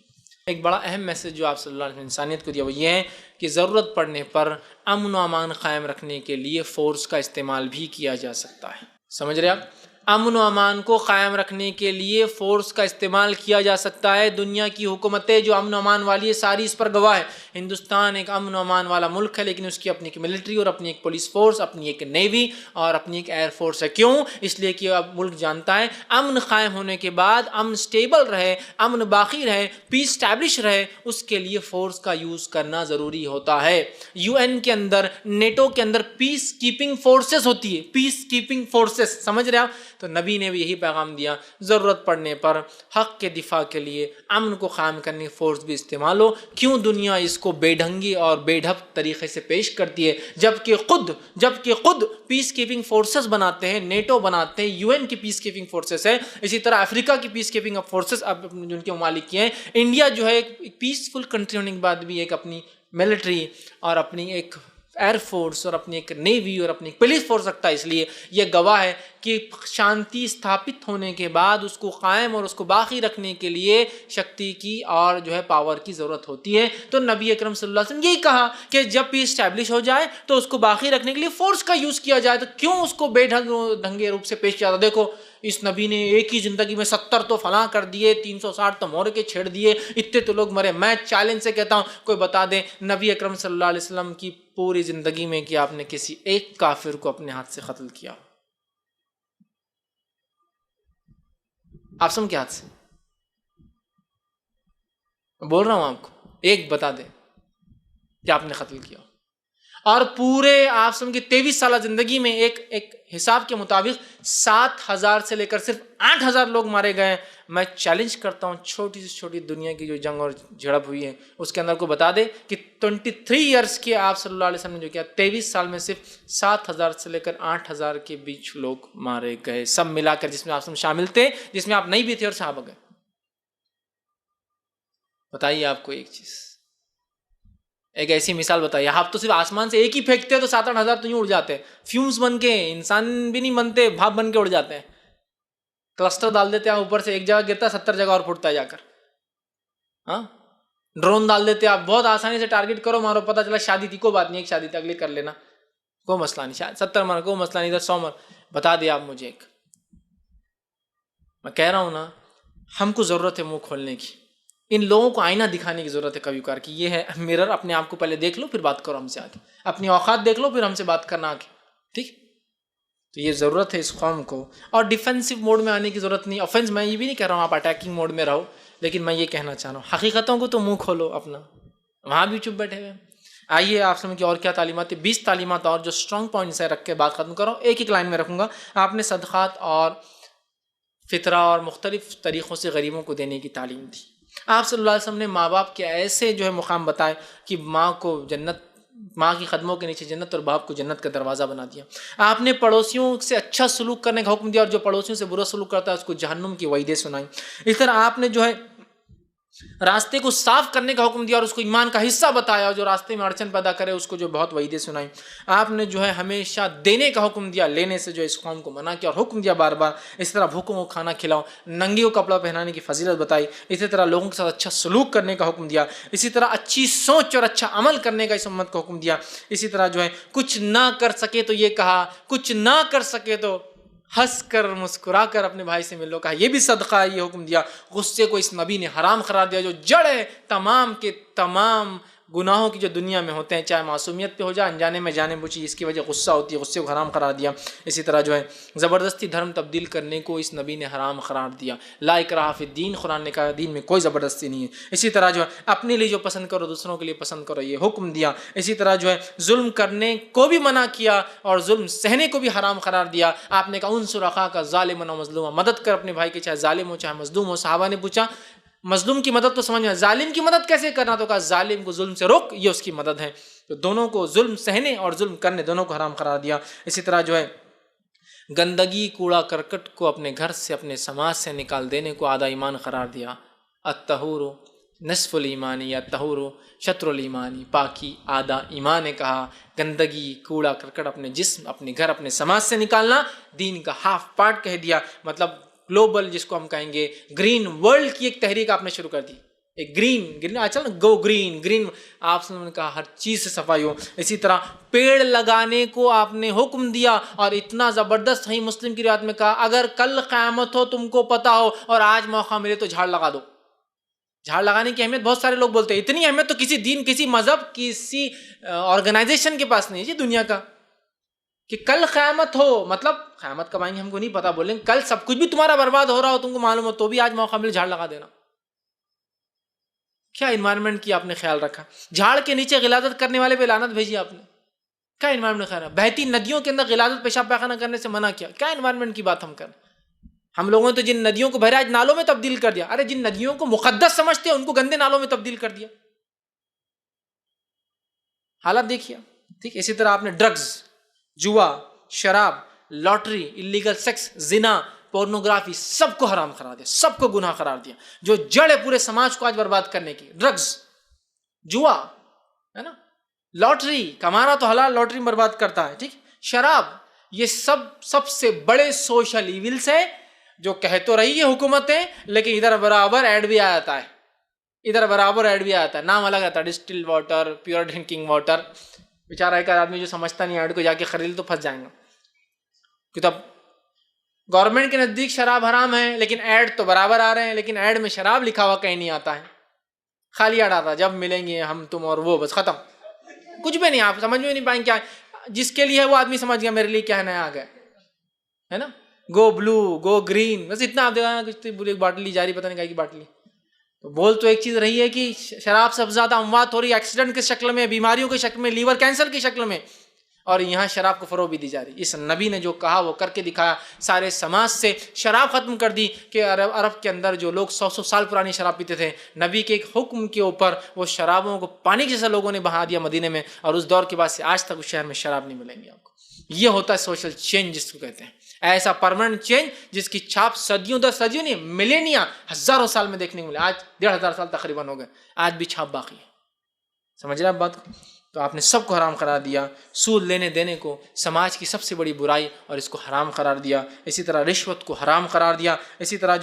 ایک بڑا اہم میسج جو آپ صلی اللہ علیہ وسلم نے انسانیت کو دیا وہ یہ ہے کہ ضرورت پڑنے پر امن و امان قائم رکھنے کے لیے فورس کا استعمال بھی کیا جا سکتا ہے. سمجھ رہے آپ؟ امن و امان کو قائم رکھنے کے لیے فورس کا استعمال کیا جا سکتا ہے. دنیا کی حکومتیں جو امن و امان والی ہے ساری اس پر گواہ ہے. ہندوستان ایک امن و امان والا ملک ہے، لیکن اس کی اپنی ایک ملٹری اور اپنی ایک پولیس فورس، اپنی ایک نیوی اور اپنی ایک ایئر فورس ہے. کیوں؟ اس لیے کہ اب ملک جانتا ہے امن قائم ہونے کے بعد امن سٹیبل رہے، امن باقی رہے، پیس اسٹیبلش رہے، اس کے لیے فورس کا یوز کرنا ضروری ہوتا ہے. یو این کے اندر، نیٹو کے اندر پیس کیپنگ فورسز ہوتی ہے، پیس کیپنگ فورسز. سمجھ رہے آپ؟ تو نبی نے بھی یہی پیغام دیا، ضرورت پڑنے پر حق کے دفاع کے لیے امن کو قائم کرنے کی فورس بھی استعمال ہو. کیوں دنیا اس کو بے ڈھنگی اور بے ڈھپ طریقے سے پیش کرتی ہے، جبکہ خود پیس کیپنگ فورسز بناتے ہیں، نیٹو بناتے ہیں، یو این کی پیس کیپنگ فورسز ہے. اسی طرح افریقہ کی پیس کیپنگ فورسز اب جن کے ممالک کی ہیں. انڈیا جو ہے ایک پیسفل کنٹری ہونے کے بعد بھی ایک اپنی ملٹری اور اپنی ایک ایئر فورس اور اپنی ایک نیوی اور اپنی پولیس فورس رکھتا ہے. اس لیے یہ گواہ ہے کہ شانتی استھاپت ہونے کے بعد اس کو قائم اور اس کو باقی رکھنے کے لیے شکتی کی اور جو ہے پاور کی ضرورت ہوتی ہے. تو نبی اکرم صلی اللہ علیہ وسلم یہی کہا کہ جب پیس اسٹیبلش ہو جائے تو اس کو باقی رکھنے کے لیے فورس کا یوز کیا جائے. تو کیوں اس کو بے ڈھنگے روپ سے پیش کیا جاتا؟ دیکھو اس نبی نے ایک ہی زندگی میں 70 تو فلاں کر دیے، 360 تو مور کے چھیڑ دیے، اتنے تو لوگ مرے. میں چیلنج سے کہتا ہوں کوئی بتا دے نبی اکرم صلی اللہ علیہ وسلم کی پوری زندگی میں کہ آپ نے کسی ایک کافر کو اپنے ہاتھ سے قتل کیا؟ آپ سم کے ہاتھ سے بول رہا ہوں آپ کو، ایک بتا دے کہ آپ نے قتل کیا. اور پورے آپ سم کی 23 سالہ زندگی میں ایک حساب کے مطابق 7,000 سے لے کر صرف 8,000 لوگ مارے گئے. میں چیلنج کرتا ہوں چھوٹی سے چھوٹی دنیا کی جو جنگ اور جھڑپ ہوئی ہے اس کے اندر کو بتا دے کہ 23 ایئرس کے آپ صلی اللہ علیہ وسلم نے جو کیا 23 سال میں صرف 7,000 سے لے کر 8,000 کے بیچ لوگ مارے گئے، سب ملا کر، جس میں آپ شامل تھے، جس میں آپ نہیں بھی تھے اور صحابہ گئے. بتائیے آپ کو ایک چیز، ایک ایسی مثال بتائیے. آپ تو صرف آسمان سے ایک ہی پھینکتے تو 7-8 ہزار تو یوں اڑ جاتے، فیومز بن کے، انسان بھی نہیں بنتے، بھاپ بن کے اڑ جاتے ہیں. کلسٹر ڈال دیتے ہیں اوپر سے، ایک جگہ گرتا ہے 70 جگہ اور پھوٹتا ہے جا کر. ہاں، ڈرون ڈال دیتے ہیں آپ، بہت آسانی سے ٹارگٹ کرو، مارو، پتہ چلا شادی تھی، کوئی بات نہیں، ایک شادی تھی اگلی کر لینا، کوئی مسئلہ نہیں. شاید 70 مار، کوئی مسئلہ نہیں، 100 مار. بتا دیا آپ مجھے ایک. میں کہہ رہا ہوں نا، ہم کو ضرورت ہے منہ کھولنے کی. ان لوگوں کو آئینہ دکھانے کی ضرورت ہے کبھی کبھار کہ یہ ہے مرر، اپنے آپ کو پہلے دیکھ لو پھر بات کرو ہم سے آگے، اپنی اوقات دیکھ لو پھر ہم سے بات کرنا آگے. ٹھیک؟ تو یہ ضرورت ہے اس قوم کو. اور ڈیفینسو موڈ میں آنے کی ضرورت نہیں. آفینس میں یہ بھی نہیں کہہ رہا ہوں آپ اٹیکنگ موڈ میں رہو، لیکن میں یہ کہنا چاہ رہا ہوں حقیقتوں کو تو منہ کھولو اپنا، وہاں بھی چپ بیٹھے ہوئے. آئیے آپ سمجھ کے اور کیا تعلیمات ہے، 20 تعلیمات اور جو اسٹرانگ پوائنٹس ہے رکھ کے بات ختم کرو. ایک لائن میں رکھوں گا. آپ نے صدقات اور فطرہ اور مختلف طریقوں سے غریبوں کو دینے کی تعلیم دی. آپ صلی اللہ علیہ وسلم نے ماں باپ کے ایسے جو ہے مقام بتائے کہ ماں کو جنت، ماں کی قدموں کے نیچے جنت اور باپ کو جنت کا دروازہ بنا دیا. آپ نے پڑوسیوں سے اچھا سلوک کرنے کا حکم دیا اور جو پڑوسیوں سے برا سلوک کرتا ہے اس کو جہنم کی وعیدیں سنائیں. اس طرح آپ نے جو ہے راستے کو صاف کرنے کا حکم دیا اور اس کو ایمان کا حصہ بتایا، اور جو راستے میں اڑچن پیدا کرے اس کو جو بہت وعیدیں سنائیں. آپ نے جو ہے ہمیشہ دینے کا حکم دیا، لینے سے جو اس قوم کو منع کیا اور حکم دیا بار بار. اس طرح بھوکوں کو کھانا کھلاؤ، ننگی کو کپڑا پہنانے کی فضیلت بتائی. اسی طرح لوگوں کے ساتھ اچھا سلوک کرنے کا حکم دیا. اسی طرح اچھی سوچ اور اچھا عمل کرنے کا اس امت کو حکم دیا. اسی طرح جو ہے کچھ نہ کر سکے تو یہ کہا، کچھ نہ کر سکے تو ہنس کر مسکرا کر اپنے بھائی سے ملو، کہا یہ بھی صدقہ ہے، یہ حکم دیا. غصے کو اس نبی نے حرام قرار دیا، جو جڑ ہے تمام کے تمام گناہوں کی جو دنیا میں ہوتے ہیں، چاہے معصومیت پہ ہو جائے انجانے میں جانے بوجھی، اس کی وجہ غصہ ہوتی ہے، غصے کو حرام قرار دیا. اسی طرح جو ہے زبردستی دھرم تبدیل کرنے کو اس نبی نے حرام قرار دیا. لا اکراہ فی الدین، قرآن نے کہا دین میں کوئی زبردستی نہیں ہے. اسی طرح جو ہے اپنے لیے جو پسند کرو دوسروں کے لیے پسند کرو، یہ حکم دیا. اسی طرح جو ہے ظلم کرنے کو بھی منع کیا اور ظلم سہنے کو بھی حرام قرار دیا. آپ نے کہا انصر اخاک ظالما و مظلوما، مدد کر اپنے بھائی کی، چاہے ظالم ہو چاہے مظلوم ہو. صحابہ نے پوچھا مظلوم کی مدد تو سمجھ میں، ظالم کی مدد کیسے کرنا؟ تو کہا ظالم کو ظلم سے روک، یہ اس کی مدد ہے. تو دونوں کو، ظلم سہنے اور ظلم کرنے، دونوں کو حرام قرار دیا. اسی طرح جو ہے گندگی کوڑا کرکٹ کو اپنے گھر سے، اپنے سماج سے نکال دینے کو آدھا ایمان قرار دیا. الطہور نصف الایمان یا الطہور شطر الایمان، پاکی آدھا ایمان نے کہا. گندگی کوڑا کرکٹ اپنے جسم، اپنے گھر، اپنے سماج سے نکالنا دین کا ہاف پارٹ کہہ دیا. مطلب گلوبل جس کو ہم کہیں گے گرین ورلڈ کی ایک تحریک آپ نے شروع کر دی. ایک گرین اچھا نا، گو گرین گرین، آپ صلی اللہ علیہ وسلم نے کہا ہر چیز سے صفائی ہو. اسی طرح پیڑ لگانے کو آپ نے حکم دیا، اور اتنا زبردست صحیح مسلم کی روایت میں کہا اگر کل قیامت ہو تم کو پتا ہو اور آج موقع ملے تو جھاڑ لگا دو. جھاڑ لگانے کی اہمیت بہت سارے لوگ بولتے ہیں، اتنی اہمیت تو کسی دین، کسی مذہب، کسی آرگنائزیشن کے پاس نہیں ہے جی دنیا کا، کہ کل قیامت ہو. مطلب قیامت کب آئیں گے ہم کو نہیں پتا، بولیں کل سب کچھ بھی تمہارا برباد ہو رہا ہو تم کو معلوم ہو تو بھی آج موقع ملے جھاڑ لگا دینا. کیا انوائرمنٹ کی آپ نے خیال رکھا؟ جھاڑ کے نیچے غلاظت کرنے والے پہ لعنت بھیجی آپ نے. کیا انوائرمنٹ خیال ہے؟ بہتی ندیوں کے اندر غلاظت پیشاب پاخانہ کرنے سے منع کیا. کیا انوائرمنٹ کی بات ہم کریں؟ ہم لوگوں نے تو جن ندیوں کو بہراج نالوں میں تبدیل کر دیا. ارے جن ندیوں کو مقدس سمجھتے ہیں ان کو گندے نالوں میں تبدیل کر دیا. حالات دیکھیے. ٹھیک، اسی طرح آپ نے ڈرگز، جوا، شراب، لاٹری، اللیگل سیکس، زنا، پورنوگرافی، سب کو حرام قرار دیا، سب کو گناہ قرار دیا. جو جڑ ہے پورے سماج کو آج برباد کرنے کی، ڈرگز، جوا ہے نا، لاٹری کمانا تو حلال، لاٹری برباد کرتا ہے. ٹھیک، شراب، یہ سب سے بڑے سوشل ایونلس ہیں جو کہہ تو رہی ہے حکومتیں، لیکن ادھر برابر ایڈ بھی آ جاتا ہے، ادھر برابر ایڈ بھی آتا ہے، نام الگ آتا ہے، distil water, pure drinking water. بیچارہ ایک آدمی جو سمجھتا نہیں ایڈ کو جا کے خرید تو پھنس جائیں گا. کہ تب گورنمنٹ کے نزدیک شراب حرام ہے لیکن ایڈ تو برابر آ رہے ہیں، لیکن ایڈ میں شراب لکھا ہوا کہیں نہیں آتا ہے، خالی ایڈ آتا ہے جب ملیں گے ہم تم اور وہ، بس ختم. کچھ بھی نہیں، آپ سمجھ میں نہیں پائیں کیا. جس کے لیے وہ آدمی سمجھ گیا میرے لیے کیا نیا آ گیا ہے نا، گو بلو، گو گرین، بس اتنا آپ دیکھا بری باٹلی جاری، پتہ نہیں کیا کی باٹلی. تو بول تو ایک چیز رہی ہے کہ شراب سے زیادہ اموات ہو رہی ہے ایکسیڈنٹ کی شکل میں، بیماریوں کی شکل میں، لیور کینسر کی شکل میں، اور یہاں شراب کو فروغ بھی دی جا رہی. اس نبی نے جو کہا وہ کر کے دکھایا، سارے سماج سے شراب ختم کر دی. کہ عرب کے اندر جو لوگ 100 سال پرانی شراب پیتے تھے، نبی کے ایک حکم کے اوپر وہ شرابوں کو پانی جیسا لوگوں نے بہا دیا مدینے میں، اور اس دور کے بعد سے آج تک اس شہر میں شراب نہیں ملیں گی آپ کو. یہ ہوتا ہے سوشل چینج جس کو کہتے ہیں، ایسا پرماننٹ چینج جس کی چھاپ صدیوں در صدیوں نہیں، ملینیا، ہزاروں سال میں دیکھنے کو ملے. آج 1500 سال تقریباً ہو گئے، آج بھی چھاپ باقی ہے. سمجھ رہے آپ بات کو؟ تو آپ نے سب کو حرام قرار دیا. سود لینے دینے کو سماج کی سب سے بڑی برائی اور اس کو حرام قرار دیا. اسی طرح رشوت کو حرام قرار دیا. اسی طرح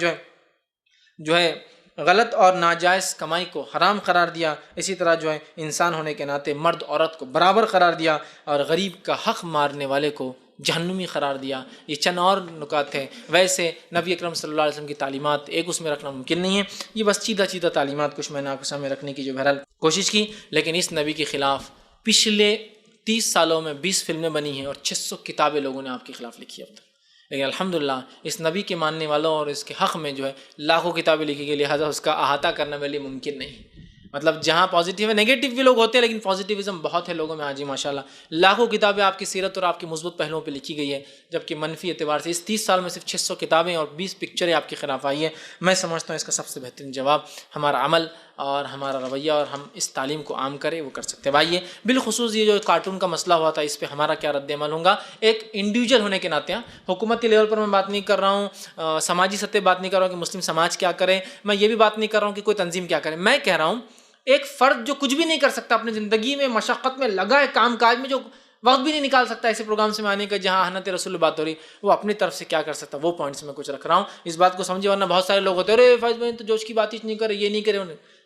جو ہے غلط اور ناجائز کمائی کو حرام قرار دیا. اسی طرح جو ہے انسان ہونے کے ناطے مرد عورت کو برابر قرار دیا، اور غریب کا حق مارنے والے کو جہنمی قرار دیا. یہ چند اور نکات ہیں. ویسے نبی اکرم صلی اللہ علیہ وسلم کی تعلیمات ایک اس میں رکھنا ممکن نہیں ہے. یہ بس چیدہ تعلیمات کچھ میں نے آپ کے سامنے رکھنے کی جو بہرحال کوشش کی، لیکن اس نبی کے خلاف پچھلے 30 سالوں میں 20 فلمیں بنی ہیں اور 600 کتابیں لوگوں نے آپ کے خلاف لکھی اب تک. لیکن الحمدللہ اس نبی کے ماننے والوں اور اس کے حق میں جو ہے لاکھوں کتابیں لکھی گئی، لہٰذا اس کا احاطہ کرنا میرے لیے ممکن نہیں. مطلب جہاں پازیٹیو ہے، نیگیٹو بھی لوگ ہوتے ہیں لیکن پازیٹیوزم بہت ہے لوگوں میں آج ہی ماشاءاللہ. لاکھوں کتابیں آپ کی سیرت اور آپ کے مثبت پہلوؤں پہ لکھی گئی ہے، جبکہ منفی اعتبار سے اس 30 سال میں صرف 600 کتابیں اور 20 پکچریں آپ کے خلاف آئی ہیں. میں سمجھتا ہوں اس کا سب سے بہترین جواب ہمارا عمل اور ہمارا رویہ، اور ہم اس تعلیم کو عام کریں، وہ کر سکتے ہیں. بھائی بالخصوص یہ جو کارٹون کا مسئلہ ہوا تھا، اس پہ ہمارا کیا رد عمل ہوگا ایک انڈیویجول ہونے کے ناطے. حکومتی لیول پر میں بات نہیں کر رہا ہوں، سماجی سطح بات نہیں کر رہا ہوں کہ مسلم سماج کیا کرے، میں یہ بھی بات نہیں کر رہا ہوں کہ کوئی تنظیم کیا کرے. میں کہہ رہا ہوں ایک فرد جو کچھ بھی نہیں کر سکتا اپنی زندگی میں، مشقت میں لگا ہے، کام کاج میں جو وقت بھی نہیں نکال سکتا ایسے پروگرام سے میں آنے کا جہاں احنت رسول بات ہو رہی، وہ اپنی طرف سے کیا کر سکتا، وہ پوائنٹس میں کچھ رکھ رہا ہوں. اس بات کو سمجھے، ورنہ بہت سارے لوگ ہوتے ہیں ارے فیض بھائی تو جوش کی بات ہی نہیں کرے، یہ نہیں کرے.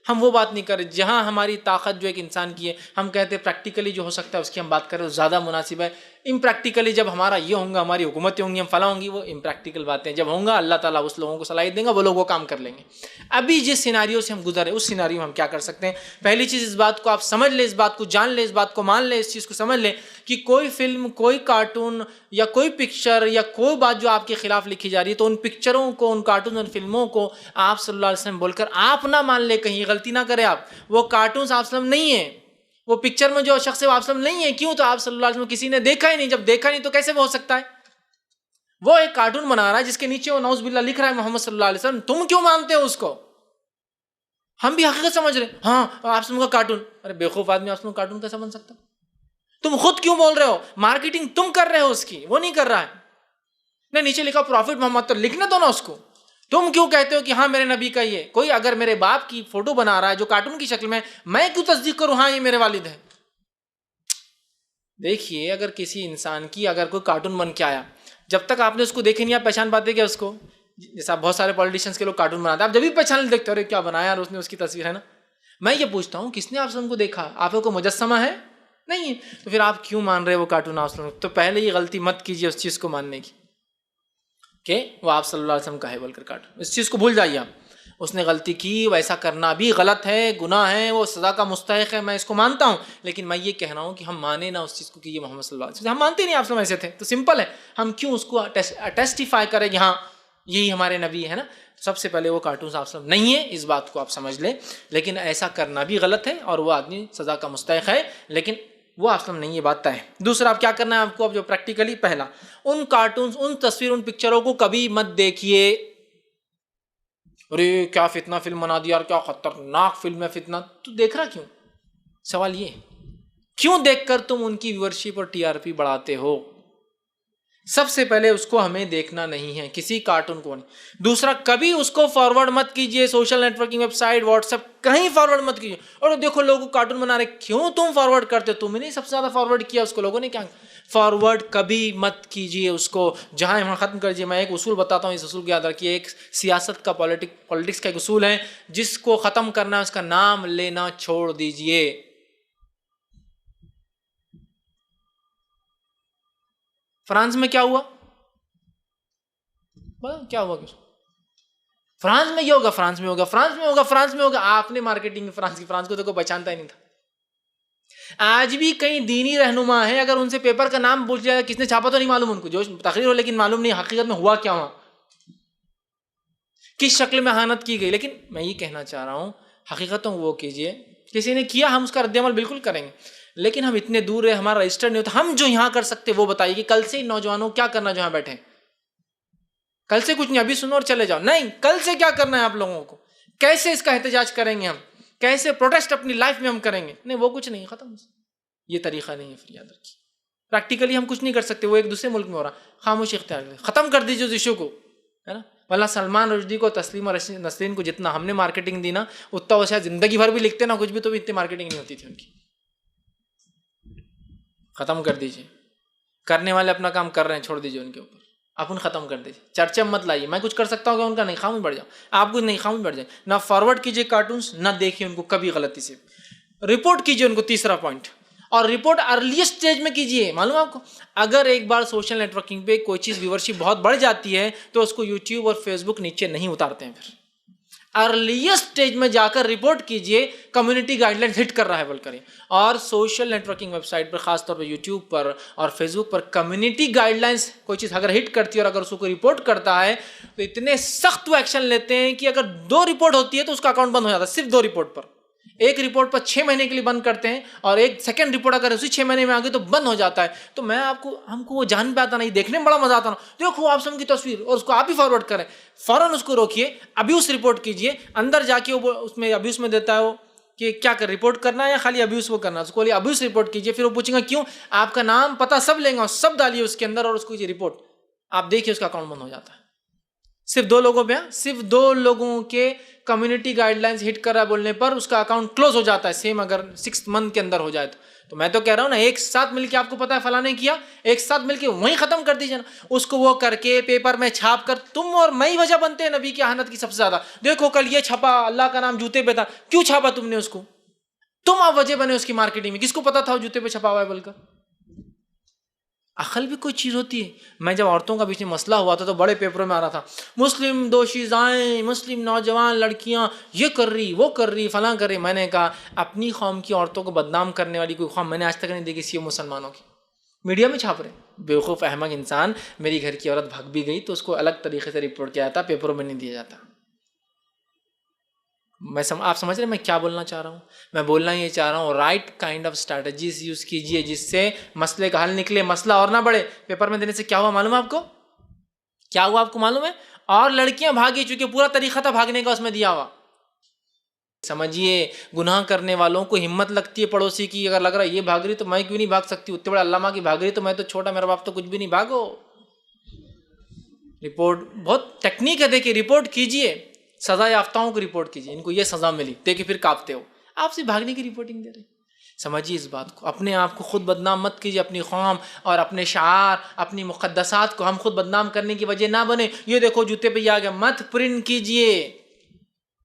ہم وہ بات نہیں کریں جہاں ہماری طاقت جو ایک انسان کی ہے، ہم کہتے ہیں پریکٹیکلی جو ہو سکتا ہے اس کی ہم بات کریں، وہ زیادہ مناسب ہے. امپریکٹیکلی جب ہمارا یہ ہوں گا، ہماری حکومتیں ہوں گی، ہم فلاں ہوں گی، وہ امپریکٹیکل باتیں جب ہوں گا، اللہ تعالیٰ اس لوگوں کو صلاحیت دیں گا، وہ لوگ وہ کام کر لیں گے. ابھی جس سیناریو سے ہم گزرے اس سیناریو میں ہم کیا کر سکتے ہیں؟ پہلی چیز اس بات کو آپ سمجھ لیں، اس بات کو جان لیں، اس بات کو مان لیں، اس چیز کو سمجھ لیں کہ کوئی فلم، کوئی کارٹون یا کوئی پکچر یا کوئی بات جو آپ کے خلاف لکھی جا رہی ہے، تو ان پکچروں کو، ان کارٹون، ان فلموں کو آپ صلی اللہ علیہ وسلم بول کر آپ نہ مان لیں، کہیں غلطی نہ کریں. آپ وہ کارٹونز آپ صلی اللہ علیہ وسلم نہیں ہیں، وہ پکچر میں جو شخص ہے وہ آپ صلی اللہ علیہ وسلم نہیں ہے. کیوں؟ تو آپ صلی اللہ علیہ وسلم کسی نے دیکھا ہی نہیں. جب دیکھا نہیں تو کیسے وہ ہو سکتا ہے؟ وہ ایک کارٹون بنا رہا ہے جس کے نیچے وہ نعوذ باللہ لکھ رہا ہے محمد صلی اللہ علیہ وسلم. تم کیوں مانتے ہو اس کو؟ ہم بھی حقیقت سمجھ رہے ہیں. ہاں آپ کا کارٹون، ارے بیوقوف آدمی، آپ کا کارٹون کیسا بن سکتا؟ تم خود کیوں بول رہے ہو؟ مارکیٹنگ تم کر رہے ہو اس کی، وہ نہیں کر رہا ہے. نہیں، نیچے لکھا پروفٹ محمد، تو لکھنے دو نا اس کو. تم کیوں کہتے ہو کہ ہاں میرے نبی کا یہ؟ کوئی اگر میرے باپ کی فوٹو بنا رہا ہے جو کارٹون کی شکل میں کیوں تصدیق کروں ہاں یہ میرے والد ہیں؟ دیکھیے، اگر کسی انسان کی اگر کوئی کارٹون بن کے آیا، جب تک آپ نے اس کو دیکھے نہیں آپ پہچان پاتے کیا اس کو؟ جیسا بہت سارے پولیٹیشینس کے لوگ کارٹون بناتے ہیں, آپ جب بھی پہچان دیکھتے ہو ارے کیا بنایا یار اس نے, اس کی تصویر ہے نا. میں یہ پوچھتا ہوں کس نے آپ کو دیکھا؟ آپ کو مجسمہ ہے نہیں, تو پھر آپ کیوں مان رہے وہ کارٹون آپ؟ تو پہلے یہ غلطی مت کیجیے اس چیز کو ماننے کی کہ وہ آپ صلی اللہ علیہ وسلم کا ہے بول کر کارٹون. اس چیز کو بھول جائیے آپ. اس نے غلطی کی, ویسا کرنا بھی غلط ہے, گناہ ہے, وہ سزا کا مستحق ہے, میں اس کو مانتا ہوں. لیکن میں یہ کہہ رہا ہوں کہ ہم مانیں نہ اس چیز کو کہ یہ محمد صلی اللہ علیہ وسلم, ہم مانتے نہیں آپ سے ایسے تھے, تو سمپل ہے, ہم کیوں اس کو ٹیسٹیفائی کریں کہ ہاں یہی ہمارے نبی ہے نا. سب سے پہلے وہ کارٹونز آپ وسلم نہیں ہے, اس بات کو آپ سمجھ لیں. لیکن ایسا کرنا بھی غلط ہے اور وہ آدمی سزا کا مستحق ہے, لیکن وہ آپ وسلم نہیں, یہ بات طے ہے. دوسرا آپ کیا کرنا ہے آپ کو, اب جو پریکٹیکلی, پہلا ان کارٹونز, ان تصویروں, ان پکچروں کو کبھی مت دیکھیے. ارے کیا فتنہ فلم بنا دیا یار, کیا خطرناک فلم ہے فتنہ. تو دیکھ رہا کیوں؟ سوال یہ, کیوں دیکھ کر تم ان کی ویورشپ اور ٹی آر پی بڑھاتے ہو؟ سب سے پہلے اس کو ہمیں دیکھنا نہیں ہے, کسی کارٹون کو نہیں. دوسرا, کبھی اس کو فارورڈ مت کیجیے, social networking website, WhatsApp, کہیں فارورڈ مت کیجیے. اور دیکھو لوگ کارٹون بنا رہے, کیوں تم فارورڈ کرتے؟ تم نے سب سے زیادہ فارورڈ کیا اس کو, لوگوں نے کیا. فارورڈ کبھی مت کیجیے اس کو, جہاں وہاں ختم کر دیجیے. میں ایک اصول بتاتا ہوں, اس اصول کو یاد رکھیے. ایک سیاست کا, پولیٹکس کا ایک اصول ہے, جس کو ختم کرنا ہے اس کا نام لینا چھوڑ دیجیے. فرانس میں کیا ہوا؟ کیا ہوا؟ فرانس میں یہ ہوگا, فرانس میں ہوگا, فرانس میں ہوگا, فرانس میں ہوگا. آپ نے مارکیٹنگ فرانس کی, فرانس کو تو کوئی پہچانتا ہی نہیں تھا. آج بھی کئی دینی رہنما ہیں, اگر ان سے پیپر کا نام پوچھ جائے کس نے چھاپا تو نہیں معلوم ان کو, جو تقریر ہو لیکن معلوم نہیں حقیقت میں ہوا کیا وہاں, کس شکل میں اہانت کی گئی. لیکن میں یہ کہنا چاہ رہا ہوں, حقیقتوں وہ کیجیے. کسی نے کیا, ہم اس کا رد عمل بالکل کریں گے, لیکن ہم اتنے دور ہے, ہمارا رجسٹر نہیں ہوتا. ہم جو یہاں کر سکتے وہ بتائیے کہ کل سے نوجوانوں کیا کرنا جو یہاں بیٹھے. کل سے کچھ نہیں, ابھی سنو اور چلے جاؤ, نہیں, کل سے کیا کرنا ہے آپ لوگوں کو, کیسے اس کا احتجاج کریں گے ہم, کیسے پروٹیسٹ اپنی لائف میں ہم کریں گے. نہیں, وہ کچھ نہیں, ختم. یہ طریقہ نہیں ہے. پھر یاد رکھیے, پریکٹیکلی ہم کچھ نہیں کر سکتے, وہ ایک دوسرے ملک میں ہو رہا, خاموشی اختیار کریں, ختم کر دیجیے اس ایشو کو, ہے نا. واللہ سلمان رشدی کو, تسلیمہ نسرین کو جتنا ہم نے مارکیٹنگ دی نا, اتنا وہ شاید زندگی بھر بھی لکھتے نا کچھ بھی, تو بھی اتنی مارکیٹنگ نہیں ہوتی تھی ان کی. ختم کر دیجیے. کرنے والے اپنا کام کر رہے ہیں, چھوڑ دیجیے ان کے اوپر, اپن ختم کر دیجیے. چرچے مت لائیے, میں کچھ کر سکتا ہوں کہ ان کا نہیں, خاموش بیٹھ جاؤ. آپ کچھ نہیں, خاموش بیٹھ جائیں. نہ فارورڈ کیجیے کارٹونس, نہ دیکھیے ان کو کبھی غلطی سے. رپورٹ کیجیے ان کو, تیسرا پوائنٹ, اور رپورٹ ارلیسٹ اسٹیج میں کیجیے. معلوم آپ کو, اگر ایک بار سوشل نیٹورکنگ پہ کوئی چیز ویورشپ بہت بڑھ جاتی ہے تو اس کو یوٹیوب اور فیس بک نیچے نہیں اتارتے ہیں. پھر ارلیسٹ اسٹیج میں جا کر رپورٹ کیجیے, کمیونٹی گائیڈ لائن ہٹ کر رہا ہے بول کریں. اور سوشل نیٹورکنگ ویب سائٹ پر, خاص طور پر یوٹیوب پر اور فیس بک پر, کمیونٹی گائیڈ لائنس کوئی چیز اگر ہٹ کرتی ہے اور اگر اس کو رپورٹ کرتا ہے تو اتنے سخت وہ ایکشن لیتے ہیں کہ اگر 2 رپورٹ ہوتی ہے تو اس کا اکاؤنٹ بند ہو جاتا ہے, صرف 2 رپورٹ پر. ایک رپورٹ پر 6 مہینے کے لیے بند کرتے ہیں, اور ایک سیکنڈ رپورٹ اگر اسی 6 مہینے میں آ گئی تو بند ہو جاتا ہے. تو میں آپ کو, ہم کو وہ جان پہ آتا نہیں, دیکھنے میں بڑا مزہ آتا نا, دیکھو آپ سم کی تصویر, اور اس کو آپ ہی فارورڈ کریں. فوراً اس کو روکیے, ابیوس رپورٹ کیجیے. اندر جا کے وہ اس میں ابیوس میں دیتا ہے وہ کہ کیا کر, رپورٹ کرنا ہے یا خالی ابیوس وہ کرنا ہے, اس کو ابیوس رپورٹ کیجیے. پھر وہ پوچھیں گا کیوں, آپ کا نام پتہ سب لیں گا, سب ڈالیے اس کے اندر, اور اس کو یہ رپورٹ آپ دیکھیے, اس کا اکاؤنٹ بند ہو جاتا ہے. صرف 2 لوگوں پہ, صرف 2 لوگوں کے کمیونٹی گائیڈ لائنز ہٹ کر رہا ہے بولنے پر اس کا اکاؤنٹ کلوز ہو جاتا ہے, سیم اگر 6 منتھ کے اندر ہو جائے تو میں تو کہہ رہا ہوں نا, ایک ساتھ مل کے, آپ کو پتا ہے فلاں نے کیا, ایک ساتھ مل کے وہیں ختم کر دیجیے نا. اس کو وہ کر کے پیپر میں چھاپ کر, تم اور میں ہی وجہ بنتے ہیں نبی کی اہانت کی سب سے زیادہ. دیکھو کل یہ چھپا, اللہ کا نام جوتے پہ تھا, کیوں چھاپا تم نے اس کو, تم آپ وجہ بنے اس کی مارکیٹنگ میں. کس کو پتا تھا وہ جوتے پہ چھپا ہوا ہے بول کر. عقل بھی کوئی چیز ہوتی ہے. میں جب عورتوں کا بیچ میں مسئلہ ہوا تھا تو بڑے پیپروں میں آ رہا تھا, مسلم دوشیزائیں, مسلم نوجوان لڑکیاں یہ کر رہی, وہ کر رہی, فلاں کر رہی. میں نے کہا اپنی قوم کی عورتوں کو بدنام کرنے والی کوئی قوم میں نے آج تک نہیں دیکھی, سی مسلمانوں کی. میڈیا میں چھاپ رہے, بیوقوف احمق انسان. میری گھر کی عورت بھگ بھی گئی تو اس کو الگ طریقے سے رپورٹ کیا جاتا, پیپروں میں نہیں دیا جاتا. آپ سمجھ رہے ہیں میں کیا بولنا چاہ رہا ہوں؟ میں بولنا یہ چاہ رہا ہوں, right kind of strategies use کیجیے جس سے مسئلے کا حل نکلے, مسئلہ اور نہ بڑھے. پیپر میں دینے سے کیا ہوا معلوم ہے آپ کو, کیا ہوا آپ کو معلوم ہے؟ اور لڑکیاں بھاگی, چونکہ پورا طریقہ تھا بھاگنے کا اس میں دیا ہوا. سمجھیے, گناہ کرنے والوں کو ہمت لگتی ہے پڑوسی کی, اگر لگ رہا ہے یہ بھاگ رہی تو میں کیوں نہیں بھاگ سکتی, اتنے بڑے علامہ کی بھاگ رہی تو میں تو چھوٹا, میرا باپ تو کچھ بھی نہیں, بھاگو. رپورٹ بہت ٹیکنیک ہے, دیکھیے رپورٹ کیجیے, سزا یافتاؤں کو رپورٹ کیجیے, ان کو یہ سزا ملی, دیکھیے پھر کاپتے ہو, آپ سے بھاگنے کی رپورٹنگ دے رہے. سمجھیے اس بات کو، اپنے آپ کو خود بدنام مت کیجیے، اپنی قوم اور اپنے شعار، اپنی مقدسات کو ہم خود بدنام کرنے کی وجہ نہ بنے۔ یہ دیکھو جوتے پہ یہ آ گیا، مت پرنٹ کیجیے،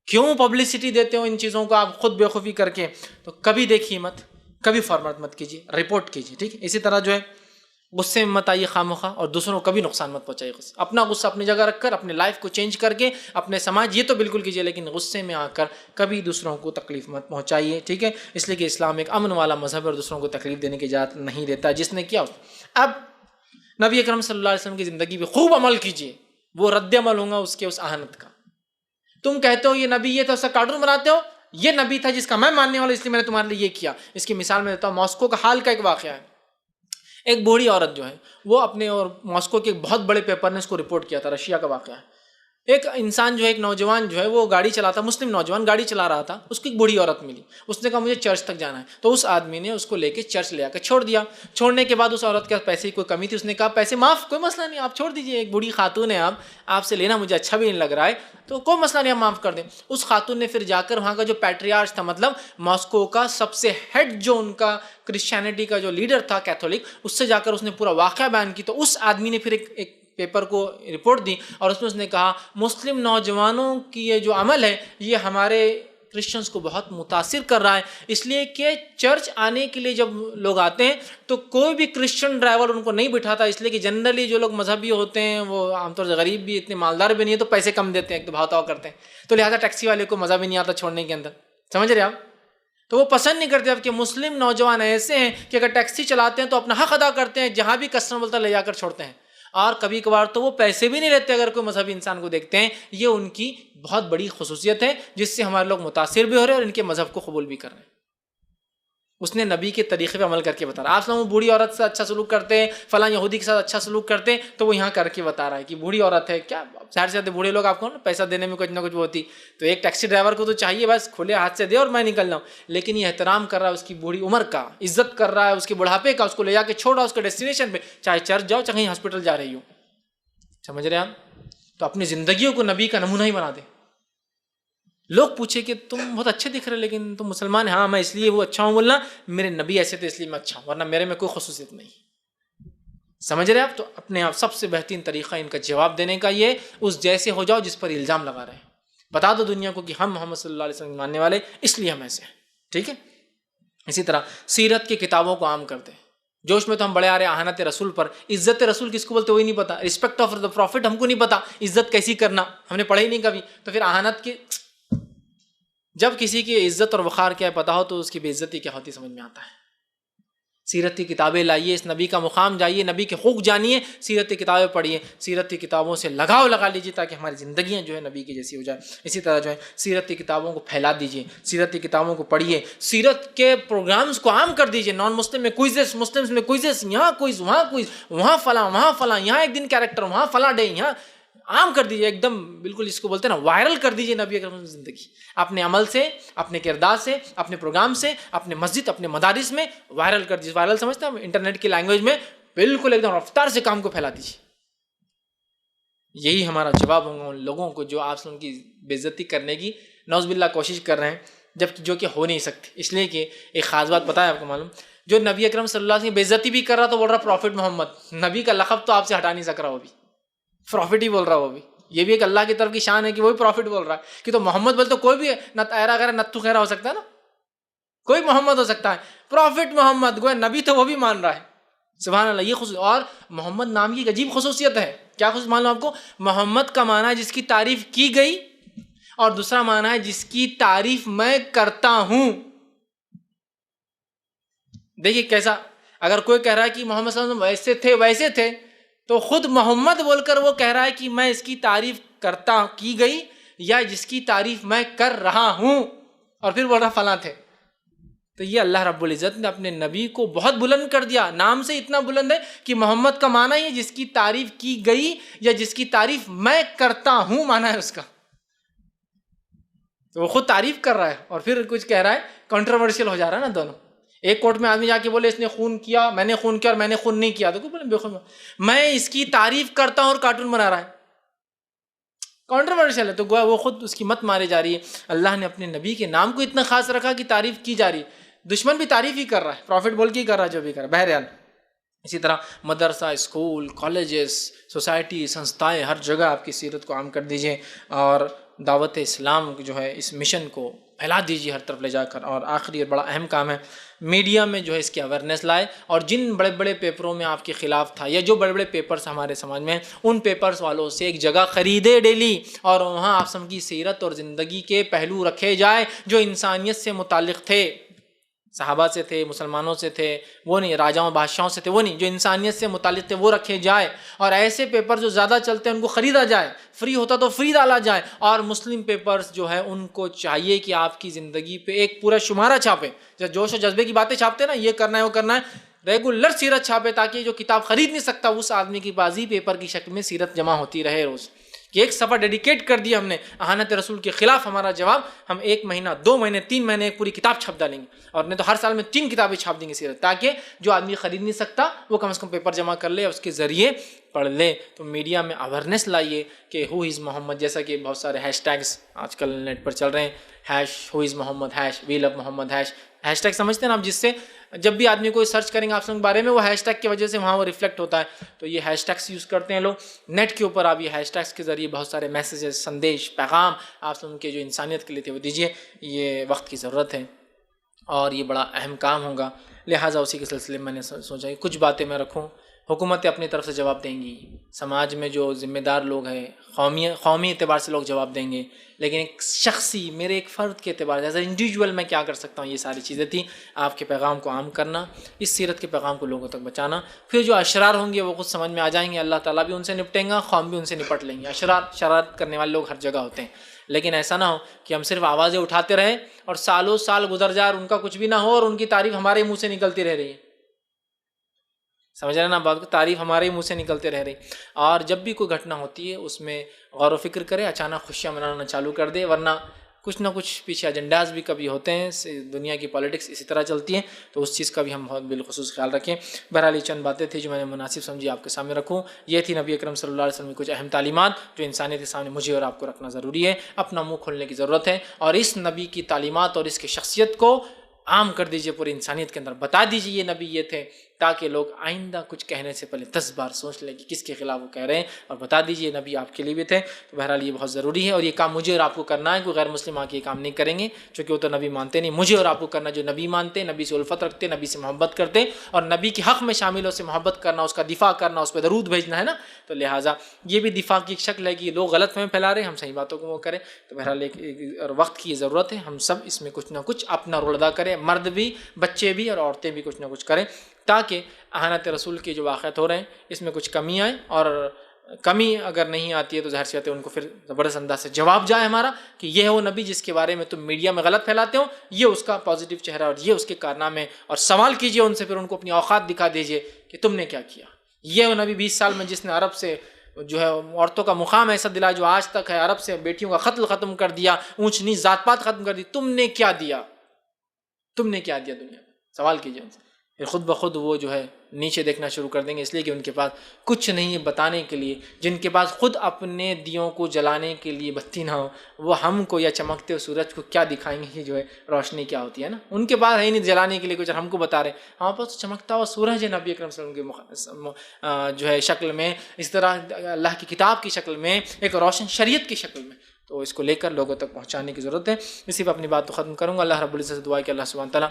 کیوں پبلسٹی دیتے ہو ان چیزوں کو آپ خود بےخوفی کر کے؟ تو کبھی دیکھیے مت، کبھی فارورڈ مت کیجیے، رپورٹ کیجیے، ٹھیک ہے؟ اسی طرح جو ہے غصے میں مت آئیے خواہ، اور دوسروں کو کبھی نقصان مت پہنچائیے۔ اپنا غصہ اپنی جگہ رکھ کر اپنے لائف کو چینج کر کے اپنے سماج، یہ تو بالکل کیجیے، لیکن غصے میں آ کر کبھی دوسروں کو تکلیف مت پہنچائیے، ٹھیک ہے؟ اس لیے کہ اسلام ایک امن والا مذہب ہے اور دوسروں کو تکلیف دینے کی اجازت نہیں دیتا، جس نے کیا۔ اب نبی اکرم صلی اللہ علیہ وسلم کی زندگی پہ خوب عمل کیجیے، وہ رد عمل ہوگا اس کے اس اہانت کا۔ تم کہتے ہو یہ نبی یہ تھا، اس کا کارٹون بناتے ہو، یہ نبی تھا جس کا میں ماننے والا، اس لیے میں نے تمہارے لیے یہ کیا۔ اس کی مثال میں دیتا ہوں، ماسکو کا حال کا ایک واقعہ ہے۔ ایک بوڑھی عورت جو ہے وہ اپنے اور ماسکو کے ایک بہت بڑے پیپر نے اس کو رپورٹ کیا تھا، رشیا کا واقعہ ہے۔ ایک انسان جو ہے، ایک نوجوان جو ہے وہ گاڑی چلاتا، مسلم نوجوان گاڑی چلا رہا تھا، اس کو ایک بوڑھی عورت ملی، اس نے کہا مجھے چرچ تک جانا ہے، تو اس آدمی نے اس کو لے کے چرچ لے آ کے چھوڑ دیا۔ چھوڑنے کے بعد اس عورت کے پاس پیسے کی کوئی کمی تھی، اس نے کہا پیسے معاف، کوئی مسئلہ نہیں، آپ چھوڑ دیجیے، ایک بوڑھی خاتون ہے، آپ سے لینا مجھے اچھا بھی نہیں لگ رہا ہے، تو کوئی مسئلہ نہیں، آپ معاف کر دیں۔ اس خاتون نے پھر جا کر وہاں کا جو پیٹریارچ تھا، مطلب ماسکو کا سب سے ہیڈ جو ان کا کرسچینٹی کا جو لیڈر تھا کیتھولک، اس سے جا کر اس نے پورا واقعہ بیان کی۔ تو اس آدمی نے پھر ایک پیپر کو رپورٹ دی، اور اس نے کہا مسلم نوجوانوں کی یہ جو عمل ہے یہ ہمارے کرسچنز کو بہت متاثر کر رہا ہے، اس لیے کہ چرچ آنے کے لیے جب لوگ آتے ہیں تو کوئی بھی کرسچن ڈرائیور ان کو نہیں بٹھاتا، اس لیے کہ جنرلی جو لوگ مذہبی ہوتے ہیں وہ عام طور سے غریب بھی، اتنے مالدار بھی نہیں ہے، تو پیسے کم دیتے ہیں، ایک تو بھاؤ تاؤ کرتے ہیں، تو لہٰذا ٹیکسی والے کو مزہ بھی نہیں آتا چھوڑنے کے اندر، سمجھ رہے آپ؟ تو وہ پسند نہیں کرتے اب کہ مسلم نوجوان ایسے ہیں کہ اگر ٹیکسی چلاتے ہیں تو اپنا حق ادا کرتے ہیں، جہاں بھی کسٹمر بولتا لے جا کر چھوڑتے ہیں، اور کبھی کبھار تو وہ پیسے بھی نہیں لیتے اگر کوئی مذہبی انسان کو دیکھتے ہیں۔ یہ ان کی بہت بڑی خصوصیت ہے جس سے ہمارے لوگ متاثر بھی ہو رہے ہیں اور ان کے مذہب کو قبول بھی کر رہے ہیں۔ اس نے نبی کے طریقے پہ عمل کر کے بتا رہا ہے۔ آپ لوگ بوڑھی عورت سے اچھا سلوک کرتے ہیں، فلاں یہودی کے ساتھ اچھا سلوک کرتے ہیں، تو وہ یہاں کر کے بتا رہا ہے کہ بوڑھی عورت ہے، کیا ظاہر سے بوڑھے لوگ آپ کو پیسہ دینے میں کچھ نہ کچھ ہوتی، تو ایک ٹیکسی ڈرائیور کو تو چاہیے بس کھلے ہاتھ سے دے اور میں نکل جاؤں، لیکن یہ احترام کر رہا ہے اس کی بوڑھی عمر کا، عزت کر رہا ہے اس کے بڑھاپے کا، اس کو لے جا کے چھوڑ رہا ہے اس کے ڈیسٹینیشن پہ، چاہے چرچ جاؤ چاہے ہاسپٹل جا رہی ہو، سمجھ رہے ہیں آپ؟ تو اپنی زندگیوں کو نبی کا نمونہ ہی بنا دیں۔ لوگ پوچھے کہ تم بہت اچھے دکھ رہے لیکن تم مسلمان ہیں، ہاں میں اس لیے وہ اچھا ہوں بولنا، میرے نبی ایسے تھے اس لیے میں اچھا ہوں، ورنہ میرے میں کوئی خصوصیت نہیں، سمجھ رہے آپ؟ تو اپنے آپ سب سے بہترین طریقہ ان کا جواب دینے کا یہ، اس جیسے ہو جاؤ جس پر الزام لگا رہے ہیں، بتا دو دنیا کو کہ ہم محمد صلی اللہ علیہ وسلم ماننے والے اس لیے ہم ایسے ہیں، ٹھیک ہے؟ اسی طرح سیرت کی کتابوں کو عام کرتے ہیں، جوش میں تو ہم بڑے آ رہے ہیں اہانت رسول پر، عزت رسول کس کو بولتے وہی نہیں پتا، رسپیکٹ آف دا پروفٹ ہم کو نہیں پتا، عزت کیسی کرنا ہم نے پڑھا ہی نہیں کبھی، تو پھر اہانت کی، جب کسی کی عزت اور وقار کیا ہے پتا ہو تو اس کی بے عزتی کیا ہوتی سمجھ میں آتا ہے۔ سیرت کی کتابیں لائیے، اس نبی کا مقام جائیے، نبی کے حقوق جانیے، سیرت کی کتابیں پڑھیے، سیرت کی کتابوں سے لگاؤ لگا لیجیے تاکہ ہماری زندگیاں جو ہے نبی کی جیسی ہو جائے۔ اسی طرح جو ہے سیرت کی کتابوں کو پھیلا دیجیے، سیرت کی کتابوں کو پڑھیے، سیرت کے پروگرامز کو عام کر دیجیے، نان مسلم میں کوئزز، مسلمز میں کوئزز، یہاں کوئز وہاں کوئز، وہاں فلاں وہاں فلاں، یہاں ایک دن کیریکٹر وہاں فلاں ڈے، یہاں عام کر دیجیے، ایک دم بالکل اس کو بولتے ہیں نا وائرل کر دیجیے نبی اکرم کی زندگی، اپنے عمل سے، اپنے کردار سے، اپنے پروگرام سے، اپنے مسجد، اپنے مدارس میں وائرل کر دیجیے۔ وائرل سمجھتے ہیں انٹرنیٹ کی لینگویج میں، بالکل ایک دم رفتار سے کام کو پھیلا دیجیے۔ یہی ہمارا جواب ہوگا ان لوگوں کو جو آپ سے ان کی بے عزتی کرنے کی نعوذ باللہ کوشش کر رہے ہیں، جب جو کہ ہو نہیں سکتی، اس لیے کہ ایک خاص بات پتہ ہے آپ کو معلوم، جو نبی اکرم صلی اللہ علیہ وسلم کی بے عزتی بھی کر رہا تو بول رہا پروفٹ محمد، نبی کا لقب تو آپ سے ہٹا نہیں سک رہا، وہ بھی پروفٹ ہی بول رہا، وہ بھی، یہ بھی ایک اللہ کی طرف کی شان ہے کہ وہی پروفٹ بول رہا ہے، کہ تو محمد بولے تو کوئی بھی نہ ایرا غیرہ نتو خیرہ ہو سکتا ہے نا، کوئی محمد ہو سکتا ہے، پروفٹ محمد گویا نبی تو وہ بھی مان رہا ہے، سبحان اللہ۔ یہ خصوصیت، اور محمد نام کی ایک عجیب خصوصیت ہے، کیا خصوصیت مان لو آپ کو؟ محمد کا معنی ہے جس کی تعریف کی گئی، اور دوسرا معنی ہے جس کی تعریف میں کرتا ہوں۔ دیکھیے کیسا، اگر کوئی کہہ رہا ہے کہ محمد صلی اللہ علیہ وسلم ویسے تھے تو خود محمد بول کر وہ کہہ رہا ہے کہ میں اس کی تعریف کرتا کی گئی، یا جس کی تعریف میں کر رہا ہوں، اور پھر بول رہا فلاں تھے۔ تو یہ اللہ رب العزت نے اپنے نبی کو بہت بلند کر دیا، نام سے اتنا بلند ہے کہ محمد کا معنی ہے جس کی تعریف کی گئی یا جس کی تعریف میں کرتا ہوں، معنی ہے اس کا، تو وہ خود تعریف کر رہا ہے اور پھر کچھ کہہ رہا ہے، کنٹروورشل ہو جا رہا ہے نا دونوں۔ ایک کورٹ میں آدمی جا کے بولے اس نے خون کیا، میں نے خون کیا، اور میں نے خون نہیں کیا، تو کوئی بولے بے خون، میں اس کی تعریف کرتا ہوں اور کارٹون بنا رہا ہے، کنٹروورشل ہے، تو گویا وہ خود اس کی مت مارے جا رہی ہے۔ اللہ نے اپنے نبی کے نام کو اتنا خاص رکھا کہ تعریف کی جا رہی ہے، دشمن بھی تعریف ہی کر رہا ہے، پروفٹ بول کے ہی کر رہا ہے جو بھی کر رہا ہے. بہرحال اسی طرح مدرسہ، اسکول، کالجز، سوسائٹی، سنستھائیں، ہر جگہ آپ کی سیرت کو عام کر دیجیے اور دعوت اسلام جو ہے اس مشن کو پھیلا دیجیے ہر طرف لے جا کر. اور آخری اور بڑا اہم کام ہے، میڈیا میں جو ہے اس کی اویئرنیس لائے، اور جن بڑے بڑے پیپروں میں آپ کے خلاف تھا یا جو بڑے بڑے پیپرز ہمارے سماج میں، ان پیپرز والوں سے ایک جگہ خریدے ڈیلی، اور وہاں آپ سب کی سیرت اور زندگی کے پہلو رکھے جائے جو انسانیت سے متعلق تھے، صحابہ سے تھے، مسلمانوں سے تھے، وہ نہیں، راجاؤں بادشاہوں سے تھے، وہ نہیں، جو انسانیت سے متعلق تھے وہ رکھے جائے. اور ایسے پیپر جو زیادہ چلتے ہیں ان کو خریدا جائے، فری ہوتا تو فری ڈالا جائے. اور مسلم پیپرز جو ہے ان کو چاہیے کہ آپ کی زندگی پہ ایک پورا شمارہ چھاپیں، جب جوش و جذبے کی باتیں چھاپتے ہیں نا، یہ کرنا ہے وہ کرنا ہے، ریگولر سیرت چھاپے تاکہ جو کتاب خرید نہیں سکتا اس آدمی کی بازی پیپر کی شکل میں سیرت جمع ہوتی رہے روز. کہ ایک صفحہ ڈیڈیکیٹ کر دیا ہم نے اہانت رسول کے خلاف، ہمارا جواب، ہم 1 مہینہ 2 مہینے 3 مہینے ایک پوری کتاب چھپ ڈالیں گے، اور نہیں تو ہر سال میں 3 کتابیں چھاپ دیں گے سیرت، تاکہ جو آدمی خرید نہیں سکتا وہ کم از کم پیپر جمع کر لے اور اس کے ذریعے پڑھ لے. تو میڈیا میں اویئرنیس لائیے کہ ہو از محمد، جیسا کہ بہت سارے ہیش ٹیگس آج کل نیٹ پر چل رہے ہیں، ہیش ہو از محمد، ہیش وی لو محمد، ہیش ٹیگ سمجھتے ہیں نا آپ، جس سے جب بھی آدمی کوئی سرچ کریں گے آپ کے بارے میں وہ ہیش ٹیگ کی وجہ سے وہاں وہ ریفلیکٹ ہوتا ہے. تو یہ ہیش ٹیگس یوز کرتے ہیں لوگ نیٹ کے اوپر. آپ یہ ہیش ٹیگس کے ذریعے بہت سارے میسیجز، سندیش، پیغام آپ سن کے جو انسانیت کے لیے تھے وہ دیجیے. یہ وقت کی ضرورت ہے اور یہ بڑا اہم کام ہوگا، لہٰذا اسی کے سلسلے میں میں نے سوچا کہ کچھ باتیں میں رکھوں. حکومتیں اپنی طرف سے جواب دیں گی، سماج میں جو ذمہ دار لوگ ہیں قومی اعتبار سے لوگ جواب دیں گے، لیکن ایک شخصی، میرے ایک فرد کے اعتبار سے ایز اے انڈیویجول میں کیا کر سکتا ہوں، یہ ساری چیزیں تھیں. آپ کے پیغام کو عام کرنا، اس سیرت کے پیغام کو لوگوں تک بچانا. پھر جو اشرار ہوں گے وہ خود سمجھ میں آ جائیں گے، اللہ تعالیٰ بھی ان سے نپٹیں گا، قوم بھی ان سے نپٹ لیں گے. شرارت کرنے والے لوگ ہر جگہ ہوتے ہیں، لیکن ایسا نہ ہو کہ ہم صرف آوازیں اٹھاتے رہیں اور سالوں سال گزر جائے اور ان کا کچھ بھی نہ ہو اور ان کی تعریف ہمارے منہ سے نکلتی رہ رہی ہے. سمجھ رہے نا بات کو، تعریف ہمارے منہ سے نکلتے رہ رہی. اور جب بھی کوئی گھٹنا ہوتی ہے اس میں غور و فکر کرے، اچانک خوشیاں منانا چالو کر دے، ورنہ کچھ نہ کچھ پیچھے ایجنڈاز بھی کبھی ہوتے ہیں، دنیا کی پالیٹکس اسی طرح چلتی ہے، تو اس چیز کا بھی ہم بہت بالخصوص خیال رکھیں. بہرحال یہ چند باتیں تھیں جو میں نے مناسب سمجھی آپ کے سامنے رکھوں. یہ تھی نبی اکرم صلی اللہ علیہ وسلم کی کچھ اہم تعلیمات جو انسانیت کے سامنے مجھے اور آپ کو رکھنا ضروری ہے. اپنا منہ کھولنے کی ضرورت ہے اور اس نبی کی تعلیمات اور اس کی شخصیت کو عام کر دیجئے پوری انسانیت کے اندر. بتا دیجئے یہ نبی یہ تھے، تاکہ لوگ آئندہ کچھ کہنے سے پہلے 10 بار سوچ لیں کہ کس کے خلاف وہ کہہ رہے ہیں، اور بتا دیجئے نبی آپ کے لیے بھی تھے. تو بہرحال یہ بہت ضروری ہے اور یہ کام مجھے اور آپ کو کرنا ہے. کوئی غیر مسلم آ کے یہ کام نہیں کریں گے چونکہ وہ تو نبی مانتے نہیں. مجھے اور آپ کو کرنا جو نبی مانتے، نبی سے الفت رکھتے، نبی سے محبت کرتے، اور نبی کے حق میں شامل ہو، سے محبت کرنا، اس کا دفاع کرنا، اس پہ درود بھیجنا ہے نا. تو لہٰذا یہ بھی دفاع کی ایک شکل ہے کہ لوگ غلط فہمی پھیلا رہے ہیں، ہم صحیح باتوں کو وہ کریں. تو بہرحال ایک وقت کی ضرورت ہے، ہم سب اس میں کچھ نہ کچھ اپنا رول ادا کریں، مرد بھی، بچے بھی اور عورتیں بھی کچھ نہ کچھ کریں، تاکہ اہانت رسول کے جو واقعات ہو رہے ہیں اس میں کچھ کمی آئے. اور کمی اگر نہیں آتی ہے تو ظاہر سی بات ہے ان کو پھر زبردست انداز سے جواب جائے ہمارا کہ یہ ہے وہ نبی جس کے بارے میں تم میڈیا میں غلط پھیلاتے ہو، یہ اس کا پازیٹیو چہرہ اور یہ اس کے کارنامے، اور سوال کیجئے ان سے، پھر ان کو اپنی اوقات دکھا دیجئے کہ تم نے کیا کیا. یہ وہ نبی 20 سال میں جس نے عرب سے جو ہے عورتوں کا مقام ایسا دلا جو آج تک ہے، عرب سے بیٹیوں کا قتل ختم کر دیا، اونچ نیچ ذات پات ختم کر دی. تم نے کیا دیا؟ تم نے کیا دیا دنیا میں؟ سوال کیجئے ان سے. پھر خود بخود وہ جو ہے نیچے دیکھنا شروع کر دیں گے، اس لیے کہ ان کے پاس کچھ نہیں ہے بتانے کے لیے. جن کے پاس خود اپنے دیوں کو جلانے کے لیے بتی نہ ہو، وہ ہم کو یا چمکتے ہوئے سورج کو کیا دکھائیں گے کہ جو ہے روشنی کیا ہوتی ہے نا. ان کے پاس ہے نہیں جلانے کے لیے کچھ، ہم کو بتا رہے ہیں. ہمارے پاس چمکتا ہوا سورج ہے نبی اکرم صلی اللہ علیہ وسلم کی جو ہے شکل میں، اس طرح اللہ کی کتاب کی شکل میں، ایک روشن شریعت کی شکل میں. تو اس کو لے کر لوگوں تک پہنچانے کی ضرورت ہے. اسی پہ اپنی بات کو ختم کروں گا. اللہ رب العزت سے دعا ہے کہ اللہ سبحانہ تعالیٰ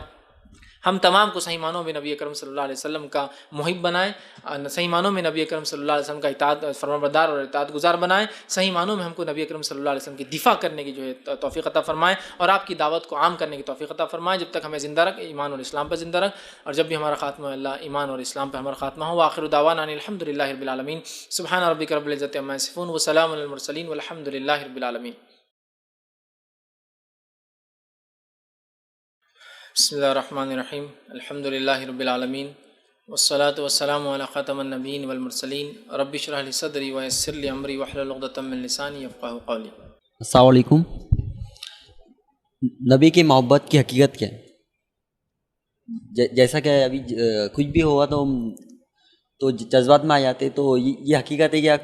ہم تمام کو صحیح معنوں میں نبی اکرم صلی اللہ علیہ وسلم کا محب بنائیں، صحیح معنوں میں نبی اکرم صلی اللہ علیہ وسلم کا اطاعت فرمانبردار اور اطاعت گزار بنائیں. صحیح معنوں میں ہم کو نبی اکرم صلی اللہ علیہ وسلم کی دفاع کرنے کی جو ہے توفیق عطا فرمائیں، اور آپ کی دعوت کو عام کرنے کی توفیق عطا فرمائیں. جب تک ہمیں زندہ رکھ، ایمان اور اسلام پر زندہ رکھ، اور جب بھی ہمارا خاتمہ اللہ ایمان اور اسلام پہ ہمارا خاتمہ ہو. آخر دعوانا ان الحمد للہ رب العالمین. سبحان ربک رب العزۃ عما یصفون وسلام علی المرسلین والحمد للہ رب العالمین. بسم اللہ الرحمن الرحیم. الحمد للہ رب العالمین والصلاة والسلام علی خاتم النبیین والمرسلین. رب اشرح لی صدری ویسر لی امری واحلل عقدۃ من لسانی یفقہوا قولی. السلام علیکم. نبی کی محبت کی حقیقت کیا ہے؟ جیسا کہ ابھی کچھ بھی ہوا تو جذبات میں آ جاتے، تو یہ حقیقت ہے یا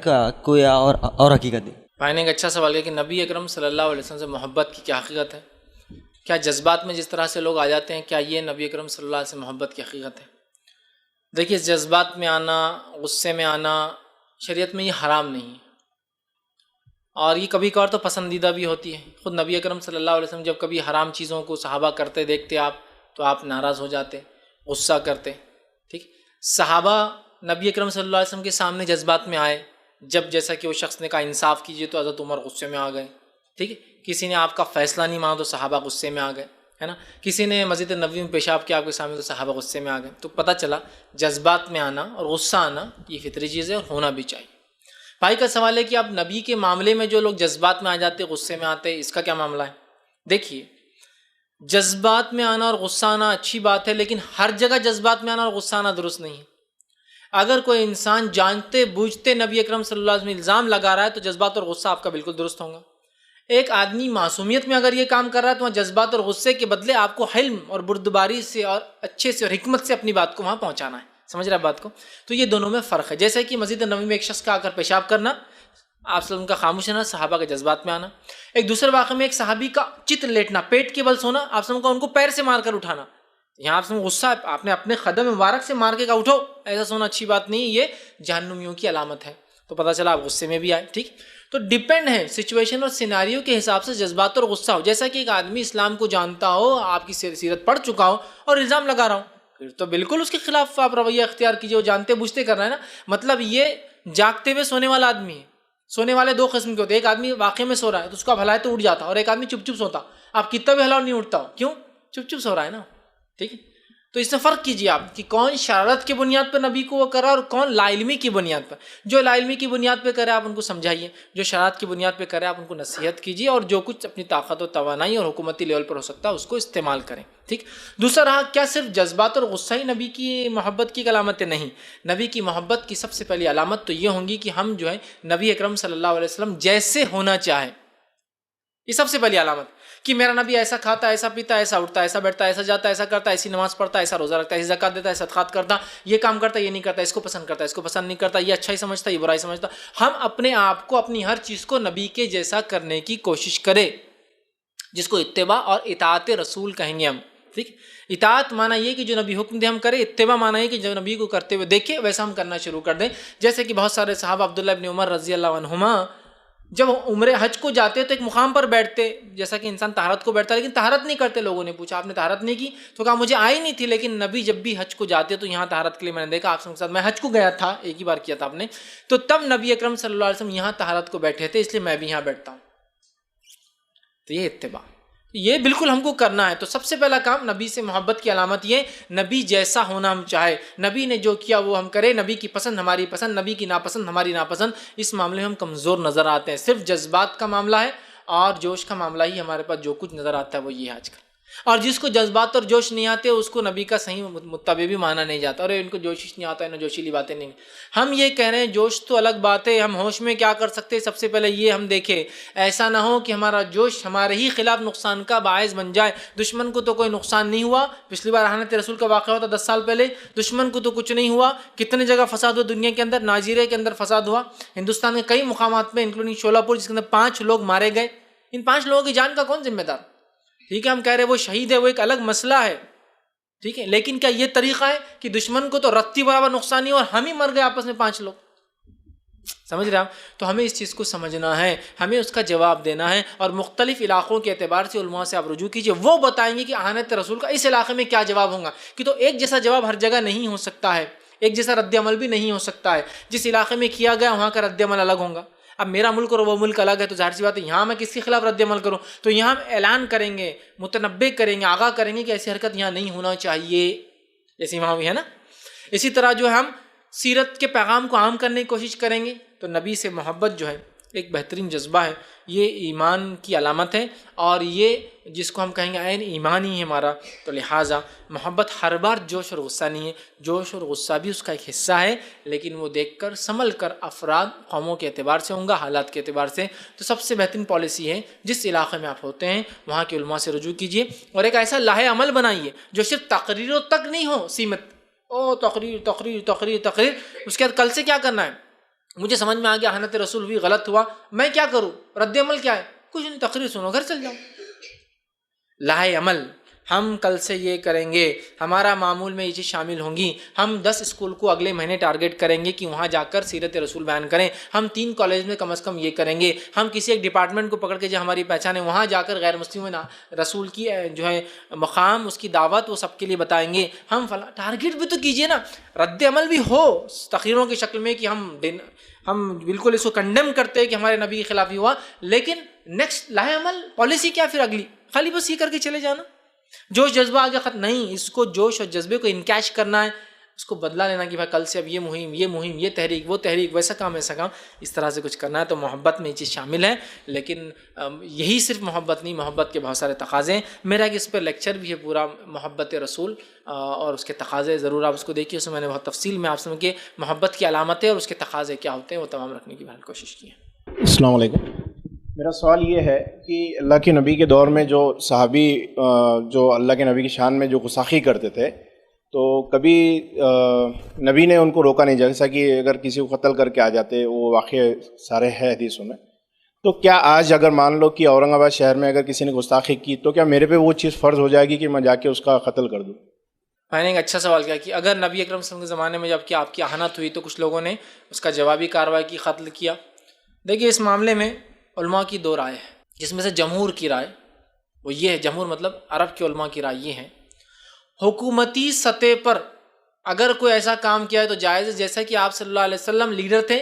کوئی اور حقیقت ہے؟ پائنے کا اچھا سوال ہے کہ نبی اکرم صلی اللہ علیہ وسلم سے محبت کی کیا حقیقت ہے. کیا جذبات میں جس طرح سے لوگ آ جاتے ہیں، کیا یہ نبی اکرم صلی اللہ علیہ وسلم محبت کی حقیقت ہے؟ دیکھیے، جذبات میں آنا، غصے میں آنا شریعت میں یہ حرام نہیں ہے، اور یہ کبھی کبھار تو پسندیدہ بھی ہوتی ہے۔ خود نبی اکرم صلی اللہ علیہ وسلم جب کبھی حرام چیزوں کو صحابہ کرتے دیکھتے آپ تو آپ ناراض ہو جاتے، غصہ کرتے، ٹھیک۔ صحابہ نبی اکرم صلی اللہ علیہ وسلم کے سامنے جذبات میں آئے، جب جیسا کہ وہ شخص نے کہا انصاف کیجیے تو حضرت عمر غصے میں آ گئے، ٹھیک ہے۔ کسی نے آپ کا فیصلہ نہیں مانا تو صحابہ غصے میں آ گئے، ہے نا۔ کسی نے مسجد نبوی میں پیشاب کیا آپ کے سامنے تو صحابہ غصے میں آ گئے۔ تو پتہ چلا جذبات میں آنا اور غصہ آنا یہ فطری چیز ہے اور ہونا بھی چاہیے۔ بھائی کا سوال ہے کہ اب نبی کے معاملے میں جو لوگ جذبات میں آ جاتے، غصے میں آتے، اس کا کیا معاملہ ہے؟ دیکھیے، جذبات میں آنا اور غصہ آنا اچھی بات ہے، لیکن ہر جگہ جذبات میں آنا اور غصہ آنا درست نہیں ہے۔ اگر کوئی انسان جانتے بوجھتے نبی اکرم صلی اللہ علیہ وسلم الزام لگا رہا ہے تو جذبات اور غصہ آپ کا بالکل درست ہوگا۔ ایک آدمی معصومیت میں اگر یہ کام کر رہا ہے تو وہاں جذبات اور غصے کے بدلے آپ کو حلم اور بردباری سے اور اچھے سے اور حکمت سے اپنی بات کو وہاں پہنچانا ہے۔ سمجھ رہے ہیں بات کو؟ تو یہ دونوں میں فرق ہے۔ جیسے کہ مسجد نبوی میں ایک شخص کا آ کر پیشاب کرنا، آپ صلی اللہ علیہ وسلم کا خاموش رہنا، صحابہ کے جذبات میں آنا۔ ایک دوسرے واقعے میں ایک صحابی کا چت لیٹنا، پیٹ کے بل سونا، آپ صلی اللہ علیہ وسلم کا ان کو پیر سے مار کر اٹھانا۔ یہاں آپ سے غصہ ہے، آپ نے اپنے قدم مبارک سے مار کے کہا اٹھو، ایسا سونا اچھی بات نہیں، یہ جہنمیوں کی علامت ہے۔ تو پتہ چلا آپ غصے میں بھی آئے، ٹھیک۔ تو ڈیپینڈ ہے سچویشن اور سیناریو کے حساب سے جذبات اور غصہ ہو۔ جیسا کہ ایک آدمی اسلام کو جانتا ہو، آپ کی سیرت پڑھ چکا ہو اور الزام لگا رہا ہوں، پھر تو بالکل اس کے خلاف آپ رویہ اختیار کیجیے، وہ جانتے بوجھتے کر رہا ہے نا۔ مطلب یہ جاگتے ہوئے سونے والا آدمی ہے۔ سونے والے دو قسم کے ہوتے ہیں، ایک آدمی واقعے میں سو رہا ہے تو اس کو ہلائے تو اٹھ جاتا، اور ایک آدمی چپ چپ سوتا، آپ کتنا بھی ہلاؤ نہیں اٹھتا ہو، کیوں؟ چپ چپ سو رہا ہے نا، ٹھیک ہے۔ تو اس میں فرق کیجیے آپ کہ کون شرارت کی بنیاد پر نبی کو وہ کر رہا ہے اور کون لا علمی کی بنیاد پر۔ جو لا علمی کی بنیاد پہ کرے آپ ان کو سمجھائیے، جو شرارت کی بنیاد پہ کرے آپ ان کو نصیحت کیجیے، اور جو کچھ اپنی طاقت و توانائی اور حکومتی لیول پر ہو سکتا ہے اس کو استعمال کریں، ٹھیک۔ دوسرا رہا، کیا صرف جذبات اور غصہ ہی نبی کی محبت کی علامتیں؟ نہیں، نبی کی محبت کی سب سے پہلی علامت تو یہ ہوں گی کہ ہم جو ہے نبی اکرم صلی اللہ علیہ وسلم جیسے ہونا چاہیں، یہ سب سے پہلی علامت کہ میرا نبی ایسا کھاتا، ایسا پیتا، ایسا اٹھتا، ایسا بیٹھتا، ایسا جاتا، ایسا کرتا، ایسی نماز پڑھتا، ایسا روزہ رکھتا، ایسی زکات دیتا، ایسا صدقات کرتا، یہ کام کرتا، یہ نہیں کرتا، اس کو پسند کرتا، اس کو پسند نہیں کرتا، یہ اچھائی سمجھتا، یہ برائی سمجھتا۔ ہم اپنے آپ کو اپنی ہر چیز کو نبی کے جیسا کرنے کی کوشش کریں، جس کو اتباع اور اطاعت رسول کہیں گے ہم، ٹھیک۔ اطاعت مانا یہ کہ جو نبی حکم دے ہم کریں، اتباع مانا یہ کہ جو نبی کو کرتے ہوئے دیکھیں ویسا ہم کرنا شروع کر دیں۔ جیسے کہ بہت سارے صحابہ، عبداللہ ابن عمر رضی اللہ عنہما، جب عمرے حج کو جاتے تو ایک مقام پر بیٹھتے، جیسا کہ انسان طہارت کو بیٹھتا ہے لیکن طہارت نہیں کرتے۔ لوگوں نے پوچھا آپ نے طہارت نہیں کی؟ تو کہا مجھے آئی نہیں تھی، لیکن نبی جب بھی حج کو جاتے تو یہاں طہارت کے لیے میں نے دیکھا، آپ کے ساتھ میں حج کو گیا تھا، ایک ہی بار کیا تھا آپ نے، تو تب نبی اکرم صلی اللہ علیہ وسلم یہاں طہارت کو بیٹھے تھے، اس لیے میں بھی یہاں بیٹھتا ہوں۔ تو یہ اتباع، یہ بالکل ہم کو کرنا ہے۔ تو سب سے پہلا کام نبی سے محبت کی علامت یہ، نبی جیسا ہونا ہم چاہے، نبی نے جو کیا وہ ہم کریں، نبی کی پسند ہماری پسند، نبی کی ناپسند ہماری ناپسند۔ اس معاملے میں ہم کمزور نظر آتے ہیں، صرف جذبات کا معاملہ ہے اور جوش کا معاملہ ہی ہمارے پاس جو کچھ نظر آتا ہے وہ یہ ہے آج کل۔ اور جس کو جذبات اور جوش نہیں آتے اس کو نبی کا صحیح متبع بھی مانا نہیں جاتا، اور ان کو جوش نہیں آتا، انہیں جوشیلی باتیں نہیں۔ ہم یہ کہہ رہے ہیں جوش تو الگ بات ہے، ہم ہوش میں کیا کر سکتے ہیں؟ سب سے پہلے یہ ہم دیکھیں ایسا نہ ہو کہ ہمارا جوش ہمارے ہی خلاف نقصان کا باعث بن جائے۔ دشمن کو تو کوئی نقصان نہیں ہوا، پچھلی بار احانت رسول کا واقعہ ہوا تھا 10 سال پہلے، دشمن کو تو کچھ نہیں ہوا۔ کتنے جگہ فساد ہوا دنیا کے اندر، نائجیریا کے اندر فساد ہوا، ہندوستان کے کئی مقامات میں انکلوڈنگ شولاپور، جس کے اندر 5 لوگ مارے گئے۔ ان 5 لوگوں کی جان کا کون ذمہ دار؟ ٹھیک ہے، ہم کہہ رہے وہ شہید ہے، وہ ایک الگ مسئلہ ہے، ٹھیک ہے، لیکن کیا یہ طریقہ ہے کہ دشمن کو تو رتی برابر نقصان نہیں اور ہم ہی مر گئے آپس میں 5 لوگ؟ سمجھ رہے آپ؟ تو ہمیں اس چیز کو سمجھنا ہے، ہمیں اس کا جواب دینا ہے، اور مختلف علاقوں کے اعتبار سے علماء سے آپ رجوع کیجئے، وہ بتائیں گے کہ احانت رسول کا اس علاقے میں کیا جواب ہوگا، کہ تو ایک جیسا جواب ہر جگہ نہیں ہو سکتا ہے، ایک جیسا رد عمل بھی نہیں ہو سکتا ہے۔ جس علاقے میں کیا گیا وہاں کا رد عمل الگ ہوگا۔ اب میرا ملک اور وہ ملک الگ ہے تو ظاہر سی بات ہے یہاں میں کس کے خلاف رد عمل کروں؟ تو یہاں ہم اعلان کریں گے، متنبہ کریں گے، آگاہ کریں گے کہ ایسی حرکت یہاں نہیں ہونا چاہیے، جیسے وہاں بھی ہے نا۔ اسی طرح جو ہم سیرت کے پیغام کو عام کرنے کی کوشش کریں گے۔ تو نبی سے محبت جو ہے ایک بہترین جذبہ ہے، یہ ایمان کی علامت ہے، اور یہ جس کو ہم کہیں گے عین ایمان ہی ہے ہمارا۔ تو لہٰذا محبت ہر بار جوش اور غصہ نہیں ہے، جوش اور غصہ بھی اس کا ایک حصہ ہے، لیکن وہ دیکھ کر سنبھل کر افراد قوموں کے اعتبار سے ہوں گا، حالات کے اعتبار سے۔ تو سب سے بہترین پالیسی ہے جس علاقے میں آپ ہوتے ہیں وہاں کے علماء سے رجوع کیجیے، اور ایک ایسا لاہ عمل بنائیے جو صرف تقریروں تک نہیں ہو سیمت، او تقریر تقریر تقریر تقریر، اس کے بعد کل سے کیا کرنا ہے؟ مجھے سمجھ میں آ گیا احانت رسول بھی غلط ہوا، میں کیا کروں؟ رد عمل کیا ہے؟ کچھ نہیں، تقریر سنو، گھر چل جاؤ۔ لاہے عمل، ہم کل سے یہ کریں گے، ہمارا معمول میں یہ چیز شامل ہوں گی، ہم 10 اسکول کو اگلے مہینے ٹارگٹ کریں گے کہ وہاں جا کر سیرت رسول بیان کریں، ہم 3 کالج میں کم از کم یہ کریں گے، ہم کسی ایک ڈپارٹمنٹ کو پکڑ کے جو ہماری پہچان ہے وہاں جا کر غیر مسلموں میں رسول کی جو ہے مقام، اس کی دعوت وہ سب کے لیے بتائیں گے، ہم فلاں ٹارگٹ بھی تو کیجئے نا، رد عمل بھی ہو تقریروں کی شکل میں کہ ہم بالکل اس کو کنڈیم کرتے ہیں کہ ہمارے نبی کے خلاف ہی ہوا، لیکن نیکسٹ لاہے عمل پالیسی کیا پھر اگلی؟ خالی بس یہ کر کے چلے جانا، جوش جذبہ آگے ختم نہیں، اس کو جوش اور جذبے کو انکیش کرنا ہے، اس کو بدلا لینا کہ بھائی کل سے اب یہ مہم یہ تحریک وہ تحریک ویسا کام اس طرح سے کچھ کرنا ہے، تو محبت میں یہ چیز شامل ہے، لیکن یہی صرف محبت نہیں، محبت کے بہت سارے تقاضے ہیں، میرا کہ اس پہ لیکچر بھی ہے پورا محبت رسول اور اس کے تقاضے، ضرور آپ اس کو دیکھیے، اس میں میں نے بہت تفصیل میں آپ سن کے محبت کی علامتیں اور اس کے تقاضے کیا ہوتے ہیں وہ تمام رکھنے کی بہرحال کوشش کی ہے۔ السلام علیکم، میرا سوال یہ ہے کہ اللہ کے نبی کے دور میں جو صحابی جو اللہ کے نبی کی شان میں جو گستاخی کرتے تھے، تو کبھی نبی نے ان کو روکا نہیں، جیسا کہ اگر کسی کو قتل کر کے آ جاتے، وہ واقعہ سارے ہے حدیثوں میں، تو کیا آج اگر مان لو کہ اورنگ آباد شہر میں اگر کسی نے گستاخی کی تو کیا میرے پہ وہ چیز فرض ہو جائے گی کہ میں جا کے اس کا قتل کر دوں؟ میں نے ایک اچھا سوال کیا کہ اگر نبی اکرم صلی اللہ علیہ وسلم کے زمانے میں جب کہ آپ کی اہانت ہوئی تو کچھ لوگوں نے اس کا جوابی کارروائی کی، قتل کیا۔ دیکھیے اس معاملے میں علماء کی 2 رائے ہیں، جس میں سے جمہور کی رائے وہ یہ ہے، جمہور مطلب عرب کے علماء کی رائے یہ ہے، حکومتی سطح پر اگر کوئی ایسا کام کیا ہے تو جائز ہے، جیسا کہ آپ صلی اللہ علیہ وسلم لیڈر تھے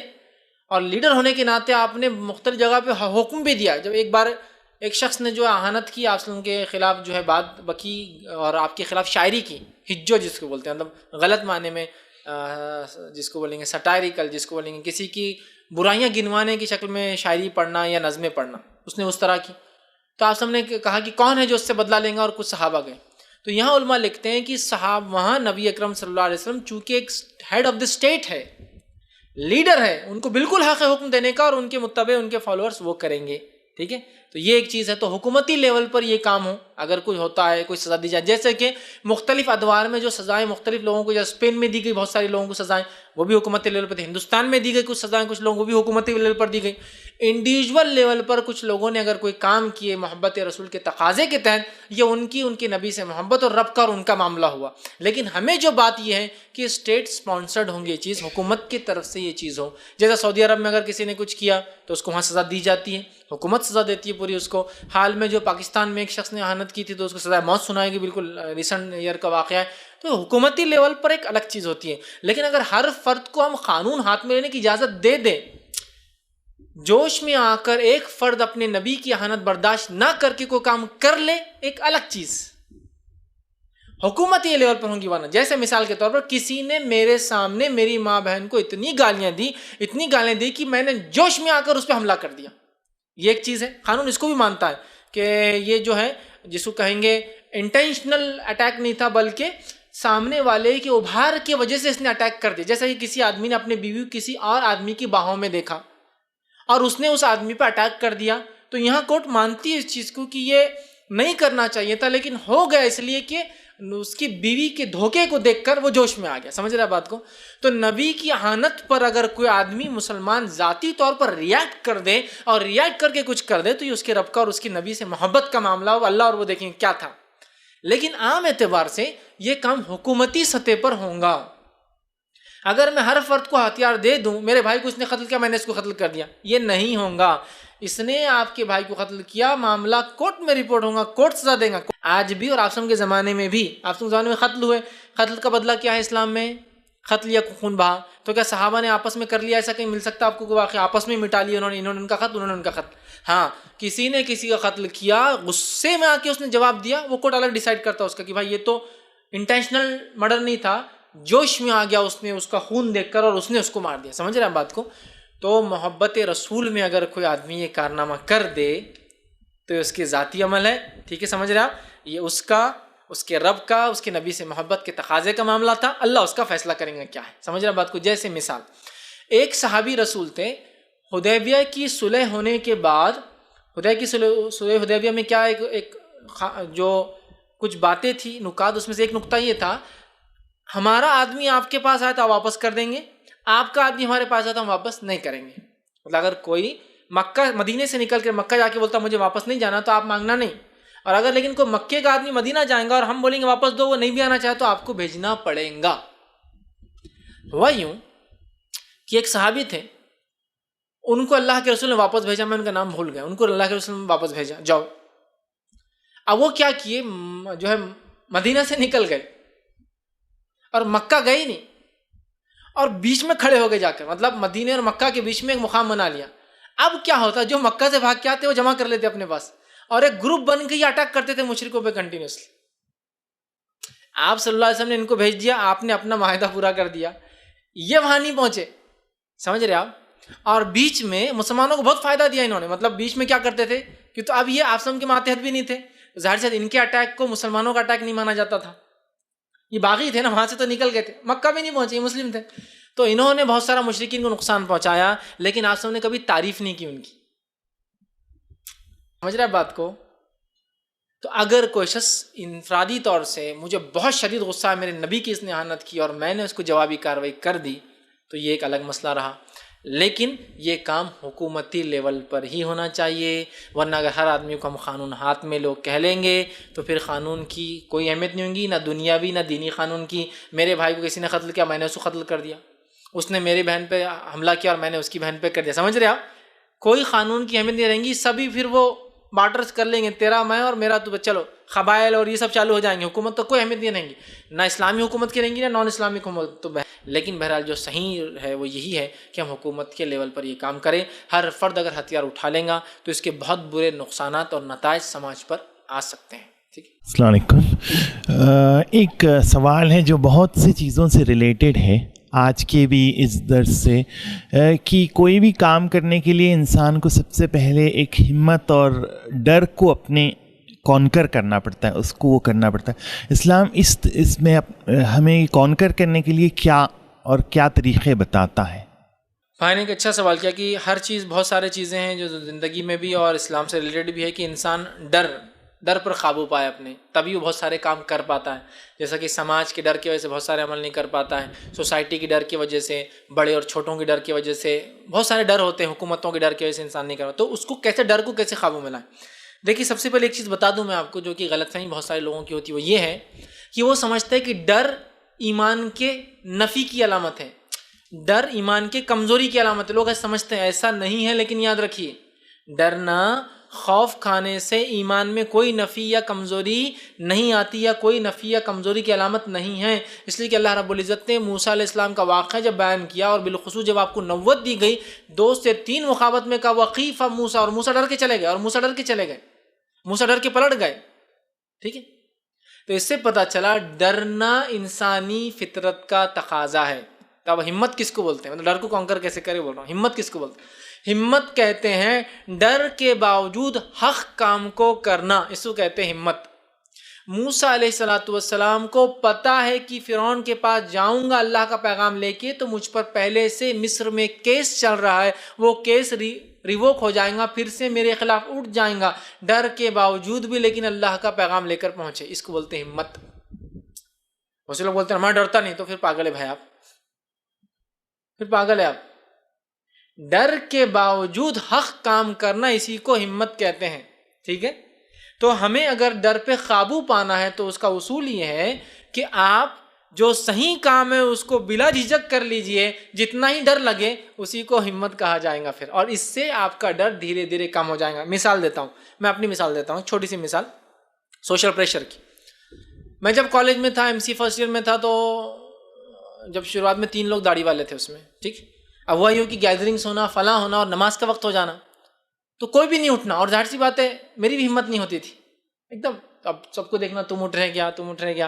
اور لیڈر ہونے کے ناطے آپ نے مختلف جگہ پہ حکم بھی دیا، جب ایک بار ایک شخص نے جو اہانت کی آپ صلی اللہ علیہ وسلم کے خلاف جو ہے بات بکی اور آپ کے خلاف شاعری کی، ہجو جس کو بولتے ہیں، مطلب غلط معنی میں جس کو بولیں گے سٹائریکل، جس کو بولیں گے کسی کی برائیاں گنوانے کی شکل میں شاعری پڑھنا یا نظمیں پڑھنا، اس نے اس طرح کی، تو آپ سب نے کہا کہ کون ہے جو اس سے بدلہ لیں گا، اور کچھ صحابہ گئے، تو یہاں علماء لکھتے ہیں کہ صحابہ وہاں نبی اکرم صلی اللہ علیہ وسلم چونکہ ایک ہیڈ آف دی اسٹیٹ ہے، لیڈر ہے، ان کو بالکل حق حکم دینے کا، اور ان کے متبع ان کے فالوورز وہ کریں گے، ٹھیک ہے، تو یہ ایک چیز ہے، تو حکومتی لیول پر یہ کام ہو، اگر کوئی ہوتا ہے کوئی سزا دی جائے، جیسے کہ مختلف ادوار میں جو سزائیں مختلف لوگوں کو، جیسے اسپین میں دی گئی بہت سارے لوگوں کو سزائیں، وہ بھی حکومتی لیول پر تھی، ہندوستان میں دی گئی کچھ سزائیں کچھ لوگوں کو بھی حکومتی لیول پر دی گئی، انڈیویجول لیول پر کچھ لوگوں نے اگر کوئی کام کیے محبت رسول کے تقاضے کے تحت، یہ ان کے نبی سے محبت اور رب کا اور ان کا معاملہ ہوا، لیکن ہمیں جو بات یہ ہے کہ اسٹیٹ سپانسرڈ ہوں گے یہ چیز، حکومت کی طرف سے یہ چیز ہو، جیسا سعودی عرب میں اگر کسی نے کچھ کیا تو اس کو وہاں سزا دی جاتی ہے، حکومت سزا دیتی ہے پوری اس کو، حال میں جو پاکستان میں ایک شخص نے اہانت کی تھی تو اس کو سزا موت سنائے گی، بالکل ریسنٹ ایئر کا واقعہ ہے، تو حکومتی لیول پر ایک الگ چیز ہوتی ہے، لیکن اگر ہر فرد کو ہم قانون ہاتھ میں لینے کی اجازت دے دیں، جوش میں آ کر ایک فرد اپنے نبی کی اہانت برداشت نہ کر کے کوئی کام کر لے، ایک الگ چیز حکومتی لیول پر ہوں گی، ورنہ جیسے مثال کے طور پر کسی نے میرے سامنے میری ماں بہن کو اتنی گالیاں دی کہ میں نے جوش میں آ کر اس پہ حملہ کر دیا، یہ ایک چیز ہے، قانون اس کو بھی مانتا ہے کہ یہ جو ہے جس کو کہیں گے انٹینشنل اٹیک نہیں تھا، بلکہ سامنے والے کے ابھار کی وجہ سے اس نے اٹیک کر دیا، جیسا کہ کسی آدمی نے اپنے بیوی کسی اور آدمی کی باہوں میں دیکھا اور اس نے اس آدمی پہ اٹیک کر دیا، تو یہاں کورٹ مانتی ہے اس چیز کو کہ یہ نہیں کرنا چاہیے تھا، لیکن ہو گیا اس لیے کہ اس کی بیوی کے دھوکے کو دیکھ کر وہ جوش میں آ گیا، سمجھ رہا بات کو، تو نبی کی اہانت پر اگر کوئی آدمی مسلمان ذاتی طور پر ریاکٹ کر دے اور ریاکٹ کر کے کچھ کر دے تو یہ اس کے رب کا اور اس کی نبی سے محبت کا معاملہ ہو، اللہ اور وہ دیکھیں کیا تھا، لیکن عام اعتبار سے یہ کام حکومتی سطح پر ہوں گا، اگر میں ہر فرد کو ہتھیار دے دوں، میرے بھائی کو اس نے قتل کیا میں نے اس کو قتل کر دیا، یہ نہیں ہوگا، اس نے آپ کے بھائی کو قتل کیا، معاملہ کورٹ میں رپورٹ ہوگا، کورٹ سزا دے گا، آج بھی اور آپسم کے زمانے میں بھی، آپسم کے زمانے میں قتل ہوئے، قتل کا بدلہ کیا ہے اسلام میں؟ قتل یا خون بہا، تو کیا صحابہ نے آپس میں کر لیا؟ ایسا کہیں مل سکتا آپ کو کوئی واقعہ آپس میں مٹا لیا، انہوں نے ان کا قتل انہوں نے ان کا قتل؟ ہاں، کسی نے کسی کا قتل کیا، غصے میں آ کے اس نے جواب دیا، وہ کورٹ الگ ڈیسائیڈ کرتا اس کا کہ بھائی یہ تو انٹینشنل مرڈر نہیں تھا، جوش میں آ گیا اس نے اس کا خون دیکھ کر اور اس نے اس کو مار دیا، سمجھ رہے ہیں بات کو؟ تو محبت رسول میں اگر کوئی آدمی یہ کارنامہ کر دے تو اس کے ذاتی عمل ہے، ٹھیک ہے، سمجھ رہے آپ؟ یہ اس کا، اس کے رب کا، اس کے نبی سے محبت کے تقاضے کا معاملہ تھا، اللہ اس کا فیصلہ کریں گے کیا ہے، سمجھ رہے بات کو؟ جیسے مثال ایک صحابی رسول تھے، حدیبیہ کی صلح ہونے کے بعد، صلح حدیبیہ میں کیا ایک جو کچھ باتیں تھی، نکات، اس میں سے ایک نقطہ یہ تھا، ہمارا آدمی آپ کے پاس آیا تو آپ واپس کر دیں گے، آپ کا آدمی ہمارے پاس آیا تو ہم واپس نہیں کریں گے، مطلب اگر کوئی مدینے سے نکل کر مکہ جا کے بولتا مجھے واپس نہیں جانا تو آپ مانگنا نہیں، اور اگر لیکن کوئی مکے کا آدمی مدینہ جائیں گا اور ہم بولیں گے واپس دو، وہ نہیں بھی آنا چاہے تو آپ کو بھیجنا پڑے گا۔ ہوا یوں کہ ایک صحابی تھے، ان کو اللہ کے رسول نے واپس بھیجا، میں ان کا نام بھول گیا، ان کو اللہ کے رسول نے واپس بھیجا، جاؤ۔ اب وہ کیا کیے، جو ہے مدینہ سے نکل گئے اور مکہ گئے ہی نہیں، اور بیچ میں کھڑے ہو گئے جا کر، مطلب مدینہ اور مکہ کے بیچ میں ایک مقام بنا لیا۔ اب کیا ہوتا، جو مکہ سے بھاگ کے آتے وہ جمع کر لیتے اپنے پاس، اور ایک گروپ بن کے یہ اٹیک کرتے تھے مشرکوں پہ کنٹینیوسلی۔ آپ صلی اللہ علیہ وسلم نے ان کو بھیج دیا، آپ نے اپنا معاہدہ پورا کر دیا، یہ وہاں نہیں پہنچے، سمجھ رہے آپ؟ اور بیچ میں مسلمانوں کو بہت فائدہ دیا انہوں نے، مطلب بیچ میں کیا کرتے تھے کہ تو اب یہ آپ کے ماتحت بھی نہیں تھے، ظاہر سے ان کے اٹیک کو مسلمانوں کا اٹیک نہیں مانا جاتا تھا، یہ باغی تھے نا، وہاں سے تو نکل گئے تھے، مکہ بھی نہیں پہنچے، یہ مسلم تھے، تو انہوں نے بہت سارا مشرکین کو نقصان پہنچایا، لیکن آپ نے کبھی تعریف نہیں کی ان کی، سمجھ رہے ہیں بات کو؟ تو اگر کوئی شخص انفرادی طور سے مجھے بہت شدید غصہ ہے میرے نبی کی اس نے اہانت کی اور میں نے اس کو جوابی کارروائی کر دی، تو یہ ایک الگ مسئلہ رہا، لیکن یہ کام حکومتی لیول پر ہی ہونا چاہیے، ورنہ اگر ہر آدمی کو ہم قانون ہاتھ میں لوگ کہہ لیں گے تو پھر قانون کی کوئی اہمیت نہیں ہوگی، نہ دنیاوی نہ دینی قانون کی۔ میرے بھائی کو کسی نے قتل کیا، میں نے اس کو قتل کر دیا، اس نے میری بہن پہ حملہ کیا اور میں نے اس کی بہن پہ کر دیا، سمجھ رہے آپ؟ کوئی قانون کی اہمیت نہیں رہیں گی، سبھی پھر وہ بارڈرز کر لیں گے، تیرا میں اور میرا تو، چلو قبائل اور یہ سب چالو ہو جائیں گے، حکومت تو کوئی اہمیت نہیں رہیں گی، نہ اسلامی حکومت کی رہیں گی نہ نان اسلامی حکومت، تو لیکن بہرحال جو صحیح ہے وہ یہی ہے کہ ہم حکومت کے لیول پر یہ کام کریں۔ ہر فرد اگر ہتھیار اٹھا لیں گا تو اس کے بہت برے نقصانات اور نتائج سماج پر آ سکتے ہیں۔ ٹھیک ہے، السلام علیکم۔ ایک سوال ہے جو بہت سی چیزوں سے ریلیٹڈ ہے آج کے بھی اس درس سے، کہ کوئی بھی کام کرنے کے لیے انسان کو سب سے پہلے ایک ہمت اور ڈر کو اپنے کانکر کرنا پڑتا ہے، اس کو وہ کرنا پڑتا ہے۔ اسلام اس میں ہمیں کانکر کرنے کے لیے کیا اور کیا طریقے بتاتا ہے؟ بھائی نے ایک اچھا سوال کیا کہ ہر چیز، بہت سارے چیزیں ہیں جو زندگی میں بھی اور اسلام سے ریلیٹڈ بھی ہے کہ انسان ڈر پر قابو پائے اپنے، تبھی وہ بہت سارے کام کر پاتا ہے، جیسا کہ سماج کے ڈر کی وجہ سے بہت سارے عمل نہیں کر پاتا ہے، سوسائٹی کی ڈر کی وجہ سے، بڑے اور چھوٹوں کی ڈر کی وجہ سے، بہت سارے ڈر ہوتے ہیں، حکومتوں کے ڈر کی وجہ سے انسان نہیں کر پاتا، تو اس کو کیسے، ڈر کو کیسے قابو میں لائیں؟ دیکھیے، سب سے پہلے ایک چیز بتا دوں میں آپ کو جو کہ غلط فہمی بہت سارے لوگوں کی ہوتی ہے، وہ یہ ہے کہ وہ سمجھتے ہیں کہ ڈر ایمان کے نفی کی علامت ہے، ڈر ایمان کے کمزوری کی علامت ہے، لوگ ایسا سمجھتے ہیں، ایسا نہیں ہے، لیکن یاد رکھیے ڈرنا، خوف کھانے سے ایمان میں کوئی نفی یا کمزوری نہیں آتی، یا کوئی نفی یا کمزوری کی علامت نہیں ہے، اس لیے کہ اللہ رب العزت نے موسیٰ علیہ السلام کا واقعہ جب بیان کیا اور بالخصوص جب آپ کو نبوت دی گئی، 2 سے 3 مخاطبت میں کہا وَخِیفَ موسیٰ، اور موسیٰ ڈر کے چلے گئے، اور موسیٰ ڈر کے چلے گئے، موسیٰ ڈر کے پلٹ گئے، ٹھیک ہے؟ تو اس سے پتہ چلا ڈرنا انسانی فطرت کا تقاضا ہے۔ تو اب ہمت کس کو بولتے ہیں؟ مطلب ڈر کو کانکر کیسے کرے بول رہا ہوں، ہمت کس کو بولتے ہیں؟ ہمت کہتے ہیں ڈر کے باوجود حق کام کو کرنا، اس کو کہتے ہیں ہمت۔ موسیٰ علیہ السلام کو پتہ ہے کہ فرعون کے پاس جاؤں گا اللہ کا پیغام لے کے تو مجھ پر پہلے سے مصر میں کیس چل رہا ہے، وہ کیس ریووک ہو جائیں گا، پھر سے میرے خلاف اٹھ جائیں گا، ڈر کے باوجود بھی لیکن اللہ کا پیغام لے کر پہنچے، اس کو بولتے ہیں ہمت۔ بہت سے لوگ بولتے ہیں میں ڈرتا نہیں، تو پھر پاگل ہے بھائی آپ، پھر پاگل ہے آپ۔ ڈر کے باوجود حق کام کرنا، اسی کو ہمت کہتے ہیں، ٹھیک ہے؟ تو ہمیں اگر ڈر پہ قابو پانا ہے تو اس کا اصول یہ ہے کہ آپ جو صحیح کام ہے اس کو بلا جھجک کر لیجئے، جتنا ہی ڈر لگے اسی کو ہمت کہا جائے گا پھر، اور اس سے آپ کا ڈر دھیرے دھیرے کم ہو جائے گا۔ مثال دیتا ہوں، میں اپنی مثال دیتا ہوں، چھوٹی سی مثال سوشل پریشر کی۔ میں جب کالج میں تھا، MC فرسٹ ایئر میں تھا، تو جب شروعات میں 3 لوگ داڑھی والے تھے اس میں، ٹھیک؟ اب وہی ہو کہ گیدرنگس ہونا، فلاں ہونا اور نماز کا وقت ہو جانا، تو کوئی بھی نہیں اٹھنا، اور ظاہر سی بات ہے میری بھی ہمت نہیں ہوتی تھی ایک دم، اب سب کو دیکھنا تم اٹھ رہے کیا، تم اٹھ رہے کیا،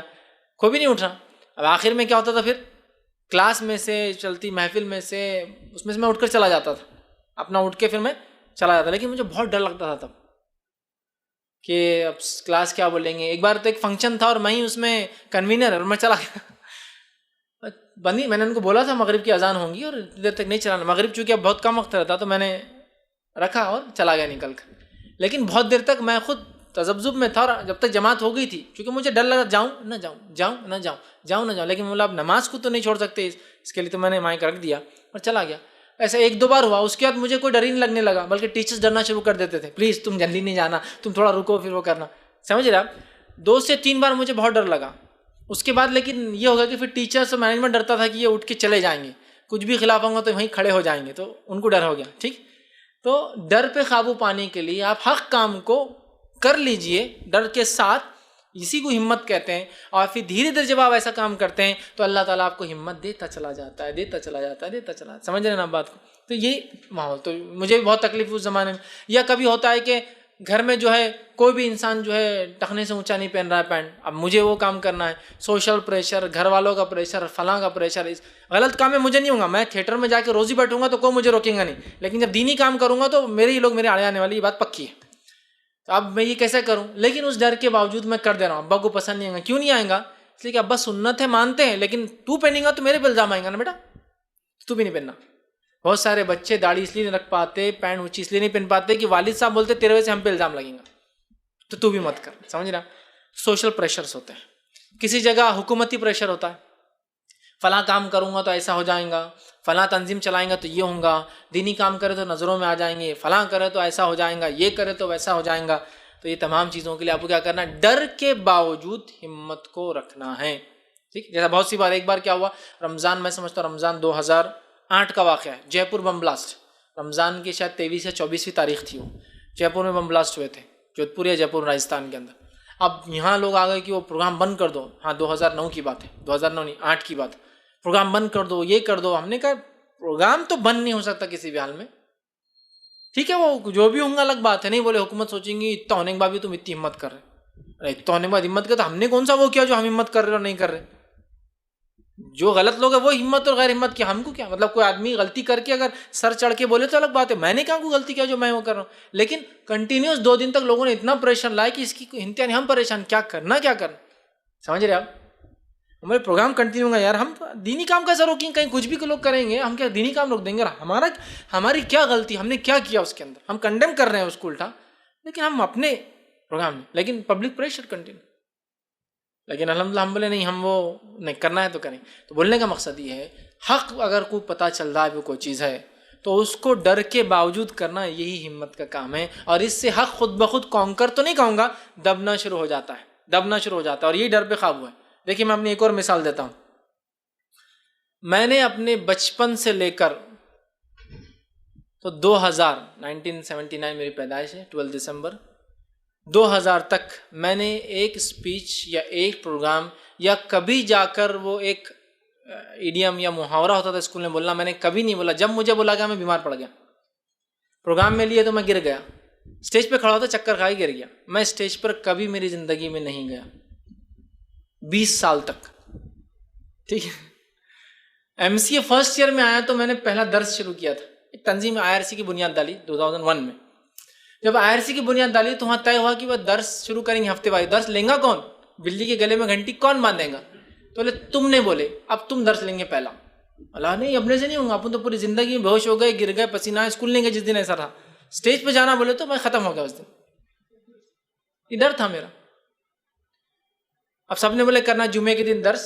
کوئی بھی نہیں اٹھ رہا۔ اب آخر میں کیا ہوتا تھا، پھر کلاس میں سے، چلتی محفل میں سے، اس میں سے میں اٹھ کر چلا جاتا تھا، اپنا اٹھ کے پھر میں چلا جاتا، لیکن مجھے بہت ڈر لگتا تھا تب کہ اب کلاس کیا بولیں گے۔ ایک بار تو ایک فنکشن تھا اور میں ہی اس میں کنوینر، اور میں چلا گیا بندی، میں نے ان کو بولا تھا مغرب کی اذان ہوں گی اور دیر تک نہیں چلانا، مغرب چونکہ اب بہت کم وقت رہتا تو میں نے رکھا اور چلا گیا نکل کر، لیکن بہت دیر تک میں خود تذبذب میں تھا، اور جب تک جماعت ہو گئی تھی کیونکہ مجھے ڈر لگا جاؤں نہ جاؤں، جاؤں نہ جاؤں، جاؤں نہ جاؤں، لیکن بولا اب نماز کو تو نہیں چھوڑ سکتے، اس کے لیے تو میں نے مائک رکھ دیا اور چلا گیا۔ ایسا 1-2 بار ہوا، اس کے بعد مجھے کوئی ڈر ہی نہیں لگنے لگا، بلکہ ٹیچرز ڈرنا شروع کر دیتے تھے، پلیز تم جلدی نہیں جانا، تم تھوڑا رکو، پھر وہ کرنا۔ سمجھ رہے آپ؟ 2 سے 3 بار مجھے بہت ڈر لگا. اس کے بعد لیکن یہ ہوگا کہ پھر ٹیچرس اور مینجمنٹ ڈرتا تھا کہ یہ اٹھ کے چلے جائیں گے, کچھ بھی خلاف ہوں گا تو وہیں کھڑے ہو جائیں گے, تو ان کو ڈر ہو گیا. ٹھیک, تو ڈر پہ قابو پانے کے لیے آپ حق کام کو کر لیجئے ڈر کے ساتھ, اسی کو ہمت کہتے ہیں. اور پھر دھیرے دھیرے جب آپ ایسا کام کرتے ہیں تو اللہ تعالیٰ آپ کو ہمت دیتا چلا جاتا ہے, دیتا چلا جاتا ہے, دیتا چلا. سمجھ رہے ہیں نا بات کو؟ تو یہ ماحول, تو مجھے بھی بہت تکلیف اس زمانے میں. یا کبھی ہوتا ہے کہ گھر میں جو ہے کوئی بھی انسان جو ہے ٹخنے سے اونچا نہیں پہن رہا ہے پینٹ, اب مجھے وہ کام کرنا ہے, سوشل پریشر, گھر والوں کا پریشر, فلاں کا پریشر. غلط کام میں مجھے نہیں ہوگا, میں تھیٹر میں جا کے روزی بیٹھوں گا تو کوئی مجھے روکیں گا نہیں, لیکن جب دینی کام کروں گا تو میرے ہی لوگ میرے آڑے آنے والی, یہ بات پکی ہے. تو اب میں یہ کیسے کروں؟ لیکن اس ڈر کے باوجود میں کر دے رہا ہوں. ابا کو پسند نہیں آئے گا. کیوں نہیں آئے گا؟ اس لیے کہ ابا سنت ہے مانتے ہیں, لیکن تو پہنیں گا تو میرے پہ الزام آئیں گا نا بیٹا, تو بھی نہیں پہننا. بہت سارے بچے داڑھی اس لیے نہیں رکھ پاتے, پینٹ اونچی اس لیے نہیں پہن پاتے کہ والد صاحب بولتے تیرے وجہ سے ہم پہ الزام لگیں گا, تو بھی مت کر. سمجھ رہا؟ سوشل پریشرز ہوتے ہیں, کسی جگہ حکومتی پریشر ہوتا ہے, فلاں کام کروں گا تو ایسا ہو جائیں گا, فلاں تنظیم چلائیں گا تو یہ ہوں گا, دینی کام کرے تو نظروں میں آ جائیں گے, فلاں کرے تو ایسا ہو جائیں گا, یہ کرے تو ویسا ہو جائیں گا. تو یہ تمام چیزوں کے لیے آپ کو کیا کرنا ہے؟ ڈر کے باوجود ہمت کو رکھنا ہے. ٹھیک, جیسا بہت سی بار, ایک بار کیا ہوا رمضان, میں سمجھتا ہوں رمضان 2008 کا واقعہ ہے, جے پور بم بلاسٹ. رمضان کی شاید 23 یا 24ویں تاریخ تھی, وہ جے پور میں بم بلاسٹ ہوئے تھے, جودھپور یا جے پور راجستھان کے اندر. اب یہاں لوگ آ گئے کہ وہ پروگرام بند کر دو. ہاں 2009 کی بات ہے, 2009 نہیں 8 کی بات ہے. پروگرام بند کر دو, یہ کر دو. ہم نے کہا پروگرام تو بند نہیں ہو سکتا کسی بھی حال میں. ٹھیک ہے, وہ جو بھی ہوں گا الگ بات ہے. نہیں بولے حکومت سوچیں گی اتنا ہونے کے بعد بھی تم اتنی ہمت کر رہے, اتنا ہونے کے بعد ہمت کر, تو ہم نے کون سا وہ کیا جو ہم ہمت کر رہے اور نہیں کر رہے؟ جو غلط لوگ ہیں وہ ہمت اور غیر ہمت کیا, ہم کو کیا مطلب؟ کوئی آدمی غلطی کر کے اگر سر چڑھ کے بولے تو الگ بات ہے, میں نے کہاں کوئی غلطی کیا جو میں وہ کر رہا ہوں. لیکن کنٹینیوس 2 دن تک لوگوں نے اتنا پریشر لایا کہ اس کی انتہا نہیں, ہم پریشان, کیا کرنا. سمجھ رہے آپ؟ ہمارے پروگرام کنٹینیو ہوگا یار, ہم دینی کام کیسا روکیں؟ کہیں کچھ بھی لوگ کریں گے, ہم کیا دینی کام روک دیں گے؟ ہماری کیا غلطی, ہم نے کیا کیا اس کے اندر؟ ہم کنڈیم کر رہے ہیں اس کو الٹا, لیکن ہم اپنے پروگرام میں, لیکن پبلک پریشر کنٹینیو. لیکن الحمدللہ ہم بولے نہیں, ہم وہ نہیں کرنا ہے تو کریں. تو بولنے کا مقصد یہ ہے, حق اگر کوئی پتہ چل رہا ہے وہ کوئی چیز ہے تو اس کو ڈر کے باوجود کرنا, یہی ہمت کا کام ہے. اور اس سے حق خود بخود کانکر تو نہیں کہوں گا, دبنا شروع ہو جاتا ہے, اور یہی ڈر پہ قابو ہے. دیکھیے میں اپنی ایک اور مثال دیتا ہوں. میں نے اپنے بچپن سے لے کر تو 1979 میری پیدائش ہے, 12 دسمبر 2000 تک میں نے ایک اسپیچ یا ایک پروگرام یا کبھی جا کر وہ ایک ایڈیم یا محاورہ ہوتا تھا اسکول میں بولنا, میں نے کبھی نہیں بولا. جب مجھے بولا گیا میں بیمار پڑ گیا, پروگرام میں لیے تو میں گر گیا, اسٹیج پہ کھڑا ہوتا چکر کھا کے گر گیا. میں اسٹیج پر کبھی میری زندگی میں نہیں گیا 20 سال تک. ٹھیک ہے, MCA فرسٹ ایئر میں آیا تو میں نے پہلا درس شروع کیا تھا. ایک تنظیم IRC کی بنیاد ڈالی 2001 میں. جب IRC کی بنیاد ڈالی تو وہاں طے ہوا کہ وہ درس شروع کریں گے ہفتے وائز. درس لیں گا کون؟ بلی کے گلے میں گھنٹی کون باندھے گا؟ تو بولے تم نے, بولے اب تم درس لیں گے پہلا. اللہ نہیں, اپنے سے نہیں ہوں گا, اپن تو پوری زندگی میں بے ہوش ہو گئے, گر گئے, پسینہ آئے, اسکول نہیں گئے جس دن ایسا رہا. اسٹیج پہ جانا بولے تو میں ختم ہو گیا اس دن. یہ ڈر تھا میرا. اب سب نے بولے کرنا جمعے کے دن درس,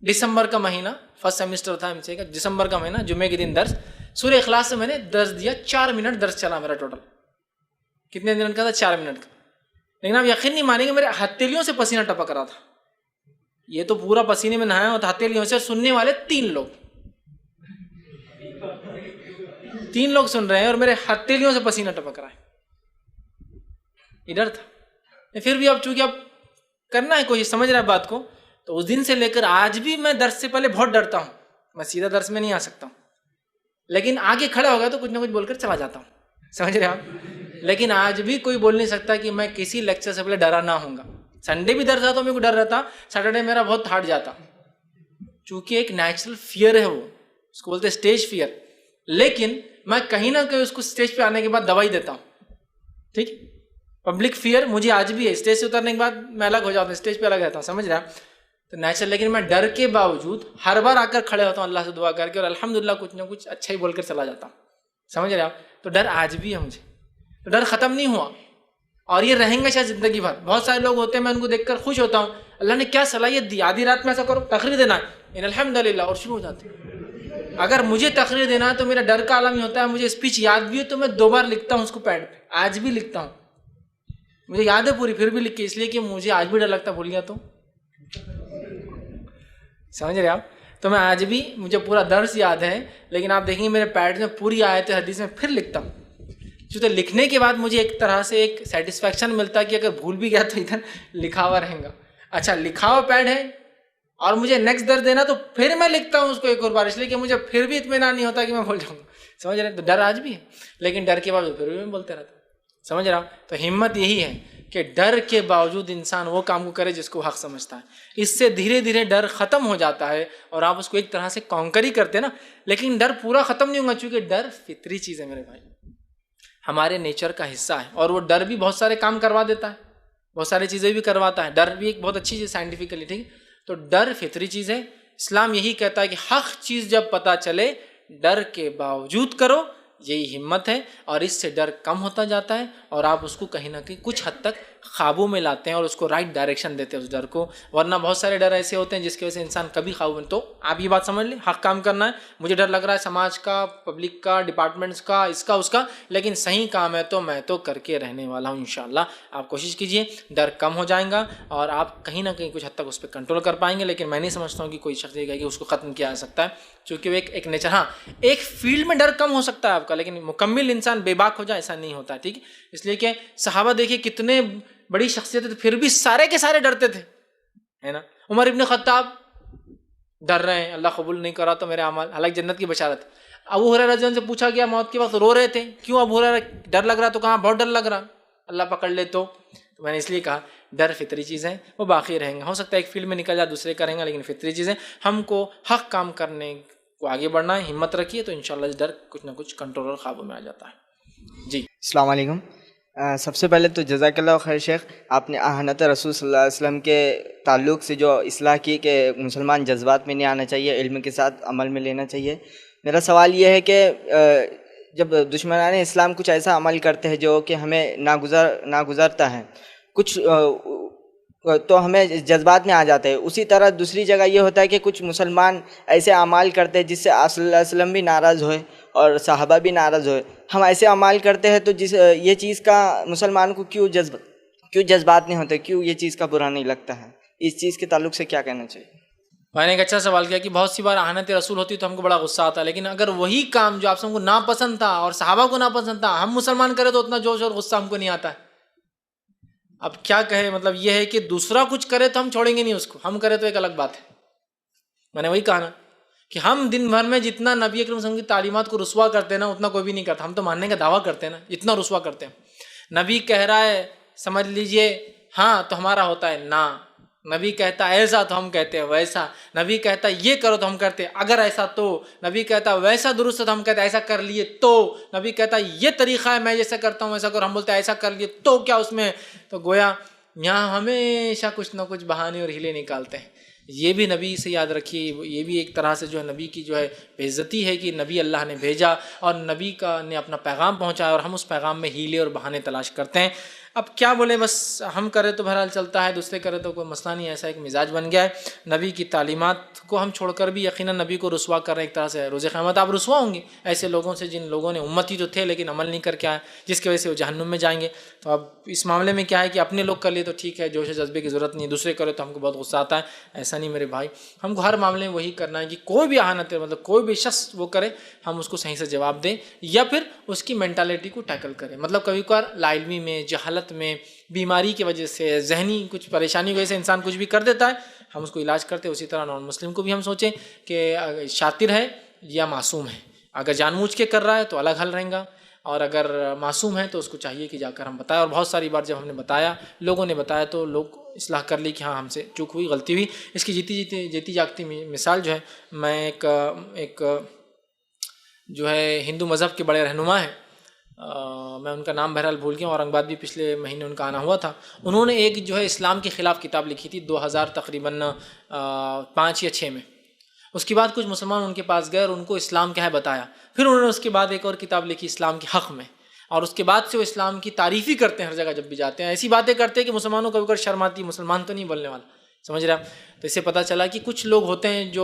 دسمبر کا مہینہ, فرسٹ سیمسٹر تھا MCA کا, دسمبر کا مہینہ, جمعے کے دن درس. سورہ اخلاص سے میں نے درس دیا, 4 منٹ درس چلا میرا ٹوٹل. کتنے منٹ کا تھا؟ 4 منٹ کا. لیکن آپ یقین نہیں مانیں گے, میرے ہتھیلیوں سے پسینہ ٹپک رہا تھا. یہ تو پورا پسینے میں نہایا ہوتا, ہتھیلیوں سے. سننے والے 3 لوگ سن رہے ہیں اور میرے ہتھیلیوں سے پسینہ ٹپک رہا ہے. یہ ڈر تھا. پھر بھی اب چونکہ اب کرنا ہے کوشش, سمجھ رہا ہے بات کو, تو اس دن سے لے کر آج بھی میں درس سے پہلے بہت ڈرتا ہوں. میں سیدھا درس میں نہیں آ سکتا ہوں, لیکن آگے کھڑا ہوگا تو کچھ نہ کچھ بول کر چلا جاتا ہوں. سمجھ رہے آپ؟ لیکن آج بھی کوئی بول نہیں سکتا کہ میں کسی لیکچر سے پہلے ڈرا نہ ہوں گا. سنڈے بھی درس آتا تو میرے کو ڈر رہتا, سیٹرڈے میرا بہت ہارڈ جاتا, چونکہ ایک نیچرل فیئر ہے, وہ اس کو بولتے اسٹیج فیئر. لیکن میں کہیں نہ کہیں اس کو اسٹیج پہ آنے کے بعد دوائی دیتا ہوں. ٹھیک, پبلک فیئر مجھے آج بھی ہے. اسٹیج سے اترنے کے بعد میں الگ ہو جاتا ہوں, اسٹیج پہ الگ رہتا ہوں. سمجھ رہا ہے تو نیچرل. لیکن میں ڈر کے باوجود ہر بار آ کر کھڑے ہوتا ہوں اللہ سے دعا کر کے, اور الحمدللہ کچھ نہ کچھ اچھا ہی بول کر چلا جاتا ہوں. سمجھ رہے آپ؟ تو ڈر آج بھی ہے مجھے, تو ڈر ختم نہیں ہوا اور یہ رہیں گا شاید زندگی بھر. بہت سارے لوگ ہوتے ہیں, میں ان کو دیکھ کر خوش ہوتا ہوں, اللہ نے کیا صلاحیت دی, آدھی رات میں ایسا کرو, تقریر دینا ہے, الحمدللہ, اور شروع ہو جاتے ہیں. اگر مجھے تقریر دینا ہے تو میرا ڈر کا عالم ہی ہوتا ہے. مجھے اسپیچ یاد بھی ہے تو میں 2 بار لکھتا ہوں اس کو پیڈ پہ, آج بھی لکھتا ہوں. مجھے یاد ہے پوری، پھر بھی لکھ کے، اس لیے کہ مجھے آج بھی ڈر لگتا بھول گیا تو. سمجھ رہے آپ؟ تو میں آج بھی، مجھے پورا درس یاد ہے، لیکن آپ دیکھیں گے میرے پیڈ میں پوری آیت حدیث میں پھر لکھتا ہوں. چونکہ لکھنے کے بعد مجھے ایک طرح سے ایک سیٹسفیکشن ملتا ہے کہ اگر بھول بھی گیا تو ادھر لکھا ہوا رہیں گا. اچھا لکھا ہوا پیڈ ہے اور مجھے نیکسٹ درس دینا تو پھر میں لکھتا ہوں اس کو ایک اور بار، اس لیے کہ مجھے پھر بھی اطمینان نہیں ہوتا کہ میں بھول جاؤں گا. سمجھ رہے ہیں؟ تو ڈر آج بھی ہے، لیکن ڈر کے باوجود پھر بھی میں بولتے رہتا ہوں. سمجھ رہا ہوں؟ تو ہمت یہی ہے کہ ڈر کے باوجود انسان وہ کام کو کرے جس کو حق سمجھتا ہے. اس سے دھیرے دھیرے ڈر ختم ہو جاتا ہے اور آپ اس کو ایک طرح سے کانکر ہی کرتے نا. لیکن ڈر پورا ختم نہیں ہوگا، چونکہ ڈر فطری چیز ہے میرے بھائی، ہمارے نیچر کا حصہ ہے. اور وہ ڈر بھی بہت سارے کام کروا دیتا ہے، بہت ساری چیزیں بھی کرواتا ہے. ڈر بھی ایک بہت اچھی چیز سائنٹیفکلی، ٹھیک ہے. تو ڈر فطری چیز ہے. اسلام یہی کہتا ہے کہ حق چیز جب پتہ چلے ڈر کے باوجود کرو، یہی ہمت ہے. اور اس سے ڈر کم ہوتا جاتا ہے اور آپ اس کو کہیں نہ کہیں کچھ حد تک قابو میں لاتے ہیں اور اس کو رائٹ ڈائریکشن دیتے ہیں اس ڈر کو. ورنہ بہت سارے ڈر ایسے ہوتے ہیں جس کی وجہ سے انسان کبھی قابو میں. تو آپ یہ بات سمجھ لیں، حق کام کرنا ہے. مجھے ڈر لگ رہا ہے سماج کا، پبلک کا، ڈپارٹمنٹس کا، اس کا اس کا، لیکن صحیح کام ہے تو میں تو کر کے رہنے والا ہوں انشاءاللہ. آپ کوشش کیجئے، ڈر کم ہو جائے گا اور آپ کہیں نہ کہیں کچھ حد تک اس پہ کنٹرول کر پائیں گے. لیکن میں نہیں سمجھتا ہوں کہ کوئی شخص یہ کہے کہ اس کو ختم کیا جا سکتا ہے، چونکہ وہ ایک نیچر. ہاں ایک فیلڈ میں ڈر کم ہو سکتا ہے آپ کا، لیکن مکمل انسان بے باک ہو جائے ایسا نہیں ہوتا. ٹھیک ہے، اس لیے کہ صحابہ دیکھیے کتنے بڑی شخصیت تھے، پھر بھی سارے کے سارے ڈرتے تھے، ہے نا. عمر ابن خطاب ڈر رہے ہیں، اللہ قبول نہیں کرا تو میرے اعمال، حالانکہ جنت کی بشارت. ابو ہریرہ رضی اللہ عنہ سے پوچھا گیا موت کے وقت، رو رہے تھے. کیوں ابو ہریرہ؟ ڈر لگ رہا. تو کہاں بہت ڈر لگ رہا، اللہ پکڑ لے تو. میں نے اس لیے کہا ڈر فطری چیز ہے، وہ باقی رہیں گا. ہو سکتا ہے ایک فیلڈ میں نکل جائے دوسرے کریں گا، لیکن فطری چیز ہے. ہم کو حق کام کرنے کو آگے بڑھنا ہے، ہمت رکھیے تو انشاءاللہ اس ڈر کچھ نہ کچھ کنٹرول اور قابو میں آ جاتا ہے. جی السلام علیکم. سب سے پہلے تو جزاک اللہ خیر شیخ، آپ نے احنت رسول صلی اللہ علیہ وسلم کے تعلق سے جو اصلاح کی کہ مسلمان جذبات میں نہیں آنا چاہیے، علم کے ساتھ عمل میں لینا چاہیے. میرا سوال یہ ہے کہ جب دشمنان اسلام کچھ ایسا عمل کرتے ہیں جو کہ ہمیں ناگزرتا ہے کچھ، تو ہمیں جذبات میں آ جاتے ہیں. اسی طرح دوسری جگہ یہ ہوتا ہے کہ کچھ مسلمان ایسے اعمال کرتے ہیں جس سے آپ صلی اللہ علیہ وسلم بھی ناراض ہوئے اور صحابہ بھی ناراض ہوئے. ہم ایسے اعمال کرتے ہیں تو یہ چیز کا مسلمان کو کیوں جذبات نہیں ہوتے، کیوں یہ چیز کا برا نہیں لگتا ہے؟ اس چیز کے تعلق سے کیا کہنا چاہیے؟ میں نے ایک اچھا سوال کیا کہ بہت سی بار احانت رسول ہوتی تو ہم کو بڑا غصہ آتا، لیکن اگر وہی کام جو آپ سب کو ناپسند تھا اور صحابہ کو ناپسند تھا ہم مسلمان کرے تو اتنا جوش اور غصہ ہم کو نہیں آتا ہے. اب کیا کہے، مطلب یہ ہے کہ دوسرا کچھ کرے تو ہم چھوڑیں گے نہیں اس کو، ہم کرے تو ایک الگ بات ہے. میں نے وہی کہا نا کہ ہم دن بھر میں جتنا نبی اکرم صلی اللہ علیہ وسلم کی تعلیمات کو رسوا کرتے ہیں نا اتنا کوئی بھی نہیں کرتا. ہم تو ماننے کا دعویٰ کرتے ہیں نا، اتنا رسوا کرتے ہیں. نبی کہہ رہا ہے سمجھ لیجئے ہاں تو ہمارا ہوتا ہے نا. نبی کہتا ہے ایسا تو ہم کہتے ہیں ویسا. نبی کہتا ہے یہ کرو تو ہم کرتے ہیں اگر ایسا تو. نبی کہتا ہے ویسا درست ہے تو ہم کہتے ہیں ایسا کر لیے تو. نبی کہتا ہے یہ طریقہ ہے میں جیسا کرتا ہوں ویسا کرو، ہم بولتے ہیں ایسا کر لیے تو کیا اس میں. تو گویا یہاں ہمیشہ کچھ نہ کچھ بہانے اور ہیلے نکالتے ہیں. یہ بھی نبی سے یاد رکھیے، یہ بھی ایک طرح سے جو ہے نبی کی جو ہے بے عزتی ہے کہ نبی اللہ نے بھیجا اور نبی کا نے اپنا پیغام پہنچایا اور ہم اس پیغام میں ہیلے اور بہانے تلاش کرتے ہیں. اب کیا بولے، بس ہم کرے تو بہرحال چلتا ہے، دوسرے کرے تو کوئی مسئلہ نہیں. ایسا ایک مزاج بن گیا ہے. نبی کی تعلیمات کو ہم چھوڑ کر بھی یقیناً نبی کو رسوا کر رہے ہیں. ایک طرح سے روز قیامت آپ رسوا ہوں گے ایسے لوگوں سے جن لوگوں نے امتی تو تھے لیکن عمل نہیں کر کے آئے، جس کی وجہ سے وہ جہنم میں جائیں گے. تو اب اس معاملے میں کیا ہے کہ اپنے لوگ کر لیے تو ٹھیک ہے، جوش و جذبے کی ضرورت نہیں. دوسرے کرے تو ہم کو بہت غصہ آتا ہے. ایسا نہیں میرے بھائی، ہم کو ہر معاملے میں وہی کرنا ہے کہ کوئی بھی احانت مطلب کوئی بھی شخص وہ کرے ہم اس کو صحیح سے جواب دیں یا پھر اس کی مینٹالٹی کو ٹیکل کریں. مطلب کبھی کبھار لا علمی میں، جہالت میں، بیماری کی وجہ سے، ذہنی کچھ پریشانی کی وجہ سے انسان کچھ بھی کر دیتا ہے، ہم اس کو علاج کرتے ہیں. اسی طرح نان مسلم کو بھی ہم سوچیں کہ شاطر ہے یا معصوم ہے. اگر جان بوجھ کے کر رہا ہے تو الگ حل رہیں گا، اور اگر معصوم ہے تو اس کو چاہیے کہ جا کر ہم بتائیں. اور بہت ساری بار جب ہم نے بتایا، لوگوں نے بتایا تو لوگ اصلاح کر لی کہ ہاں ہم سے چوک ہوئی، غلطی ہوئی. اس کی جیتی جاگتی مثال جو ہے، میں ایک جو ہے ہندو مذہب کے بڑے رہنما ہیں، میں ان کا نام بہرحال بھول گیا، اورنگ آباد بھی پچھلے مہینے ان کا آنا ہوا تھا. انہوں نے ایک جو ہے اسلام کے خلاف کتاب لکھی تھی 2000 تقریباً 5 یا 6 میں. اس کے بعد کچھ مسلمان ان کے پاس گئے اور ان کو اسلام کیا ہے بتایا. پھر انہوں نے اس کے بعد ایک اور کتاب لکھی اسلام کے حق میں، اور اس کے بعد سے وہ اسلام کی تعریف ہی کرتے ہیں. ہر جگہ جب بھی جاتے ہیں ایسی باتیں کرتے ہیں کہ مسلمانوں کو کبھی کبھی شرم آتی ہے، مسلمان تو نہیں بولنے والا. سمجھ رہے ہیں؟ تو اس سے پتہ چلا کہ کچھ لوگ ہوتے ہیں جو